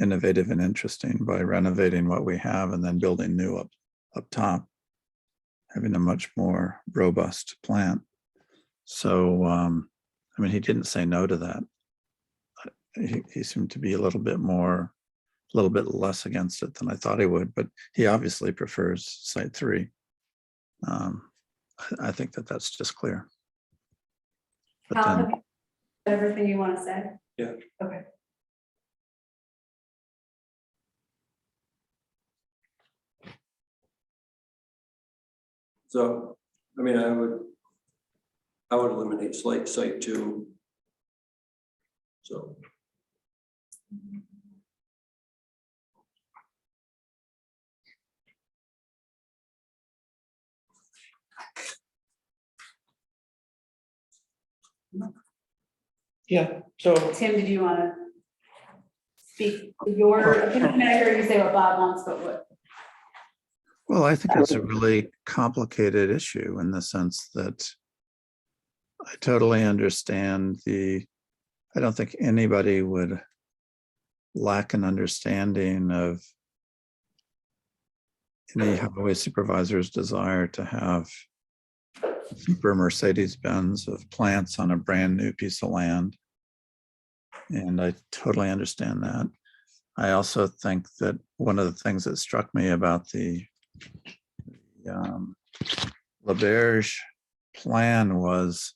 innovative and interesting by renovating what we have and then building new up top, having a much more robust plant. So, I mean, he didn't say no to that. He seemed to be a little bit less against it than I thought he would, but he obviously prefers Site 3. I think that that's just clear. But Cal, then, have you said everything you want to say? Yeah. Okay. So, I mean, I would eliminate Site 2. So. Yeah, so Tim, did you want to speak your opinion? I heard you say what Bob wants, but what? well, I think it's a really complicated issue in the sense that I totally understand I don't think anybody would lack an understanding of any highway supervisor's desire to have super Mercedes-Benz of plants on a brand new piece of land. And I totally understand that. I also think that one of the things that struck me about the LaBerge plan was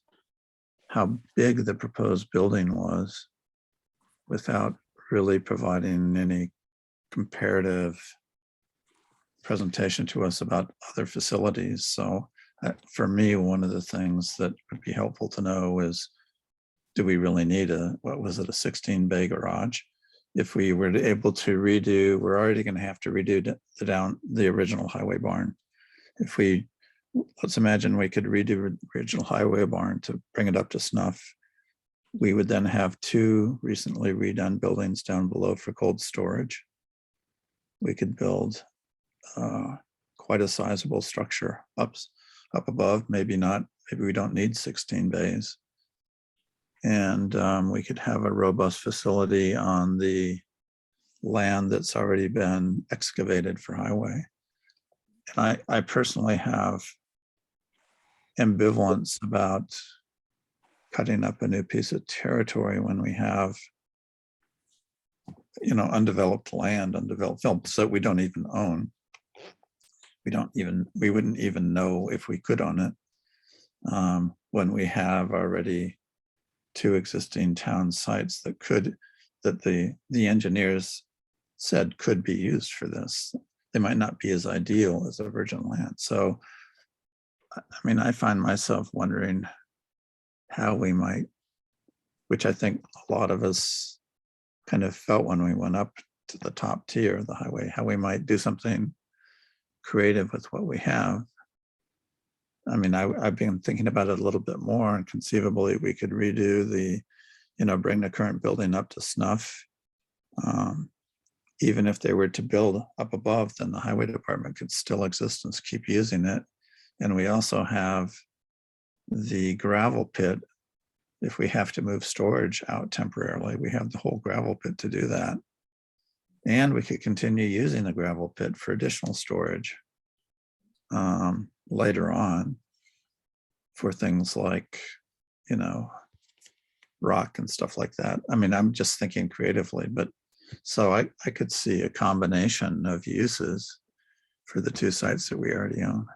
how big the proposed building was without really providing any comparative presentation to us about other facilities. So for me, one of the things that would be helpful to know is, do we really need a 16-bay garage? If we were able to redo, we're already going to have to redo the original highway barn. Let's imagine we could redo the original highway barn to bring it up to snuff. We would then have 2 recently redone buildings down below for cold storage. We could build quite a sizable structure up above, maybe not, maybe we don't need 16 bays. And we could have a robust facility on the land that's already been excavated for highway. And I personally have ambivalence about cutting up a new piece of territory when we have, you know, undeveloped land, undeveloped film, so we don't even own. We wouldn't even know if we could own it when we have already 2 existing town sites that the engineers said could be used for this. They might not be as ideal as a virgin land. So, I mean, I find myself wondering how we might, which I think a lot of us kind of felt when we went up to the top tier of the highway, how we might do something creative with what we have. I mean, I've been thinking about it a little bit more, and conceivably we could redo bring the current building up to snuff. Even if they were to build up above, then the highway department could still exist and keep using it. And we also have the gravel pit. If we have to move storage out temporarily, we have the whole gravel pit to do that. And we could continue using the gravel pit for additional storage later on for things like, you know, rock and stuff like that. I mean, I'm just thinking creatively, but so I could see a combination of uses for the 2 sites that we already own.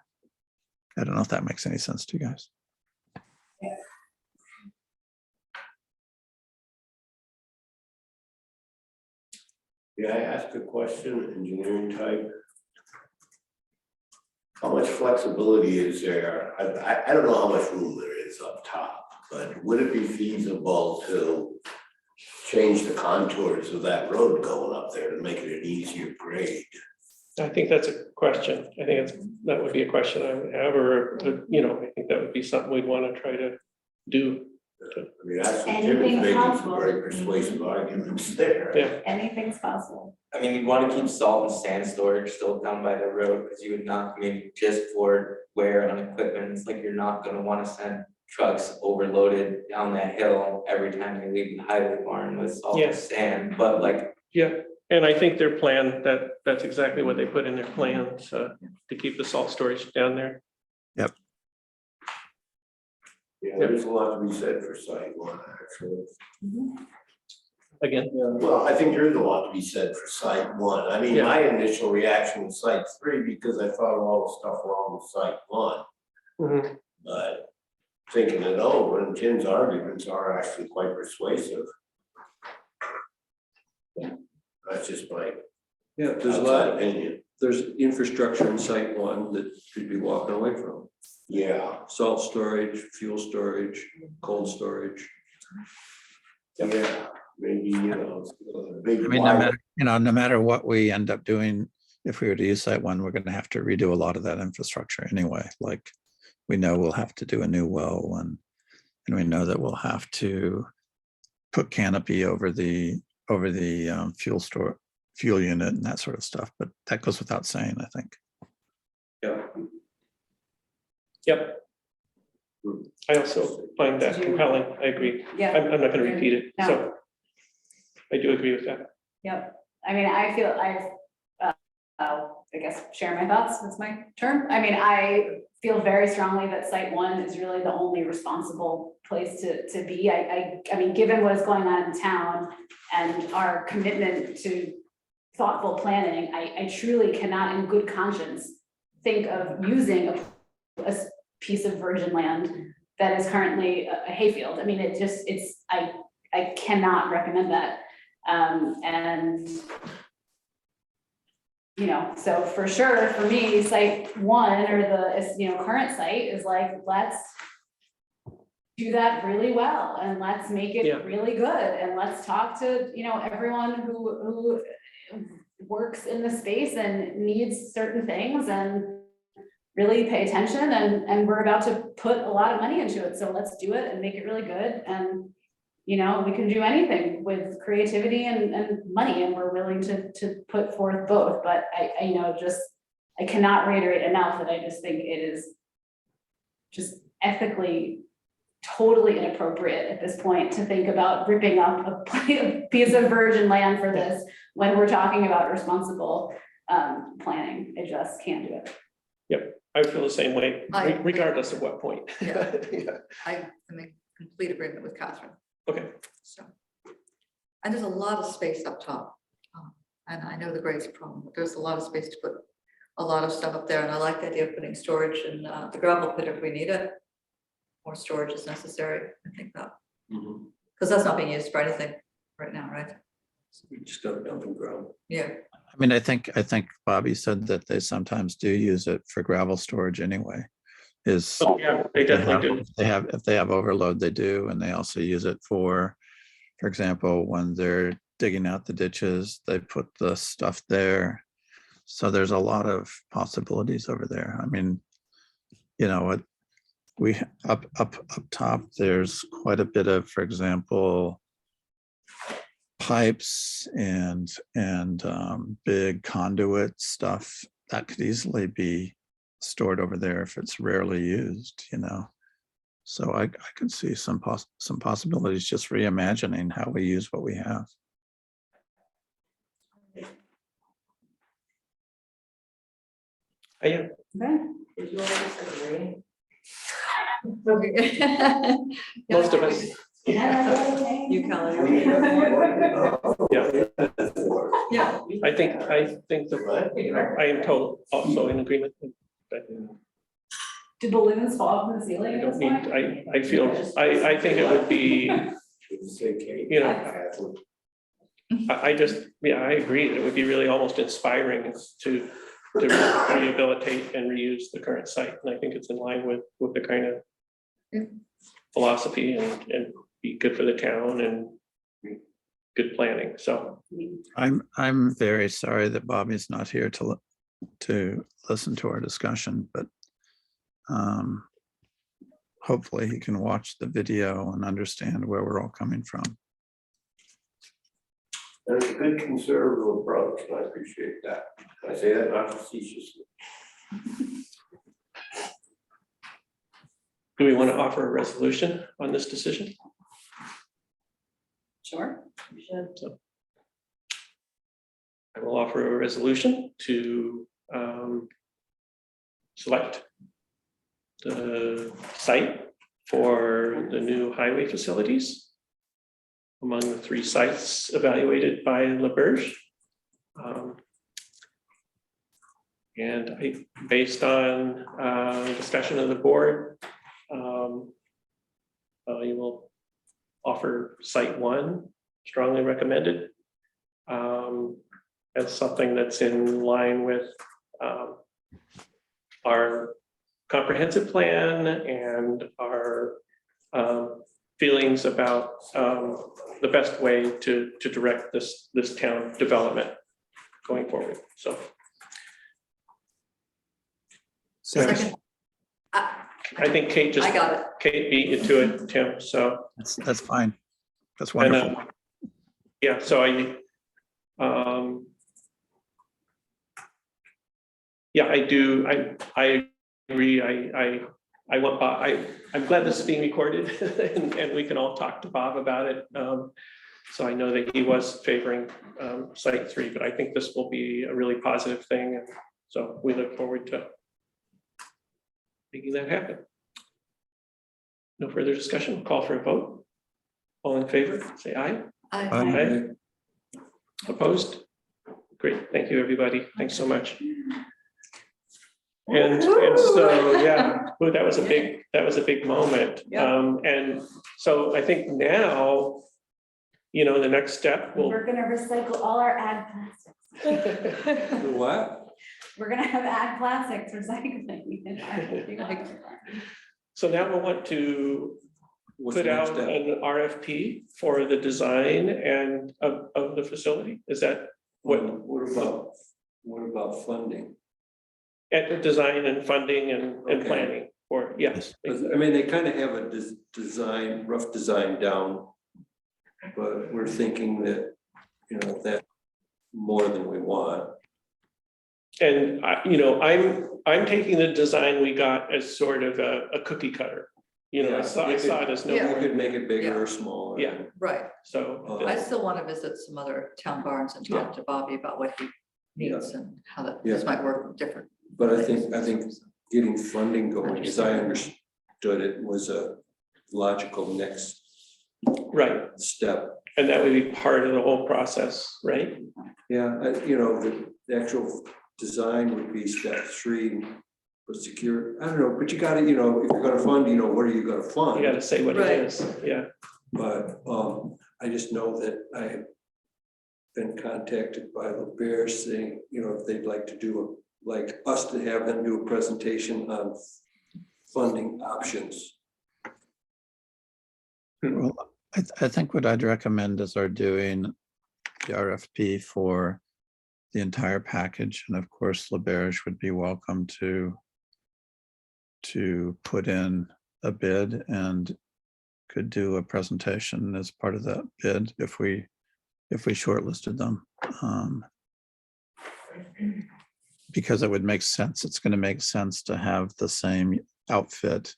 I don't know if that makes any sense to you guys. May I ask a question, engineering type? How much flexibility is there? I don't know how much room there is up top, but would it be feasible to change the contours of that road going up there to make it an easier grade? I think that's a question. I think that would be a question I would have, or, you know, I think that would be something we'd want to try to do. I mean, that's, Tim Anything's is making some possible. very persuasive arguments there. Yeah. Anything's possible. I mean, you'd wanna keep salt and sand storage still down by the road, because you would not, I mean, just for wear on equipment, it's like you're not gonna wanna send trucks overloaded down that hill every time they leave the highway barn with salt Yeah. and sand, but like, Yeah, and I think their plan, that's exactly what they put in their plans, to keep the salt storage down there. Yeah, there's a lot to be said for site one, actually. Again, Well, I think there is a lot to be said for site one. I mean, Yeah. my initial reaction was site three because I thought of all the stuff wrong with site one. mhm, But thinking it over, and Tim's arguments are actually quite persuasive. That's just my Yeah, there's a outside lot, opinion. there's infrastructure in site one that should be walking away from. Yeah, Salt storage, fuel storage, cold storage. yeah, maybe, you know, a big. I mean, no matter what we end up doing, if we were to use site one, we're gonna have to redo a lot of that infrastructure anyway. Like, we know we'll have to do a new well and we know that we'll have to put canopy over the fuel unit and that sort of stuff, but that goes without saying, I think. Yeah. yep. I also find that compelling, I agree. Yeah. I'm not gonna repeat it, No. so. I do agree with that. Yep, I mean, I feel I guess share my thoughts, that's my term. I mean, I feel very strongly that site one is really the only responsible place to be. I mean, given what is going on in town and our commitment to thoughtful planning, I truly cannot in good conscience think of using a piece of virgin land that is currently a hayfield. I mean, I cannot recommend that. And you know, so for sure, for me, site one or the, current site is like, let's do that really well and let's make Yeah. it really good. And let's talk to, everyone who works in the space and needs certain things and really pay attention. And we're about to put a lot of money into it. So let's do it and make it really good. And we can do anything with creativity and money, and we're willing to put forth both, but I cannot reiterate enough that I just think it is just ethically totally inappropriate at this point to think about ripping up a piece of virgin land for this when we're talking about responsible planning. I just can't do it. Yep, I feel the same way, I- regardless of what point. Yeah. Yeah. I am in complete agreement with Catherine. Okay, So, and there's a lot of space up top. And I know the grade's a problem, but there's a lot of space to put a lot of stuff up there. And I like the idea of putting storage in the gravel pit if we need it. More storage is necessary, I think that. Because that's not being used for anything right now, right? We just got a dumping ground. Yeah. I mean, I think Bobby said that they sometimes do use it for gravel storage anyway. oh, yeah, they definitely do. If they have overload, they do, and they also use it for example, when they're digging out the ditches, they put the stuff there. So there's a lot of possibilities over there. I mean, we up top, there's quite a bit of, for example, pipes and big conduit stuff that could easily be stored over there if it's rarely used, So I can see some possibilities just reimagining how we use what we have. I am. Okay. Did you all disagree? Most of us. You, Kelly. Yeah, Yeah. I think that I am total also in agreement. But Do balloons fall from the ceiling I at don't this need, point? I feel, I think it would be, I agree. It would be really almost inspiring to rehabilitate and reuse the current site. And I think it's in line with the kind of philosophy and be good for the town and good planning. So I'm very sorry that Bobby's not here to listen to our discussion, but hopefully he can watch the video and understand where we're all coming from. That's a good conservative approach, and I appreciate that. I say that not facetiously. Do we want to offer a resolution on this decision? Sure. You should. So I will offer a resolution to select the site for the new highway facilities among the 3 sites evaluated by LaBerge. And based on discussion of the board, you will offer site 1 strongly recommended as something that's in line with our comprehensive plan and our feelings about the best way to direct this town development going forward. So. Second. I think Kate just. I got it. Kate beat you to it, Tim, so. That's fine. That's wonderful. And, yeah, so I do, I agree, I'm glad this is being recorded and we can all talk to Bob about it. So I know that he was favoring site 3, but I think this will be a really positive thing. And so we look forward to making that happen. No further discussion, call for a vote. All in favor, say aye. Aye. Opposed? Great, thank you, everybody. Thanks so much. And so, yeah, well, that was a big moment. Yeah. And so I think now, the next step will. We're gonna recycle all our ag plastics. What? We're gonna have ag plastics recycling. in our- So now we'll want to What's put the next out step? an RFP for the design and of the facility. Is that what? What about funding? At the design and funding and Okay. planning, or yes. I mean, they kind of have a rough design down. But we're thinking that, that more than we want. And I'm taking the design we got as sort of a cookie cutter. I saw it as no. You could make it bigger or smaller. Yeah. Right. So. I still want to visit some other town barns and talk to Bobby about what he needs and how this might work different. But I think getting funding going, as I understood it, was a logical next step. And that would be part of the whole process, right? Yeah, the actual design would be step 3, but secure, I don't know, but you gotta, if you're gonna fund, what are you gonna fund? You gotta say what it is, yeah. But I just know that I've been contacted by LaBerge saying, if they'd like to like us to have them do a presentation on funding options. Well, I think what I'd recommend is our doing the RFP for the entire package. And of course, LaBerge would be welcome to put in a bid and could do a presentation as part of that bid if we shortlisted them. Because it would make sense. It's going to make sense to have the same outfit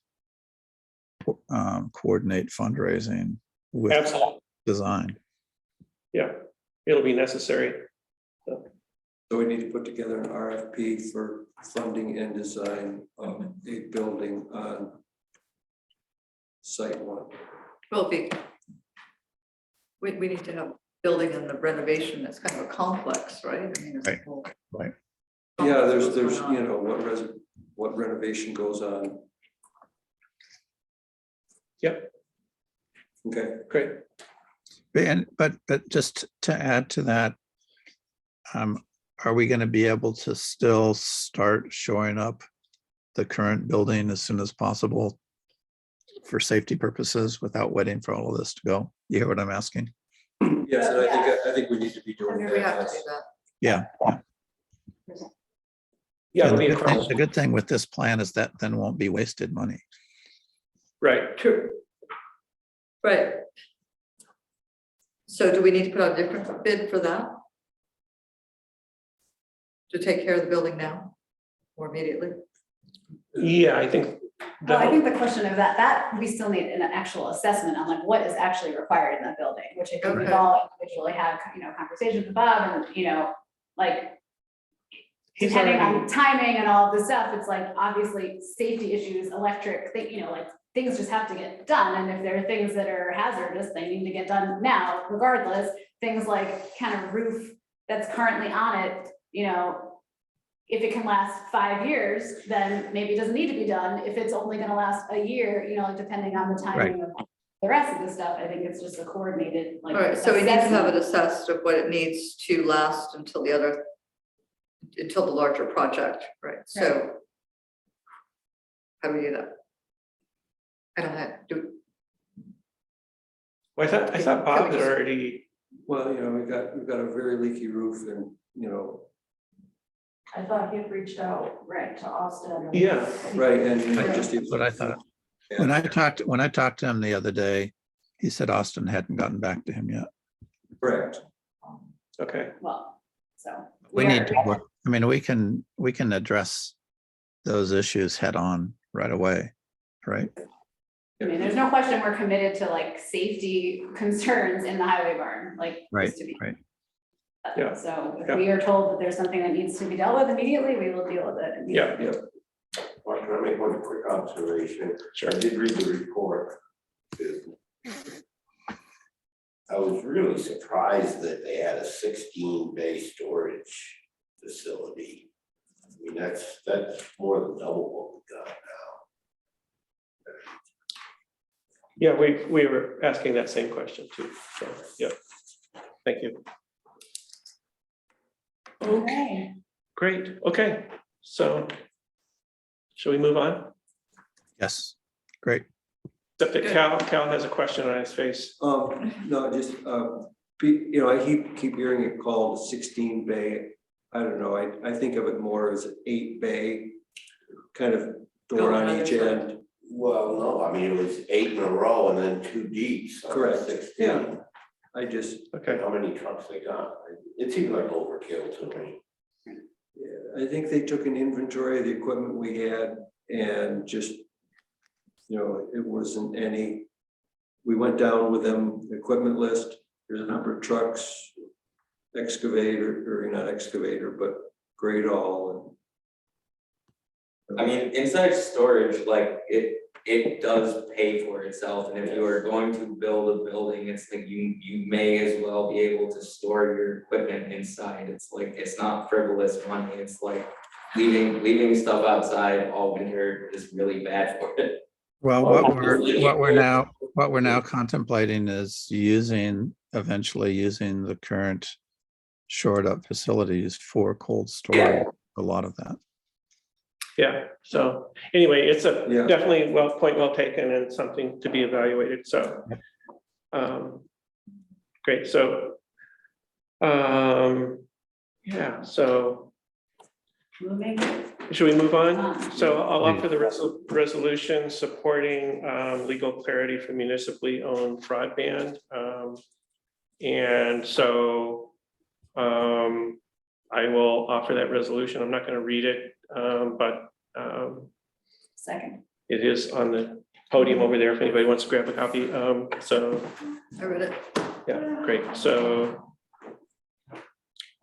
coordinate fundraising with Absolutely. Design. Yeah, it'll be necessary. So we need to put together an RFP for funding and design of a building on site 1. Well, we need to have building and the renovation. That's kind of a complex, right? I mean, it's a whole- Right. Yeah, there's what renovation goes on. Yep. Okay. Great. But just to add to that, are we going to be able to still start showing up the current building as soon as possible for safety purposes without waiting for all of this to go? You hear what I'm asking? Yes, and I think we need to be doing that. We have to do that. Yeah. Yeah, And it'll be the good thing with this plan is that then won't be wasted money. True. Right. So do we need to put out a different bid for that? To take care of the building now or immediately? Yeah, I think. Well, I think the question of that we still need an actual assessment on like what is actually required in that building, which I think we've Okay. all individually had, conversations with Bob and, like. He's Depending already- on timing and all of this stuff, it's like obviously safety issues, electric, like things just have to get done. And if there are things that are hazardous, they need to get done now regardless. Things like kind of roof that's currently on it, if it can last 5 years, then maybe it doesn't need to be done. If it's only gonna last a year, like depending on the timing of the rest of the stuff, I think it's just a coordinated, like. All right, so we need to have it assessment. assessed of what it needs to last until until the larger project, right? So how do we do that? I don't have, Well, I thought Bob had just- already, Well, we've got a very leaky roof and, I thought he had reached out, right, to Austin. yeah, right, and just. That's what I thought. When I talked to him the other day, he said Austin hadn't gotten back to him yet. Correct. okay. Well, so. We are- need to work, we can address those issues head on right away, right? I mean, there's no question we're committed to like safety concerns in the highway barn, like. Right, just to be- right. Yeah. So Yeah. if we are told that there's something that needs to be dealt with immediately, we will deal with it. immediately. Yeah, Well, can I make one quick observation? Sure. I did read the report. I was really surprised that they had a 16-bay storage facility. I mean, that's more than double what we got now. yeah, we were asking that same question too, so, yeah. Thank you. Okay. Great, okay, so shall we move on? Yes, great. Except that Cal has a question on his face. No, just, I keep hearing it called 16 bay. I don't know, I think of it more as an 8 bay, kind of door on each end. Well, no, I mean, it was 8 in a row and then 2 deep. So Correct. 16. Yeah. I just, Okay, How many trucks they got? It seemed like overkill to me. I think they took an inventory of the equipment we had and just, it wasn't any. We went down with them, equipment list, there's a number of trucks, excavator, or not excavator, but great all. I mean, inside storage, like it does pay for itself, and if you are going to build a building, it's like you may as well be able to store your equipment inside. It's like, it's not frivolous money, it's like leaving stuff outside all winter is really bad for it. Well, what we're now contemplating is eventually using the current shored up facilities for cold storage, a lot of that. yeah, so anyway, it's Yeah. definitely point well taken and something to be evaluated, so. Great, so. Yeah, so Moving. should we move on? So I'll offer the resolution supporting legal clarity for municipally owned broadband. And so I will offer that resolution. I'm not going to read it, but Second. it is on the podium over there if anybody wants to grab a copy. So, I read it. yeah, great. So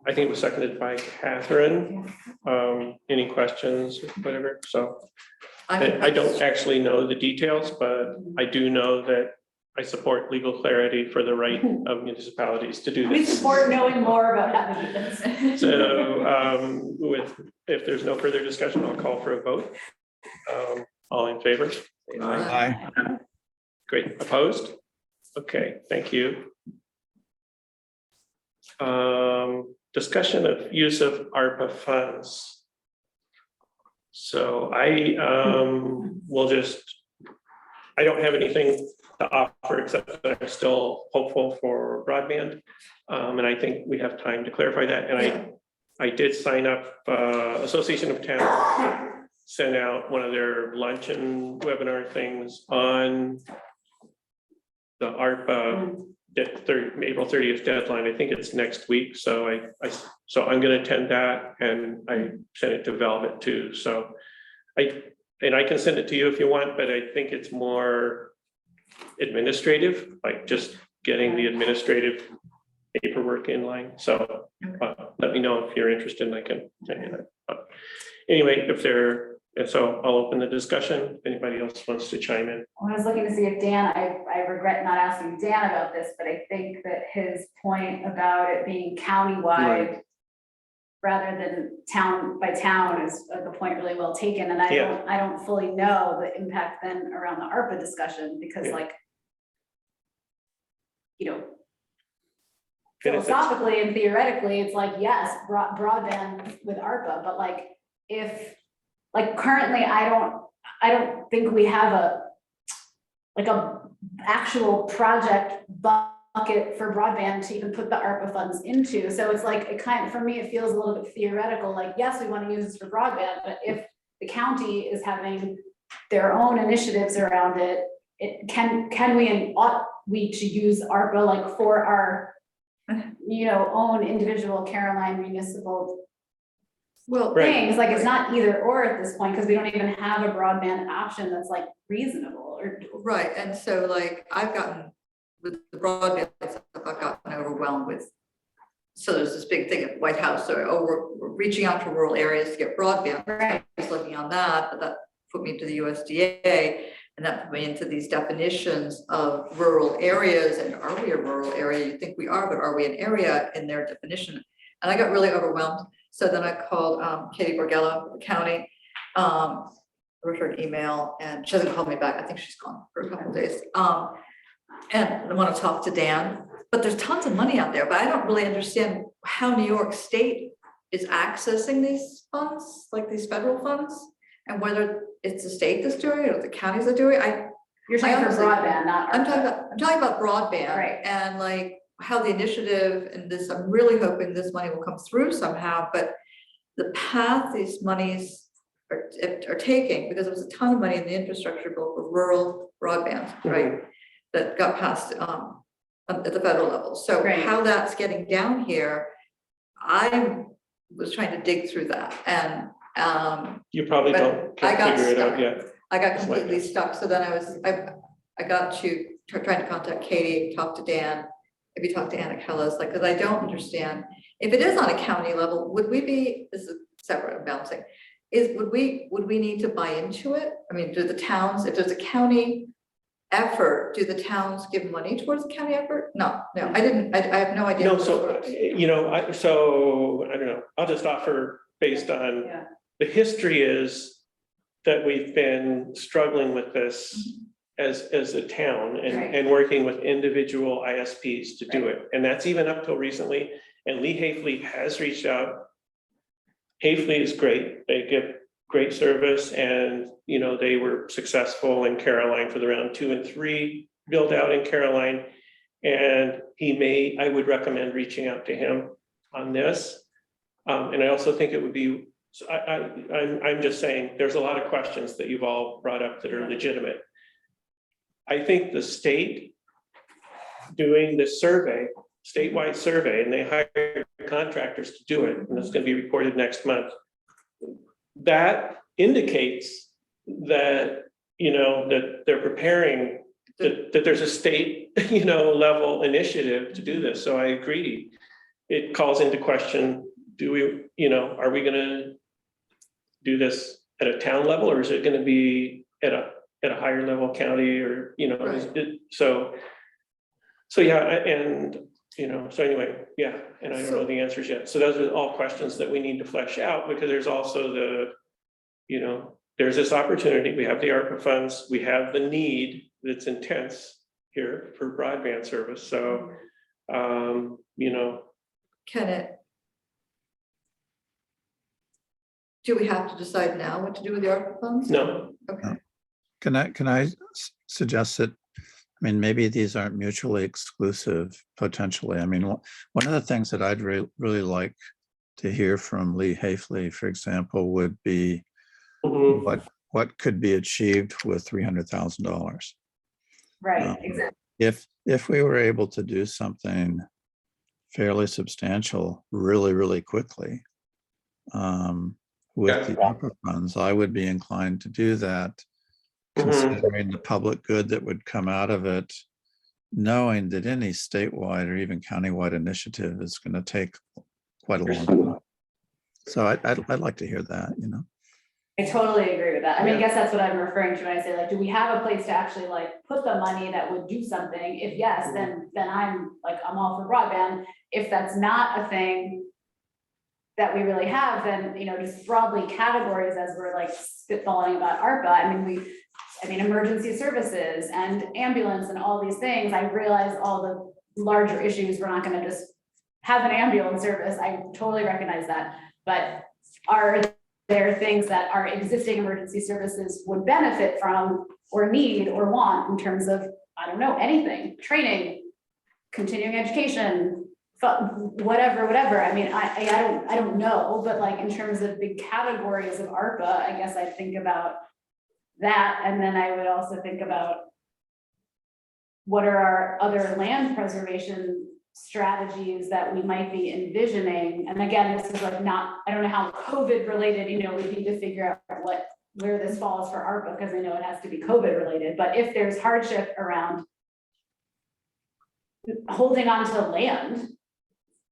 I think it was seconded by Catherine. Any questions, whatever? So I don't actually know the details, but I do know that I support legal clarity for the right of municipalities to do We this. support knowing more about how to do this. So if there's no further discussion, I'll call for a vote. All in favor? Say Aye. Great, opposed? Okay, thank you. Discussion of use of ARPA funds. So I don't have anything to offer except that I'm still hopeful for broadband. And I think we have time to clarify that. And I did sign up Association of Towns sent out one of their luncheon webinar things on the ARPA April 30th deadline. I think it's next week. So I'm going to attend that, and I sent it to Velvet too. So I can send it to you if you want, but I think it's more administrative, like just getting the administrative paperwork in line. So let me know if you're interested, and I can send you that. But anyway, and so I'll open the discussion. If anybody else wants to chime in. I was looking to see if Dan, I regret not asking Dan about this, but I think that his point about it being countywide rather than town by town is the point really well taken. And I don't fully know the impact then around the ARPA discussion, because like, you know, philosophically and theoretically, it's like, yes, broadband with ARPA, but like if, like currently, I don't think we have a actual project bucket for broadband to even put the ARPA funds into. So it's like, for me, it feels a little bit theoretical, like, yes, we want to use this for broadband, but if the county is having their own initiatives around it, can we and ought we to use ARPA like for our, own individual Caroline municipal things, like it's not either or at this point, because we don't even have a broadband option that's like reasonable or. Right, and so like I've gotten, with the broadband stuff, I've gotten overwhelmed with. So there's this big thing at White House, so we're reaching out to rural areas to get broadband. Right. I was looking on that, but that put me to the USDA, and that put me into these definitions of rural areas, and are we a rural area? You think we are, but are we an area in their definition? And I got really overwhelmed. So then I called Katie Borgello, the county, wrote her an email, and she hasn't called me back. I think she's gone for a couple of days. And I want to talk to Dan, but there's tons of money out there, but I don't really understand how New York State is accessing these funds, like these federal funds, and whether it's the state that's doing it or the counties are doing it. You're talking for broadband, not. I'm talking about broadband, right? And like how the initiative and this, I'm really hoping this money will come through somehow, but the path these monies are taking, because there was a ton of money in the infrastructure bill for rural broadband, right? That got passed at the federal level. So how that's getting down here, I was trying to dig through that, and you probably can't figure it out yet. I got completely stuck. So then I got to trying to contact Katie, talk to Dan, maybe talk to Anna Kellis, like, because I don't understand. If it is on a county level, would we be, this is separate, I'm bouncing, would we need to buy into it? I mean, do the towns, if there's a county effort, do the towns give money towards the county effort? No, I have no idea. No, so, so I don't know, I'll just offer based on the history is that we've been struggling with this as a town and working with individual ISPs to do it. And that's even up till recently. And Lee Hafley has reached out. Hafley is great. They give great service, and they were successful in Caroline for the round 2 and 3 build out in Caroline. And I would recommend reaching out to him on this. And I also think it would be, I'm just saying, there's a lot of questions that you've all brought up that are legitimate. I think the state doing this survey, statewide survey, and they hired contractors to do it, and it's going to be reported next month. That indicates that, that they're preparing, that there's a state, level initiative to do this. So I agree. It calls into question, are we going to do this at a town level, or is it going to be at a higher level county, or, so yeah, and, so anyway, yeah, and I don't know the answers yet. So those are all questions that we need to flesh out, because there's also there's this opportunity. We have the ARPA funds, we have the need that's intense here for broadband service. So, do we have to decide now what to do with the ARPA funds? No. Okay. Can I suggest that, maybe these aren't mutually exclusive potentially. One of the things that I'd really like to hear from Lee Hafley, for example, would be what could be achieved with $300,000. Right, exactly. If we were able to do something fairly substantial really, really quickly with the ARPA funds, I would be inclined to do that, considering the public good that would come out of it, knowing that any statewide or even countywide initiative is going to take quite a long time. So I'd like to hear that, you know. I totally agree with that. I mean, I guess that's what I'm referring to when I say, like, do we have a place to actually like put the money that would do something? If yes, then I'm like, I'm all for broadband. If that's not a thing that we really have, then, you know, just broadly categories as we're like spitballing about ARPA. I mean, emergency services and ambulance and all these things. I realize all the larger issues, we're not gonna just have an ambulance service. I totally recognize that. But are there are things that our existing emergency services would benefit from or need or want in terms of, I don't know, anything, training, continuing education, whatever. I mean, I don't know, but like in terms of big categories of ARPA, I guess I think about that. And then I would also think about what are our other land preservation strategies that we might be envisioning. And again, this is like not, I don't know how COVID related, you know, we need to figure out where this falls for ARPA, because I know it has to be COVID related, but if there's hardship around holding on to land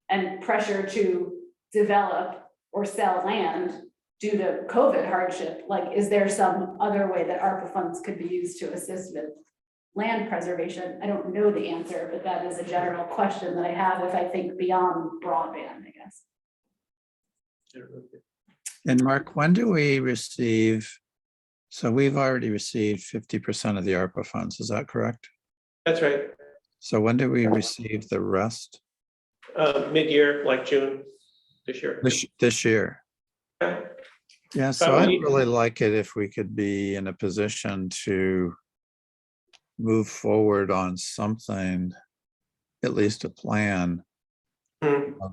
and pressure to develop or sell land due to COVID hardship, like, is there some other way that ARPA funds could be used to assist with land preservation? I don't know the answer, but that is a general question that I have if I think beyond broadband, I guess. And Mark, when do we receive? So we've already received 50% of the ARPA funds, is that correct? That's right. So when do we receive the rest? Mid-year, like June this year. This year. Okay. Yeah, so I'd really like it if we could be in a position to move forward on something, at least a plan,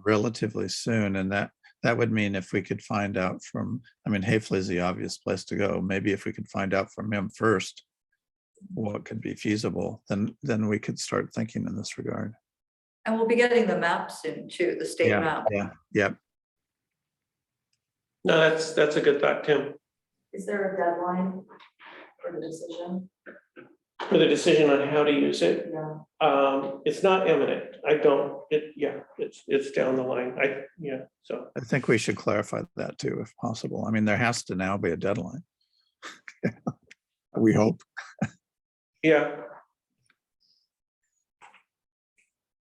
relatively soon. And that would mean if we could find out from, I mean, Hafele is the obvious place to go. Maybe if we could find out from him first what could be feasible, then we could start thinking in this regard. And we'll be getting the map soon too, the state map. Yeah. No, that's a good thought, Tim. Is there a deadline for the decision? For the decision on how to use it, Yeah. it's not imminent. It's down the line. So. I think we should clarify that too, if possible. I mean, there has to now be a deadline. We hope. Yeah.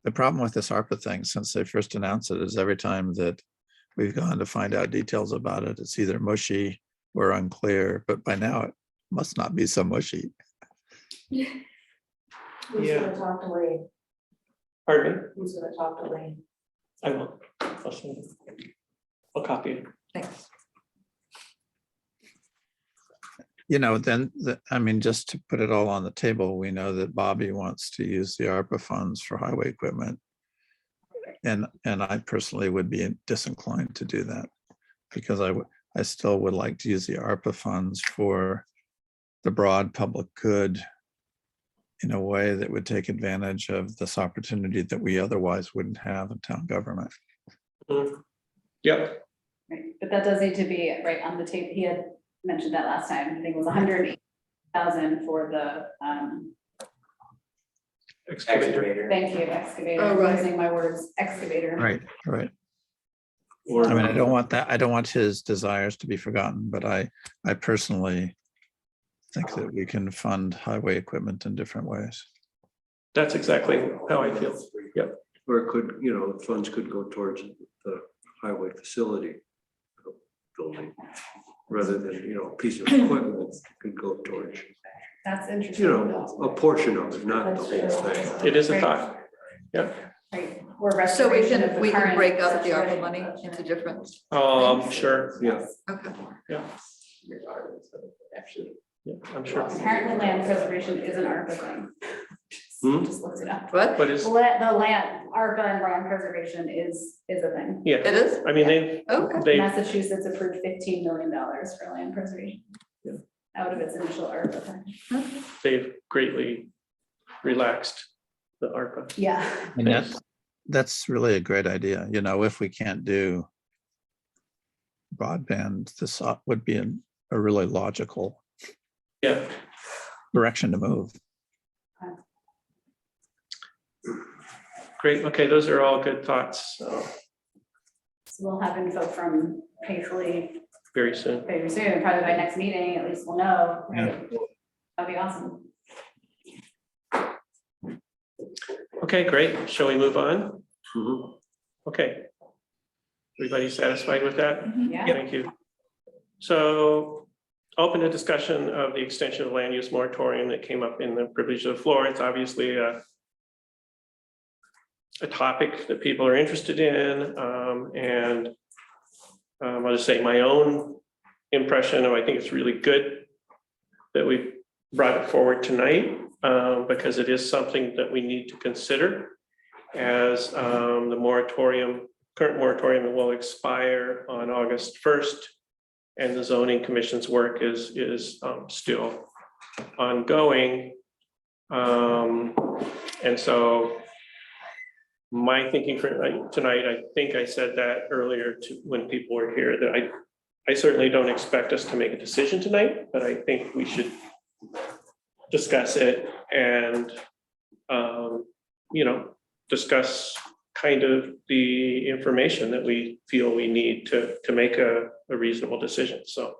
The problem with this ARPA thing, since they first announced it, is every time that we've gone to find out details about it, it's either mushy or unclear, but by now it must not be so mushy. Who's gonna talk to Lee? Pardon me? Who's gonna talk to Lee? I will. I'll send it. I'll copy it. Thanks. You know, then, I mean, just to put it all on the table, we know that Bobby wants to use the ARPA funds for highway equipment. And I personally would be disinclined to do that, because I still would like to use the ARPA funds for the broad public good in a way that would take advantage of this opportunity that we otherwise wouldn't have in town government. Yep. Right, but that does need to be right on the tape. He had mentioned that last time. I think it was 180,000 for the excavator. Thank you, excavator. Oh, right. I'm using my words, excavator. Right. I mean, I don't want that. I don't want his desires to be forgotten, but I personally think that we can fund highway equipment in different ways. That's exactly how I feel. Yep. Or it could, you know, funds could go towards the highway facility building, rather than, you know, a piece of equipment could go towards, That's interesting. you know, a portion of it, not the whole thing. It is a thought. Yep. Right. Or So we restoration of can, the we can current break up the situation. ARPA money into different. Sure. Yeah. Okay. Yeah. Yeah, I'm sure. Apparently land preservation is an ARPA thing. just looked it up. What? is, The land, ARPA and land preservation is a thing. yeah, It is? I mean, they, Okay. Massachusetts approved $15 million for land preservation. Yeah. Out of its initial ARPA fund. they've greatly relaxed the ARPA. Yeah. And that's really a great idea. You know, if we can't do broadband, this would be a really logical Yeah, direction to move. great. Okay, those are all good thoughts. So So we'll have info from hopefully very soon. very soon, probably by next meeting, at least we'll know. Right? That'd be awesome. Okay, great. Shall we move on? Mhm. Okay. Everybody satisfied with that? Yeah. Thank you. So open a discussion of the extension of land use moratorium that came up in the privilege of the floor. It's obviously a topic that people are interested in. I'll just say my own impression of, I think it's really good that we brought it forward tonight, because it is something that we need to consider as the current moratorium will expire on August 1st. And the zoning commission's work is still ongoing. And so my thinking for tonight, I think I said that earlier when people were here, that I certainly don't expect us to make a decision tonight, but I think we should discuss it and, discuss kind of the information that we feel we need to make a reasonable decision. So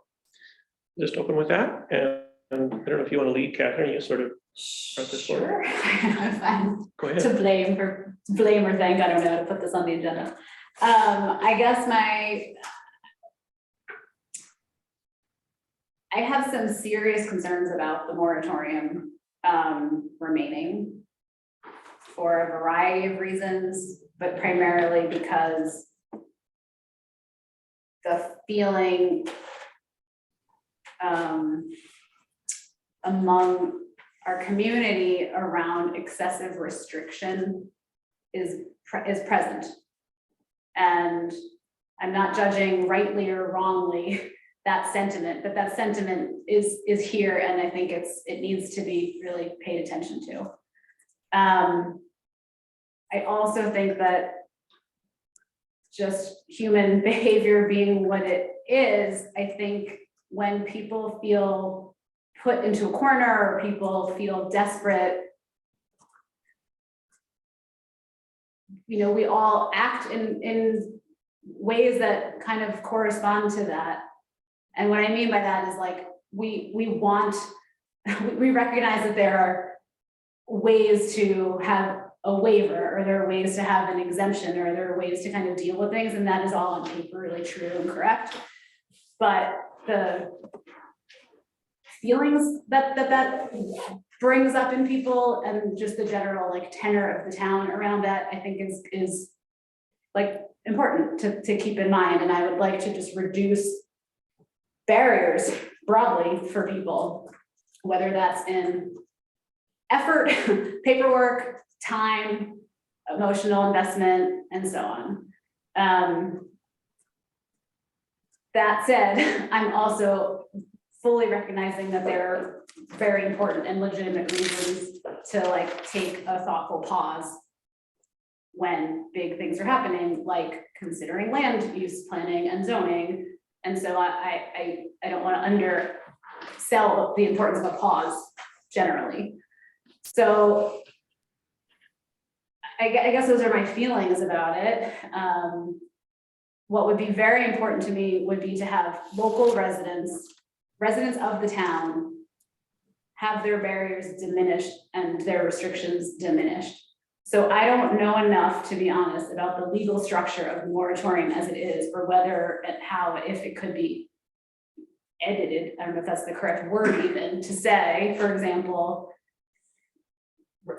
just open with that. And I don't know if you want to lead, Catherine, you sort of. Sure. I'm fine. Go To ahead. blame or thank, I don't know how to put this on the agenda. I guess I have some serious concerns about the moratorium remaining for a variety of reasons, but primarily because the feeling among our community around excessive restriction is present. And I'm not judging rightly or wrongly that sentiment, but that sentiment is here, and I think it needs to be really paid attention to. I also think that just human behavior being what it is, I think when people feel put into a corner or people feel desperate, we all act in ways that kind of correspond to that. And what I mean by that is like, we recognize that there are ways to have a waiver, or there are ways to have an exemption, or there are ways to kind of deal with things, and that is all on paper really true and correct. But the feelings that brings up in people and just the general like tenor of the town around that, I think is like important to keep in mind. And I would like to just reduce barriers broadly for people, whether that's in effort, paperwork, time, emotional investment, and so on. That said, I'm also fully recognizing that there are very important and legitimate reasons to like take a thoughtful pause when big things are happening, like considering land use planning and zoning. And so I don't want to undersell the importance of a pause generally. So I guess those are my feelings about it. What would be very important to me would be to have local residents of the town have their barriers diminished and their restrictions diminished. So I don't know enough, to be honest, about the legal structure of the moratorium as it is, or whether and how, if it could be edited, I don't know if that's the correct word even, to say, for example,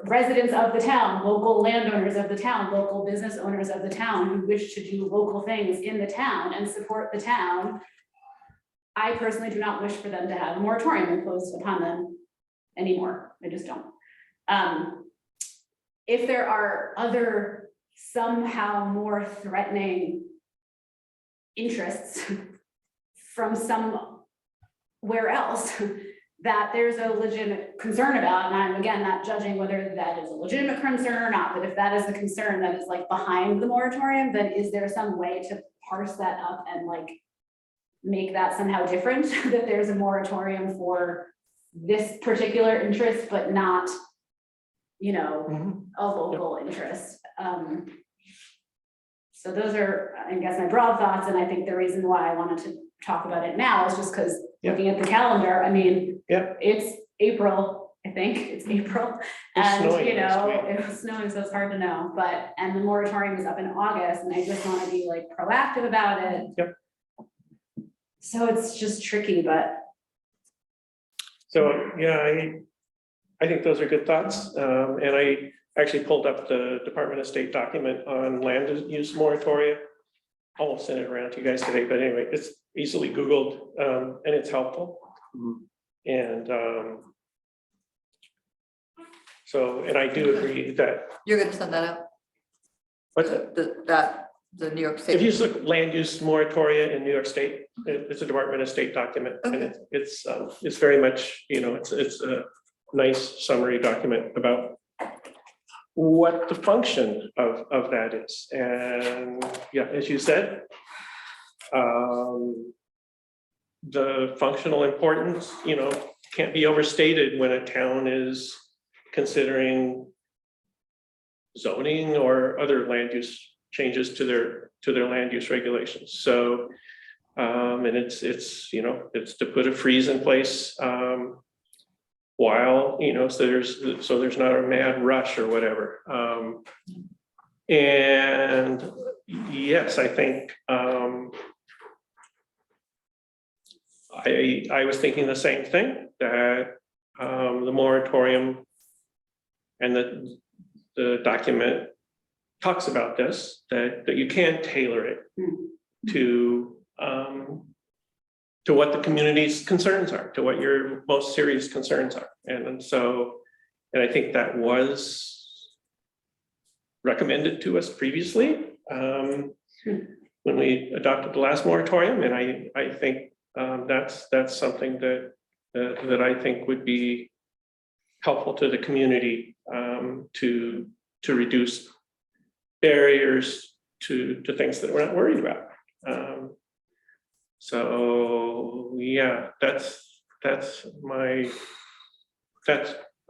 residents of the town, local landowners of the town, local business owners of the town who wish to do local things in the town and support the town. I personally do not wish for them to have a moratorium imposed upon them anymore. I just don't. if there are other somehow more threatening interests from somewhere else that there's a legitimate concern about, and I'm again not judging whether that is a legitimate concern or not, but if that is the concern that is like behind the moratorium, then is there some way to parse that up and like make that somehow different, that there's a moratorium for this particular interest, but not, you know, a local interest. So those are, I guess, my broad thoughts, and I think the reason why I wanted to talk about it now is just because looking at the calendar, I mean, it's April, I think, it's April. And, you know, it was snowing, so it's hard to know, but, and the moratorium is up in August, and I just want to be like proactive about it. Yep. So it's just tricky, but. So, yeah, I think those are good thoughts. And I actually pulled up the Department of State document on land use moratoria. Almost sent it around to you guys today, but anyway, it's easily Googled, and it's helpful. And so, and I do agree that. You're gonna send that out? What's that? The New York State. If you just look land use moratoria in New York State, it's a Department of State document, and it's very much, you know, it's a nice summary document about what the function of that is. And yeah, as you said, the functional importance, you know, can't be overstated when a town is considering zoning or other land use changes to their land use regulations. So, and it's, you know, it's to put a freeze in place while, you know, so there's not a mad rush or whatever. And yes, I think I was thinking the same thing, that the moratorium and the document talks about this, that you can tailor it to what the community's concerns are, to what your most serious concerns are. And so, and I think that was recommended to us previously when we adopted the last moratorium. And I think that's something that I think would be helpful to the community to reduce barriers to things that we're not worried about. So yeah, that's a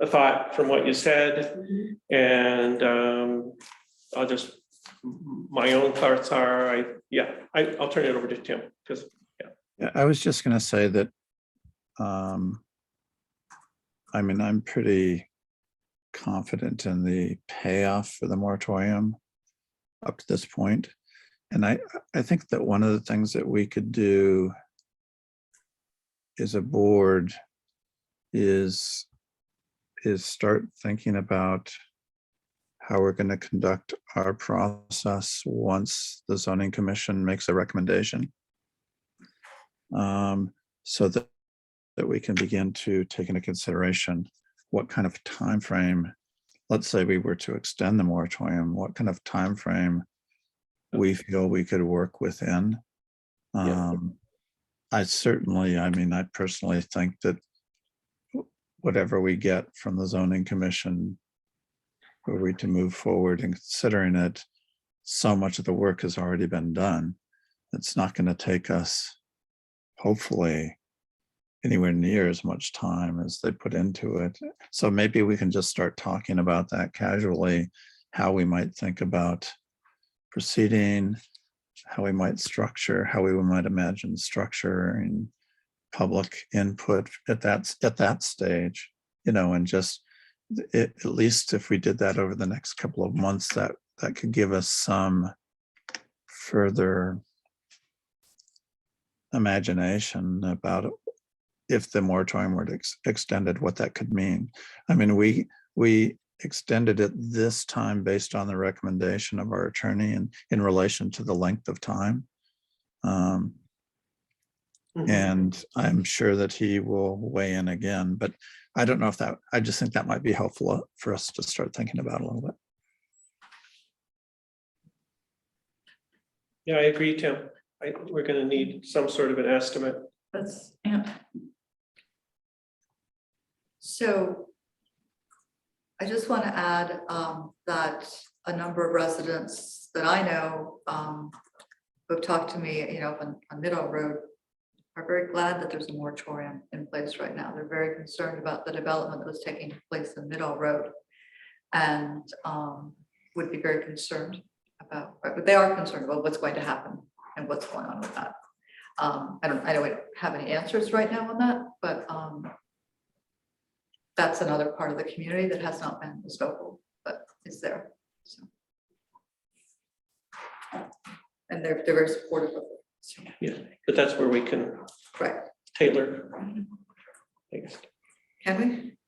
thought from what you said. And I'll just, my own thoughts are, I'll turn it over to Tim, because Yeah, I was just going to say that, I mean, I'm pretty confident in the payoff for the moratorium up to this point. And I think that one of the things that we could do as a board is start thinking about how we're going to conduct our process once the zoning commission makes a recommendation. So that we can begin to take into consideration what kind of time frame, let's say we were to extend the moratorium, what kind of time frame we feel we could work within. I personally think that whatever we get from the zoning commission, were we to move forward and considering it, so much of the work has already been done. It's not going to take us, hopefully, anywhere near as much time as they put into it. So maybe we can just start talking about that casually, how we might think about proceeding, how we might structure, how we might imagine structure and public input at that stage, you know, and just at least if we did that over the next couple of months, that could give us some further imagination about if the moratorium were extended, what that could mean. I mean, we extended it this time based on the recommendation of our attorney and in relation to the length of time. And I'm sure that he will weigh in again, but I don't know if that, I just think that might be helpful for us to start thinking about a little bit. Yeah, I agree, Tim. We're gonna need some sort of an estimate. That's, yeah. So I just want to add that a number of residents that I know who've talked to me, you know, on Middle Road are very glad that there's a moratorium in place right now. They're very concerned about the development that was taking place in Middle Road and would be very concerned about, but they are concerned about what's going to happen and what's going on with that. I don't have any answers right now on that, but that's another part of the community that has not been as vocal, but is there. So. And they're very supportive of it. So. Yeah, but that's where we can tailor things. Can we?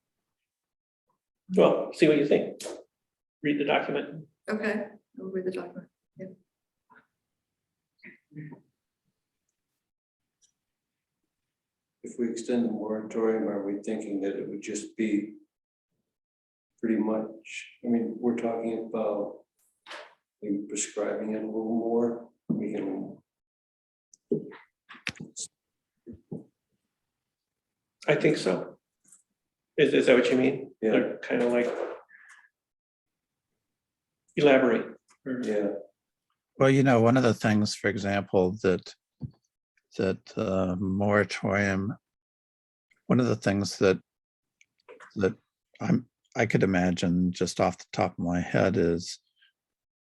Well, see what you think. Read the document. Okay, we'll read the document. Yeah. If we extend the moratorium, are we thinking that it would just be pretty much, I mean, we're talking about maybe prescribing it a little more? We can. I think so. Is that what you mean? Yeah. Kind of like elaborate. Yeah. Well, you know, one of the things, for example, that moratorium, one of the things that I could imagine just off the top of my head is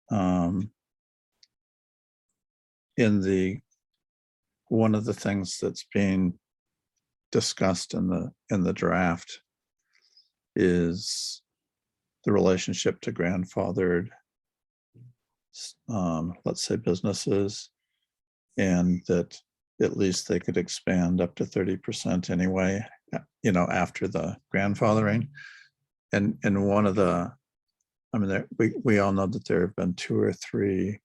one of the things that's being discussed in the draft is the relationship to grandfathered let's say businesses, and that at least they could expand up to 30% anyway, you know, after the grandfathering. And one of the, I mean, we all know that there have been 2 or 3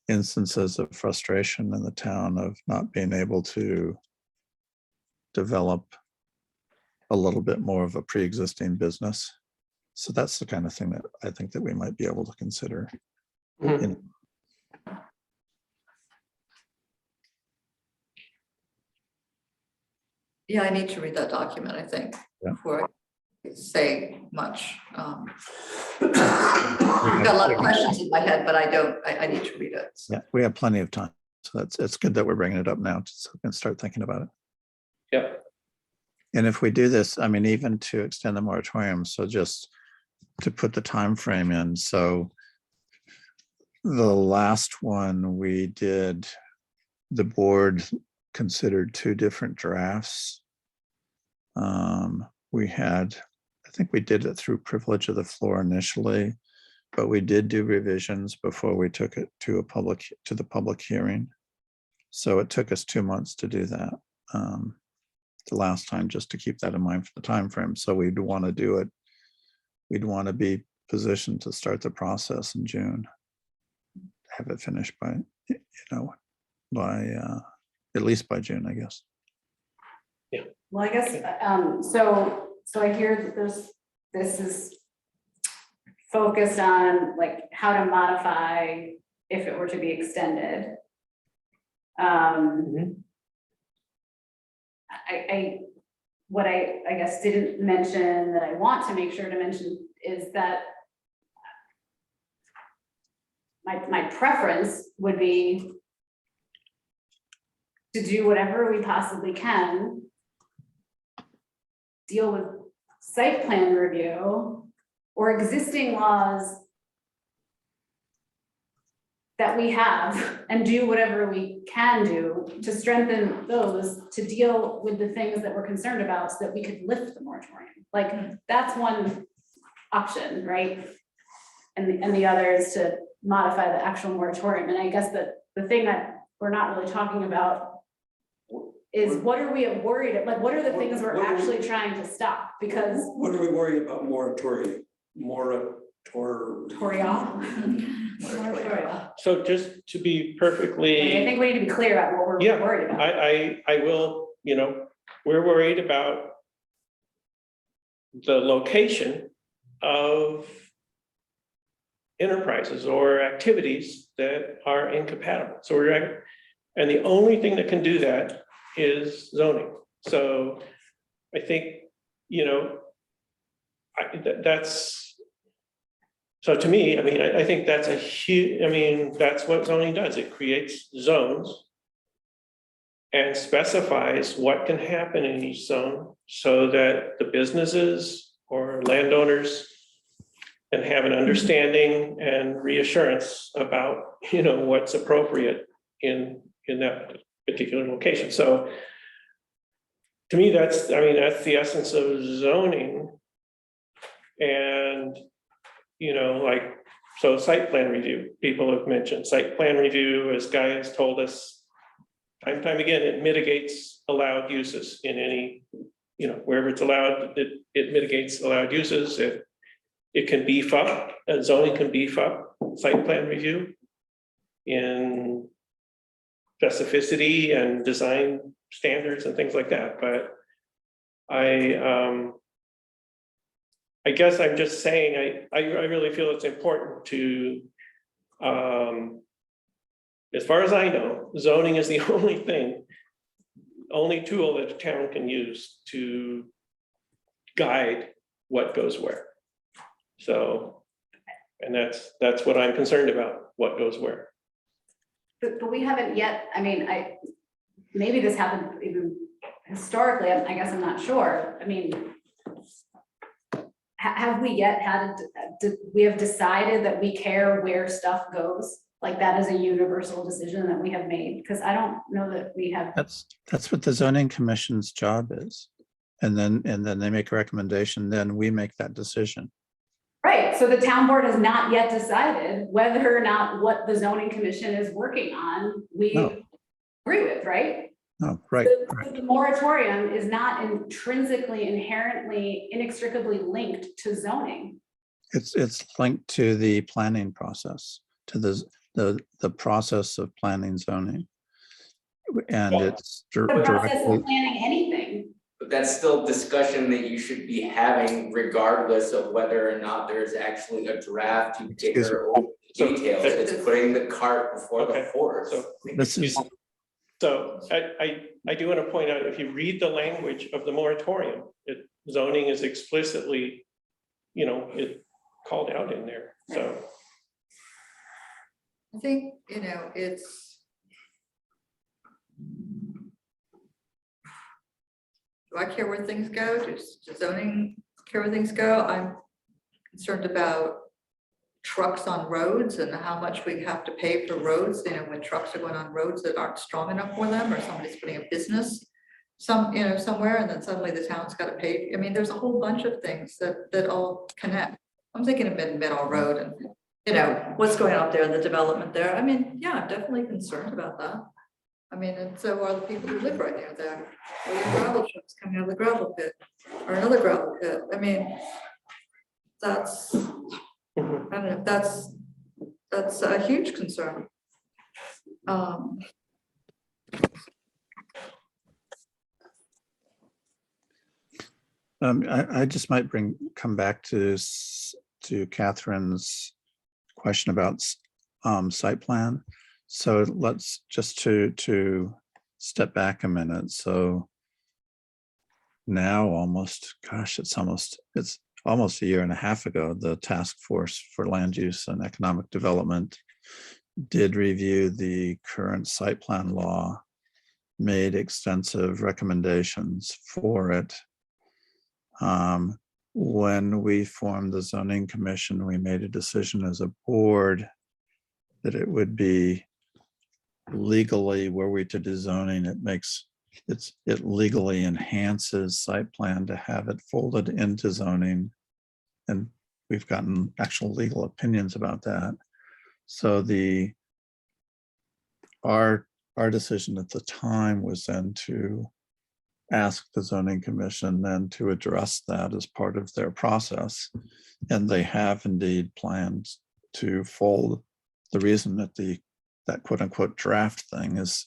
instances of frustration in the town of not being able to develop a little bit more of a pre-existing business. So that's the kind of thing that I think that we might be able to consider. Mm-hmm. Yeah, I need to read that document, I think, before I say much. I've got a lot of questions in my head, but I need to read it. So. Yeah, we have plenty of time. So it's good that we're bringing it up now so we can start thinking about it. Yep. And if we do this, I mean, even to extend the moratorium, so just to put the time frame in. So the last one we did, the board considered 2 different drafts. We had, I think we did it through privilege of the floor initially, but we did do revisions before we took it to the public hearing. So it took us 2 months to do that the last time, just to keep that in mind for the time frame. So we'd want to do it. We'd want to be positioned to start the process in June, have it finished by, you know, by at least by June, I guess. Yeah. Well, I guess, so I hear that this is focused on like how to modify if it were to be extended. What I guess didn't mention that I want to make sure to mention is that my preference would be to do whatever we possibly can, deal with site plan review or existing laws that we have, and do whatever we can do to strengthen those, to deal with the things that we're concerned about so that we could lift the moratorium. Like, that's one option, right? And the other is to modify the actual moratorium. And I guess that the thing that we're not really talking about is what are we worried about? Like, what are the things we're actually trying to stop? Because what are we worried about moratorium? So just to be perfectly. I think we need to be clear about what we're worried about. I will, you know, we're worried about the location of enterprises or activities that are incompatible. So and the only thing that can do that is zoning. So I think, you know, that's, so to me, I mean, I think that's a huge, I mean, that's what zoning does. It creates zones and specifies what can happen in each zone so that the businesses or landowners can have an understanding and reassurance about, you know, what's appropriate in that particular location. So to me, that's, I mean, that's the essence of zoning. And, you know, like, so site plan review, people have mentioned site plan review, as Guy has told us time and time again, it mitigates allowed uses in any, you know, wherever it's allowed, it mitigates allowed uses. It can beef up, zoning can beef up site plan review in specificity and design standards and things like that. But I guess I'm just saying, I really feel it's important to, as far as I know, zoning is the only tool that a town can use to guide what goes where. So, and that's what I'm concerned about, what goes where. But we haven't yet, I mean, maybe this happened even historically, I guess I'm not sure. I mean, have we yet we have decided that we care where stuff goes? Like that is a universal decision that we have made? Because I don't know that we have. That's what the zoning commission's job is. And then they make a recommendation, then we make that decision. Right, so the town board has not yet decided whether or not what the zoning commission is working on, we agree with, right? Oh, right. The moratorium is not intrinsically, inherently, inextricably linked to zoning. It's linked to the planning process, to the process of planning zoning. And it's The process directly. of planning anything. But that's still discussion that you should be having regardless of whether or not there's actually a draft to figure out details. It's putting the cart before the horse. So I do want to point out, if you read the language of the moratorium, zoning is explicitly, you know, it called out in there, so. I think, you know, it's. Do I care where things go? Does zoning care where things go? I'm concerned about trucks on roads and how much we have to pay for roads, you know, when trucks are going on roads that aren't strong enough for them, or somebody's putting a business somewhere, and then suddenly the town's got to pay. I mean, there's a whole bunch of things that all connect. I'm thinking of Middle Road and, you know, what's going on there, the development there. I mean, yeah, I'm definitely concerned about that. I mean, and so are the people who live right near there. Or the gravel trucks coming out of the gravel pit, or another gravel pit. I mean, that's, I don't know, that's a huge concern. I just might come back to Catherine's question about site plan. So let's just to step back a minute. So now it's almost a year and a half ago, the Task Force for Land Use and Economic Development did review the current site plan law, made extensive recommendations for it. When we formed the zoning commission, we made a decision as a board that it would be legally, were we to do zoning, it legally enhances site plan to have it folded into zoning. And we've gotten actual legal opinions about that. So our decision at the time was then to ask the zoning commission then to address that as part of their process. And they have indeed planned to fold. The reason that that quote unquote draft thing is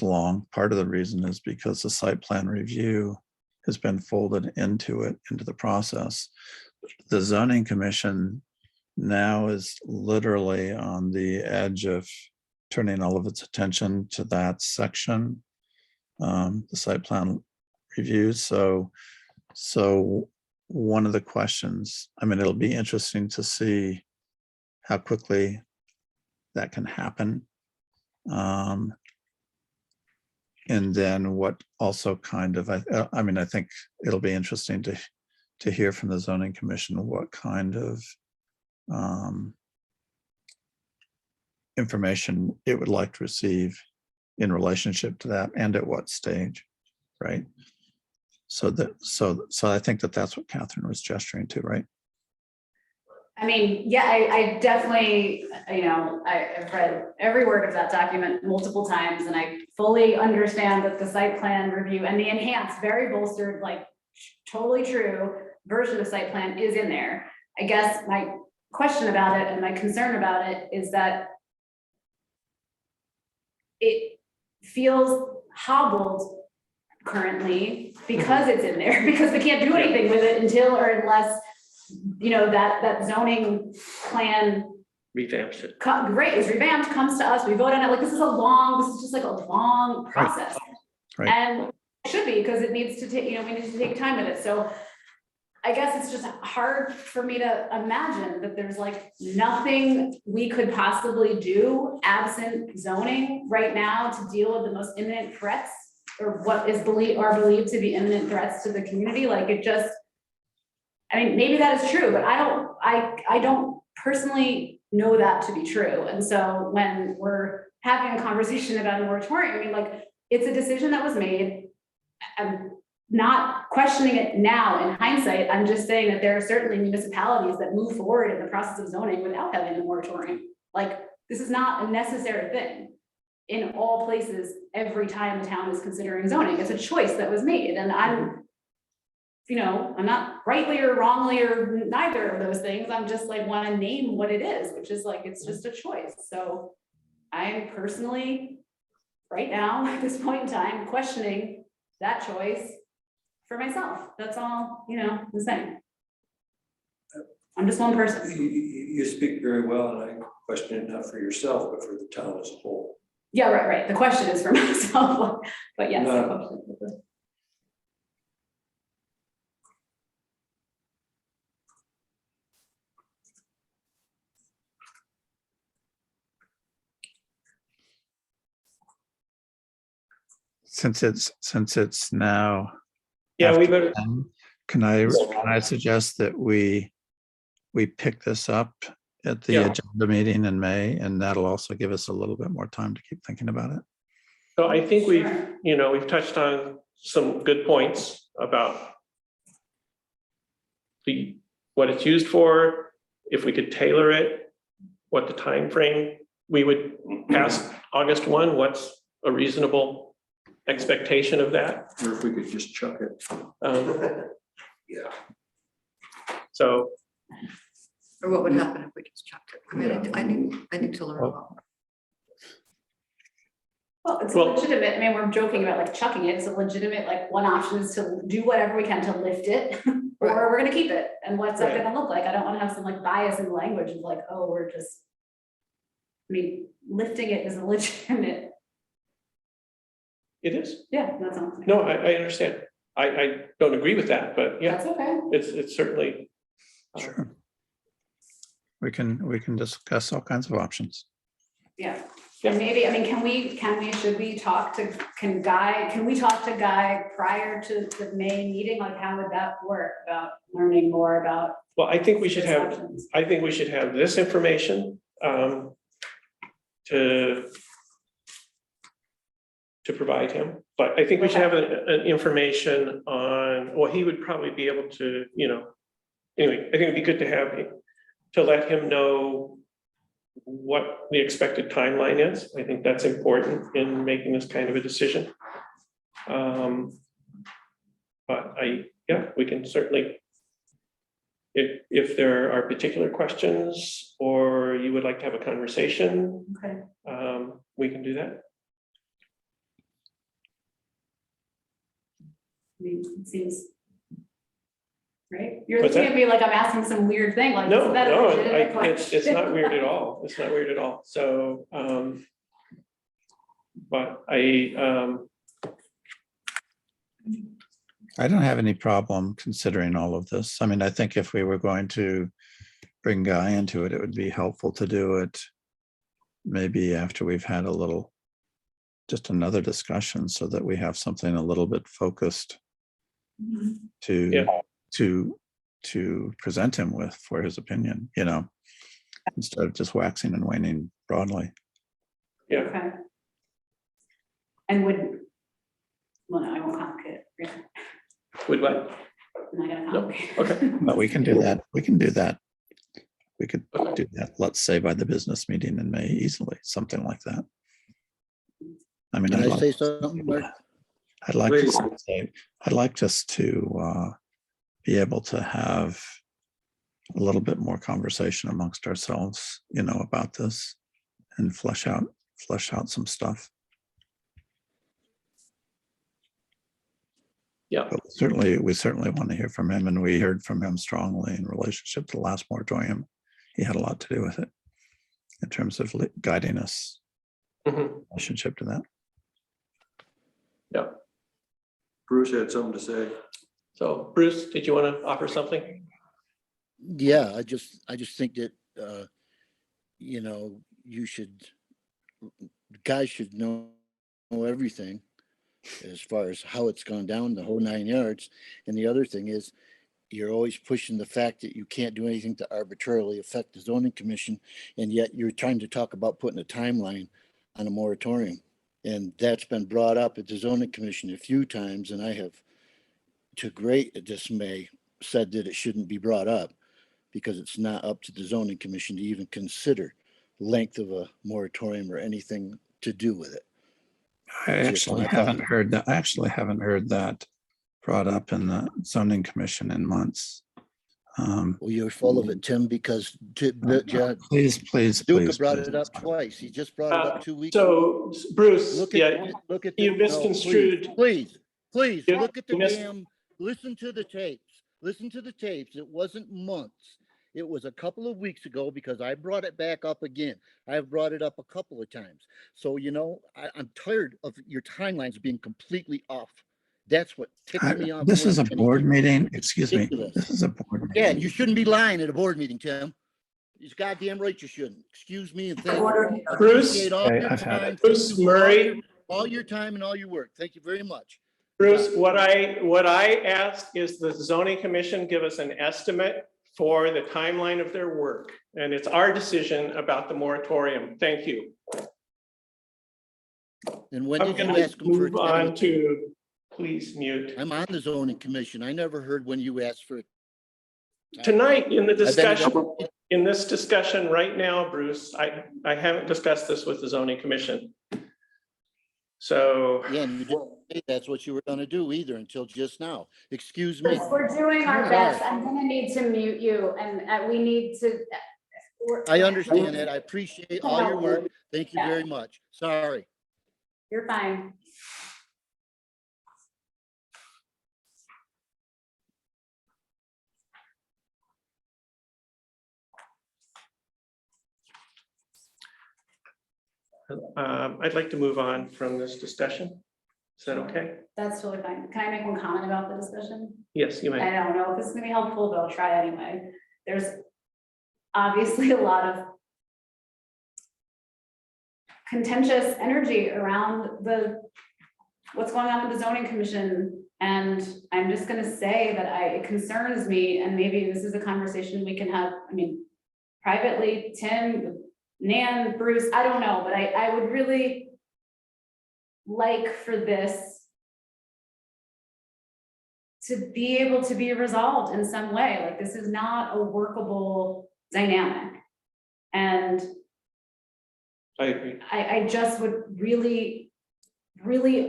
long. Part of the reason is because the site plan review has been folded into the process. The zoning commission now is literally on the edge of turning all of its attention to that section, the site plan review. So one of the questions, I mean, it'll be interesting to see how quickly that can happen. And then what also kind of, I mean, I think it'll be interesting to hear from the zoning commission what kind of information it would like to receive in relationship to that and at what stage, right? So I think that's what Catherine was gesturing to, right? I mean, yeah, I definitely, you know, I've read every word of that document multiple times, and I fully understand that the site plan review and the enhanced, very bolstered, like totally true version of site plan is in there. I guess my question about it and my concern about it is that it feels hobbled currently because it's in there, because we can't do anything with it until or unless, you know, that zoning plan Revamps it. great, is revamped, comes to us, we vote on it, like this is just like a long process. Right. And it should be, because it needs to take, you know, we need to take time with it, so I guess it's just hard for me to imagine that there's like nothing we could possibly do absent zoning right now to deal with the most imminent threats, or what is believed to be imminent threats to the community. Like it just, I mean, maybe that is true, but I don't personally know that to be true. And so when we're having a conversation about a moratorium, I mean, like, it's a decision that was made. I'm not questioning it now in hindsight. I'm just saying that there are certainly municipalities that move forward in the process of zoning without having a moratorium. Like, this is not a necessary thing in all places every time the town is considering zoning. It's a choice that was made, and I'm, you know, I'm not rightly or wrongly or neither of those things. I'm just like want to name what it is, which is like, it's just a choice. So I'm personally, right now, at this point in time, questioning that choice for myself. That's all, you know, I'm saying. I'm just one person. You speak very well, and I question it not for yourself, but for the town as a whole. Yeah, right. The question is for myself, but yes. the question is- Since it's now. Yeah, we after better, 10, Can I suggest that we pick this up at the Yeah. agenda meeting in May, and that'll also give us a little bit more time to keep thinking about it. so I think we've touched on some good points about what it's used for, if we could tailor it, what the time frame we would ask August 1, what's a reasonable expectation of that? Or if we could just chuck it. Yeah. So, Or what would happen if we just chucked it? I mean, I need to learn a lot more. Well, it's Well- legitimate. I mean, we're joking about like chucking it. It's a legitimate, like, one option is to do whatever we can to lift it, or we're gonna keep it. And what's that Right. gonna look like? I don't wanna have some like bias in the language of like, oh, we're just. I mean, lifting it is a legitimate, it is. yeah, that's all. No, I understand. I don't agree with that, but yeah, That's okay. it's certainly. Sure. We can discuss all kinds of options. Yeah, and maybe, I mean, should we talk to, can we talk to Guy prior to the May meeting? Like, how would that work about learning more about? Well, I think we should his have, options? I think we should have this information to provide him, but I think we should have an information on, well, he would probably be able to, you know, anyway, I think it'd be good to let him know what the expected timeline is. I think that's important in making this kind of a decision. But we can certainly, if there are particular questions or you would like to have a conversation, Okay. we can do that. I mean, it seems right? You're What's looking that? at me like I'm asking some weird thing, like, No, isn't that a no, legitimate it's not question? weird at all. It's not weird at all. So, but I don't have any problem considering all of this. I mean, I think if we were going to bring Guy into it, it would be helpful to do it maybe after we've had a little, just another discussion so that we have something a little bit focused to present him with for his opinion, you know, instead of just waxing and waning broadly. Yeah. Okay. And would, well, no, I won't complicate it. Would what? I'm not gonna No, complicate. okay. But we can do that. We can do that. We could do that, let's say by the business meeting in May easily, something like that. I mean, Can I say something, Mark? I'd like to say, I'd like us to be able to have a little bit more conversation amongst ourselves, you know, about this and flesh out some stuff. Yeah. But we certainly want to hear from him, and we heard from him strongly in relationship to the last moratorium. He had a lot to do with it in terms of guiding us in relationship to that. Yeah. Bruce had something to say. So Bruce, did you want to offer something? Yeah, I just think that, you know, guys should know everything as far as how it's gone down, the whole 9 yards. And the other thing is, you're always pushing the fact that you can't do anything to arbitrarily affect the zoning commission. And yet you're trying to talk about putting a timeline on a moratorium. And that's been brought up at the zoning commission a few times. And I have, to great dismay, said that it shouldn't be brought up because it's not up to the zoning commission to even consider length of a moratorium or anything to do with it. I actually haven't heard that. I actually haven't heard that brought up in the zoning commission in months. Well, you're full of it, Tim, because please Duca brought it up twice. He just brought it up 2 weeks ago. So Bruce, look at you misconstrued. Please, look at the damn, listen to the tapes. Listen to the tapes. It wasn't months. It was a couple of weeks ago because I brought it back up again. I've brought it up a couple of times. So, you know, I'm tired of your timelines being completely off. That's what ticks me off. This is a board meeting. Excuse me. Ridiculous. This is a board meeting. Yeah, you shouldn't be lying at a board meeting, Tim. You're goddamn right you shouldn't. Excuse me and thank you. Bruce, Bruce Murray. All your time and all your work. Thank you very much. Bruce, what I ask is the zoning commission give us an estimate for the timeline of their work. And it's our decision about the moratorium. Thank you. And when I'm did you gonna ask them for? move on to, please mute. I'm on the zoning commission. I never heard when you asked for it. Tonight in the discussion, in this discussion right now, Bruce, I haven't discussed this with the zoning commission. So. Yeah, and you didn't say that's what you were gonna do either until just now. Excuse me. We're doing our best. I'm gonna need to mute you and we need to. I understand that. I appreciate all your work. Thank you very much. Sorry. You're fine. I'd like to move on from this discussion. Is that okay? That's totally fine. Can I make one comment about the discussion? Yes, you I may. don't know if this is gonna be helpful, but I'll try anyway. There's obviously a lot of contentious energy around what's going on with the zoning commission. And I'm just gonna say that it concerns me, and maybe this is a conversation we can have, I mean, privately, Tim, Nan, Bruce, I don't know, but I would really like for this to be able to be resolved in some way. Like, this is not a workable dynamic. And I agree. I just would really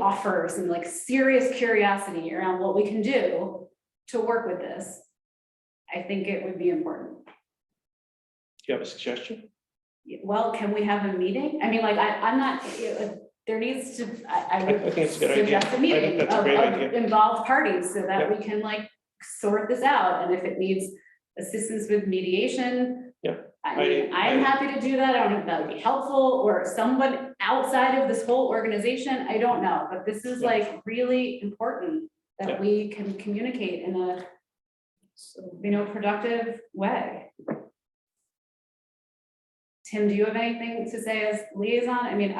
offer some like serious curiosity around what we can do to work with this. I think it would be important. Do you have a suggestion? Well, can we have a meeting? I mean, like, I'm not, there needs to, I would think it's a good idea. suggest a I think meeting that's a of great idea. involved parties so that Yep. we can like sort this out, and if it needs assistance with mediation. Yeah, I mean, I'm happy to do that, I don't know if that would be helpful, or someone outside of this whole organization, I don't know, but this is like really important Yeah. that we can communicate in a, productive way. Tim, do you have anything to say as liaison? I mean,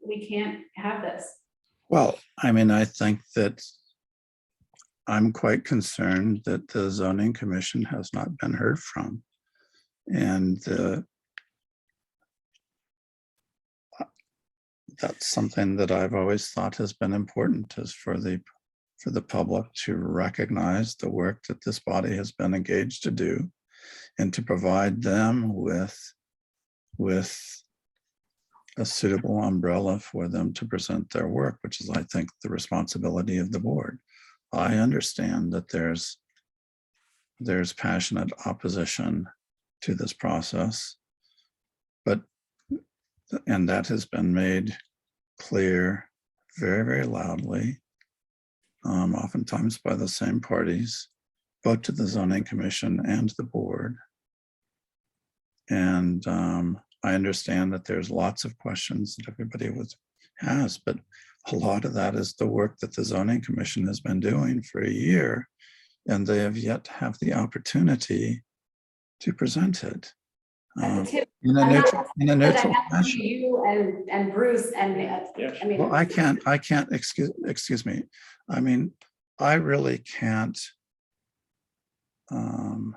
we can't have this. Well, I mean, I think that I'm quite concerned that the zoning commission has not been heard from. And that's something that I've always thought has been important, is for the public to recognize the work that this body has been engaged to do, and to provide them with a suitable umbrella for them to present their work, which is, I think, the responsibility of the board. I understand that there's passionate opposition to this process, and that has been made clear very, very loudly, oftentimes by the same parties, both to the zoning commission and the board. And I understand that there's lots of questions that everybody has, but a lot of that is the work that the zoning commission has been doing for a year, and they have yet to have the opportunity to present it in a neutral fashion. You and Bruce and, I mean. Well, I can't, excuse me. I mean, I really can't. I'm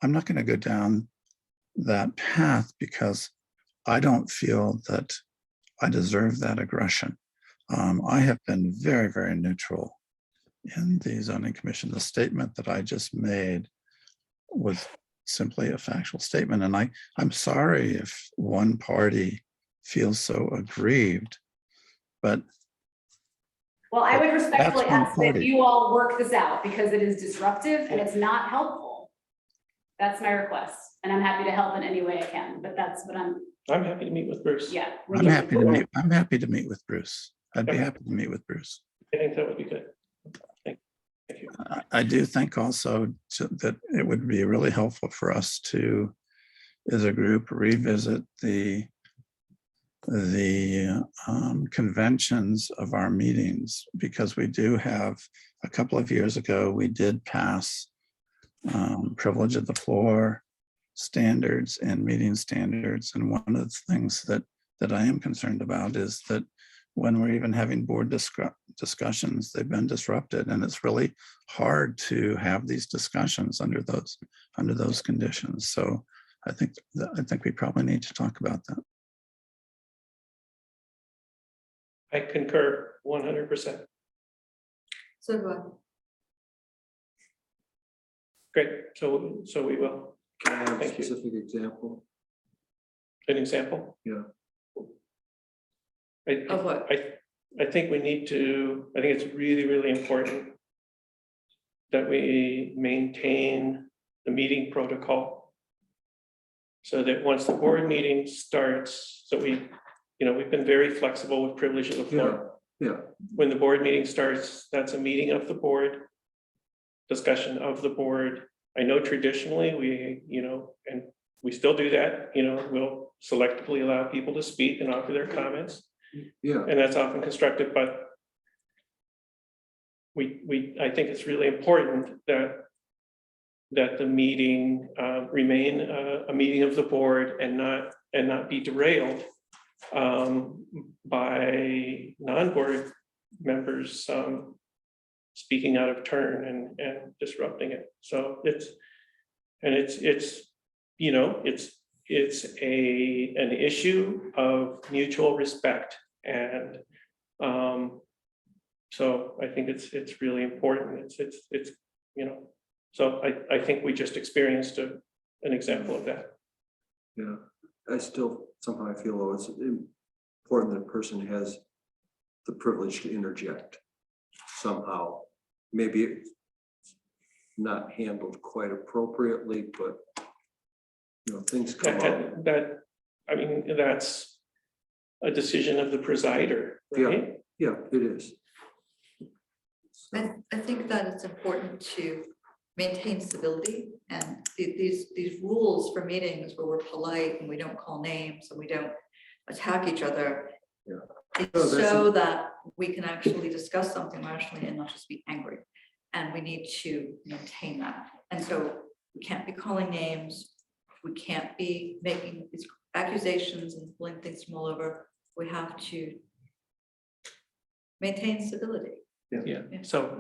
not going to go down that path, because I don't feel that I deserve that aggression. I have been very, very neutral in the zoning commission. The statement that I just made was simply a factual statement. And I'm sorry if one party feels so aggrieved, but. Well, I would respectfully That's one ask that party. you all work this out, because it is disruptive and it's not helpful. That's my request, and I'm happy to help in any way I can, but that's what I'm happy to meet with Bruce. yeah. I'm happy to meet with Bruce. I'd be happy to meet with Bruce. I think that would be good. Thank you. I do think also that it would be really helpful for us to, as a group, revisit the conventions of our meetings, because we do have, a couple of years ago, we did pass privilege of the floor standards and meeting standards. And one of the things that I am concerned about is that when we're even having board discussions, they've been disrupted, and it's really hard to have these discussions under those conditions. So I think we probably need to talk about that. I concur 100%. So do I. Great, so we will. Can I have a Thank you. specific example? An example? Yeah. Of what? I think we need to, I think it's really, really important that we maintain the meeting protocol, so that once the board meeting starts, so we've been very flexible with privilege of the floor. Yeah. When the board meeting starts, that's a meeting of the board, discussion of the board. I know traditionally and we still do that, we'll selectively allow people to speak and offer their comments. Yeah. And that's often constructive, but I think it's really important that the meeting remain a meeting of the board, and not be derailed by non-board members speaking out of turn and disrupting it. So it's an issue of mutual respect, and so I think it's really important. So I think we just experienced an example of that. Yeah, I still somehow feel though it's important that a person has the privilege to interject somehow. Maybe it's not handled quite appropriately, but things come up. That's a decision of the presider, right? Yeah, it is. I think that it's important to maintain civility and these rules for meetings where we're polite and we don't call names and we don't attack each other. Yeah. It's No, that's so that we can actually discuss something rationally and not just be angry. And we need to maintain that. And so we can't be calling names. We can't be making these accusations and pulling things from all over. We have to maintain civility. Yeah, so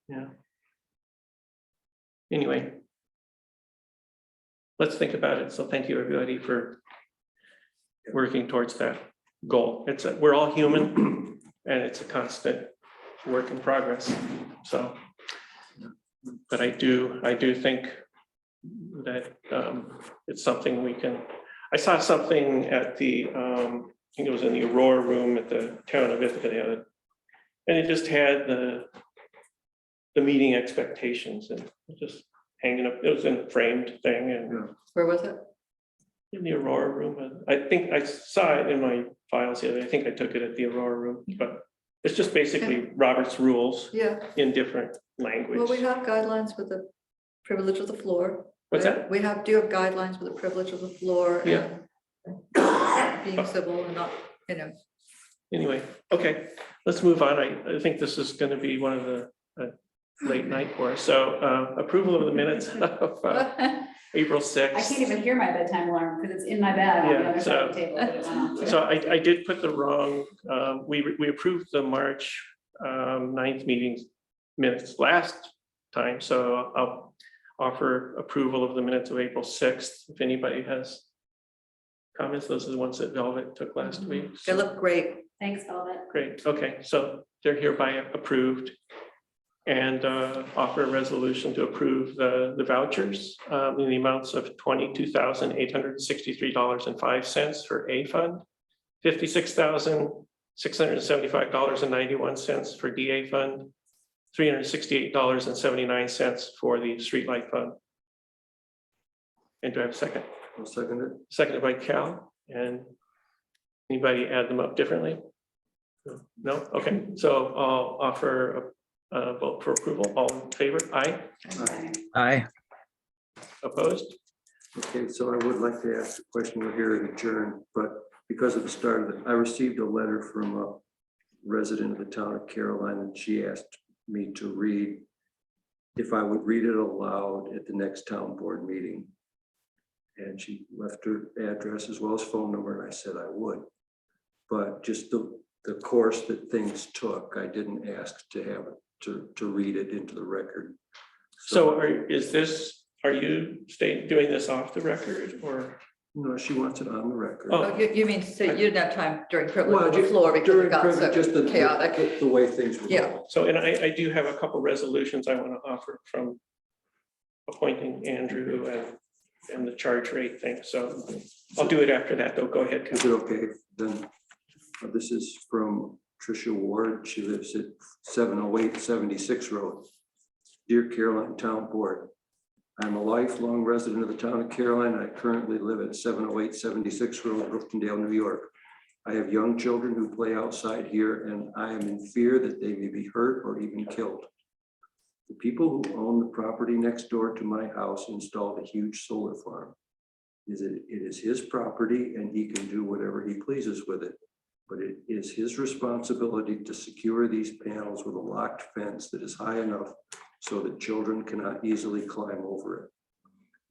yeah. Anyway. Let's think about it. So thank you, everybody, for working towards that goal. We're all human and it's a constant work in progress. So, but I do think that it's something we can, I saw something at the, I think it was in the Aurora room at the town of Ithaca, and it just had the meeting expectations and just hanging up, it was in a framed thing and. Where was it? In the Aurora room. I think I saw it in my files the other day. I think I took it at the Aurora room, but it's just basically Robert's rules Yeah. in different language. Well, we have guidelines with the privilege of the floor. What's right? that? We do have guidelines with the privilege of the floor. Yeah. And being civil and not, Anyway, okay, let's move on. I think this is going to be one of the late night for us. So approval of the minutes of April 6th. I can't even hear my bedtime alarm because it's in my bed on the Yeah, other side of the table. but it went off. So I did put the wrong, we approved the March 9th meeting minutes last time, so I'll offer approval of the minutes of April 6th. If anybody has comments, those are the ones that Velvet took last week. they look great. Thanks, Velvet. Great, okay, so they're hereby approved. And offer a resolution to approve the vouchers in the amounts of $22,863.05 for A fund, $56,675.91 for DA fund, $368.79 for the streetlight fund. And do I have a second? I'll second it. Seconded by Cal. And anybody add them up differently? No? Okay, so I'll offer a vote for approval. All in favor? Aye. Aye. Opposed? Okay, so I would like to ask a question. We're here at adjourn, but because of the start of it, I received a letter from a resident of the town of Caroline, and she asked me to read if I would read it aloud at the next town board meeting. And she left her address as well as phone number, and I said I would. But just the course that things took, I didn't ask to have it, to read it into the record. So are you doing this off the record or? No, she wants it on the record. Oh, you mean, so you didn't have time during privilege Well, of the floor because it during got privilege, just so chaotic. the way things were. Yeah. going. So, and I do have a couple resolutions I want to offer from appointing Andrew and the charge rate thing. So I'll do it after that, though. Go ahead. Is it okay? Then this is from Tricia Ward. She lives at 708 76 Road. Dear Caroline Town Board, I'm a lifelong resident of the town of Caroline. I currently live at 708 76 Road, Brooktondale, New York. I have young children who play outside here, and I am in fear that they may be hurt or even killed. The people who own the property next door to my house installed a huge solar farm. It is his property and he can do whatever he pleases with it. But it is his responsibility to secure these panels with a locked fence that is high enough so that children cannot easily climb over it.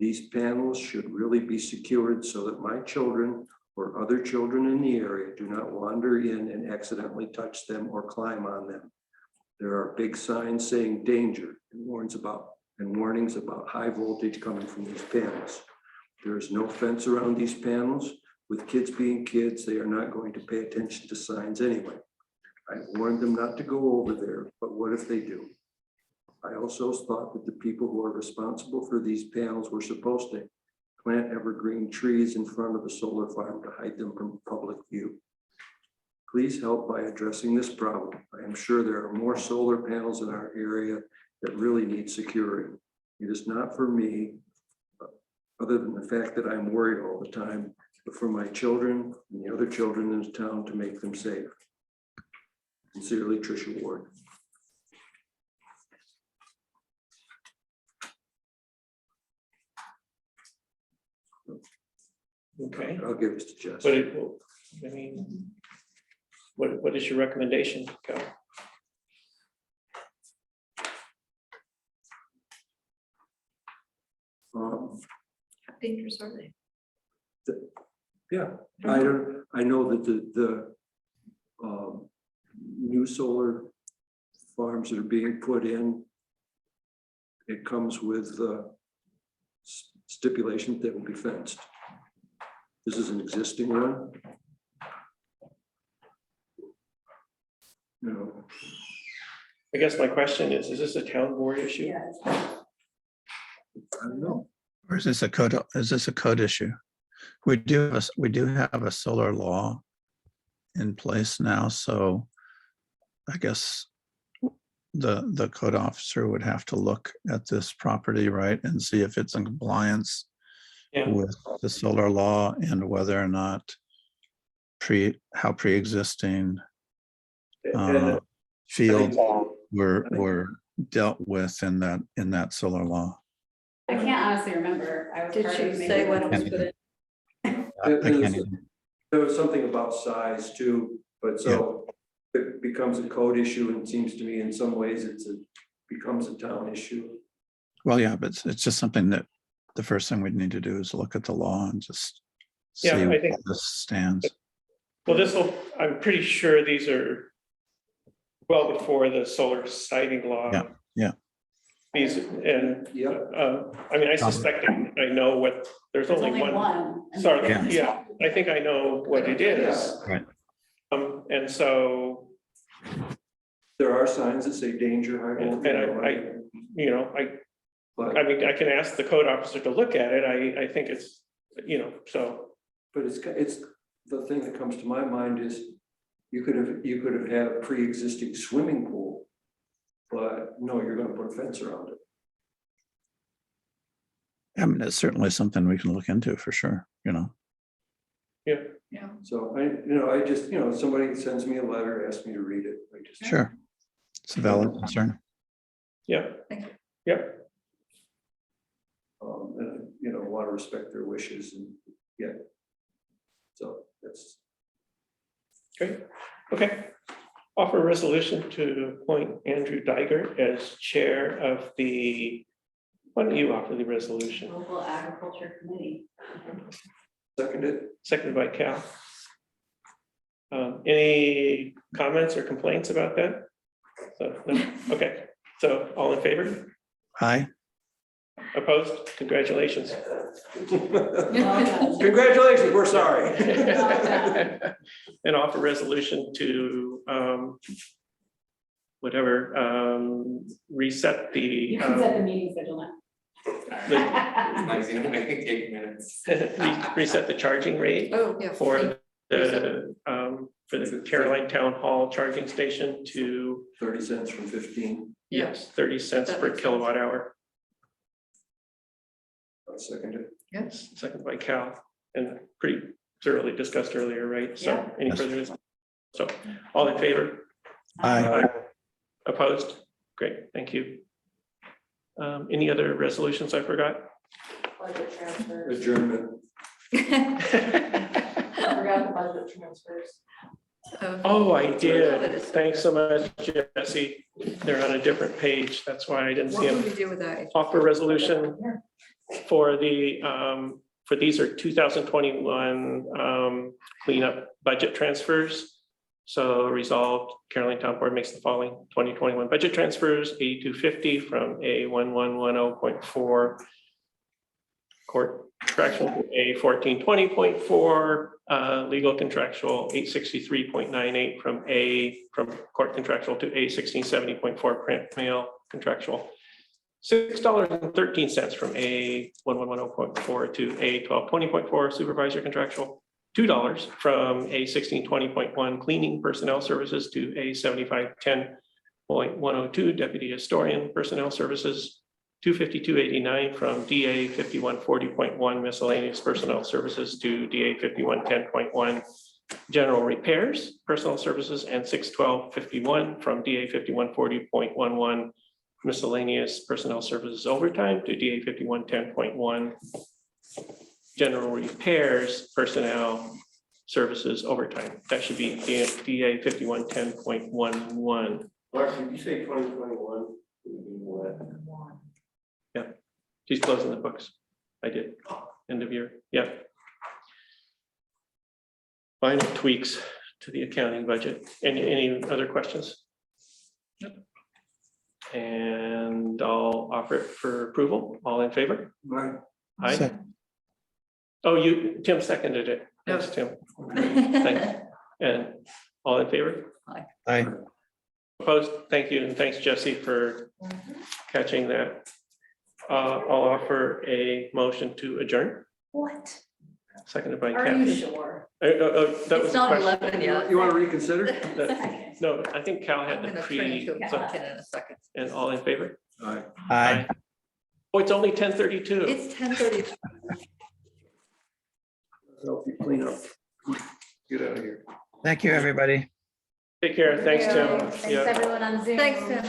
These panels should really be secured so that my children or other children in the area do not wander in and accidentally touch them or climb on them. There are big signs saying danger and warnings about high voltage coming from these panels. There is no fence around these panels. With kids being kids, they are not going to pay attention to signs anyway. I warned them not to go over there, but what if they do? I also thought that the people who are responsible for these panels were supposed to plant evergreen trees in front of the solar farm to hide them from public view. Please help by addressing this problem. I am sure there are more solar panels in our area that really need securing. It is not for me, other than the fact that I'm worried all the time, but for my children and the other children in the town to make them safe. Sincerely, Tricia Ward. Okay, I'll give this to Jess. but it will, I mean, what is your recommendation, Cal? How dangerous are they? Yeah, I know that the new solar farms that are being put in, it comes with stipulation that will be fenced. This is an existing one. No, I guess my question is this a town board issue? I don't know. Or is this a code issue? We do have a solar law in place now, so I guess the code officer would have to look at this property, right, and see if it's in compliance Yeah. with the solar law and whether or not how pre-existing fields were dealt with in that solar law. I can't honestly remember. I was Did part she of say maybe- when it was put in? There was something about size too, but so it becomes a code issue, and it seems to me in some ways becomes a town issue. Well, yeah, but it's just something that the first thing we'd need to do is look at the law and just see Yeah, I where think- this stands. Well, I'm pretty sure these are well before the solar siting law. Yeah. These, and, I mean, I suspect I know what, there's There's only one. and Sorry, Yeah. yeah, I think I know what it is. Right. And so, There are signs that say danger high voltage. I mean, I can ask the code officer to look at it. I think it's, so. But it's, the thing that comes to my mind is you could have had a pre-existing swimming pool, but no, you're gonna put a fence around it. I mean, it's certainly something we can look into for sure, Yeah. So I just, somebody sends me a letter, asks me to read it. I just. Sure. It's a valid concern. Yeah. Thank you. Yeah. And want to respect their wishes and, yeah. So that's. Great, okay. Offer a resolution to appoint Andrew Diger as chair of the, why don't you offer the resolution? Local Agriculture Committee. Seconded by Cal. Any comments or complaints about that? So, no, okay, so all in favor? Aye. Opposed? Congratulations. Congratulations, we're sorry. And offer resolution to reset the You can set the meeting schedule now. reset the charging rate Oh, yeah. for the Caroline Town Hall charging station to 30 cents from 15. yes, 30 cents That per makes kilowatt hour. Seconded. Yes, second by Cal, and pretty thoroughly discussed earlier, right? So Yeah. any further? So all in favor? Aye. Opposed? Great, thank you. Any other resolutions I forgot? Budget transfers. Adjournment. I forgot the budget transfers. Oh, I did. Thanks so much, Jesse. They're on a different page. That's why I didn't see What them. would we do with that? Offer resolution for the, for these are 2021 cleanup budget transfers. So resolved, Caroline Town Board makes the following 2021 budget transfers, 8250 from A1110.4 court contractual to A1420.4, legal contractual 863.98 from court contractual to A1670.4 print mail contractual. $6.13 from A1110.4 to A1220.4 supervisor contractual. $2 from A1620.1 cleaning personnel services to A7510.102 deputy historian personnel services. $252.89 from DA 5140.1 miscellaneous personnel services to DA 5110.1 general repairs personnel services, and $612.51 from DA 5140.11 miscellaneous personnel services overtime to DA 5110.1 general repairs, personnel, services, overtime. That should be DA 5110.11. Mark, did you say 2021? Yeah, she's closing the books. I did, end of year, yeah. Final tweaks to the accounting budget. Any other questions? And I'll offer it for approval. All in favor? Right. Aye. Second. Oh, Tim seconded it. Thanks, Tim. Thanks. And all in favor? Aye. Opposed? Thank you, and thanks, Jesse, for catching that. I'll offer a motion to adjourn, What? seconded by Are you Kathy. sure? That was It's a not question. 11 yet. You want to reconsider? No, I think Cal I'm had the gonna turn into a pre, pumpkin in a second. and all in favor? Aye. Aye. Oh, it's only 10:32. It's 10:30. Help you clean up. Get out of here. Thank you, everybody. Take care. Thanks, Tim. Thanks, Yeah. everyone on Zoom. Thanks, Tim.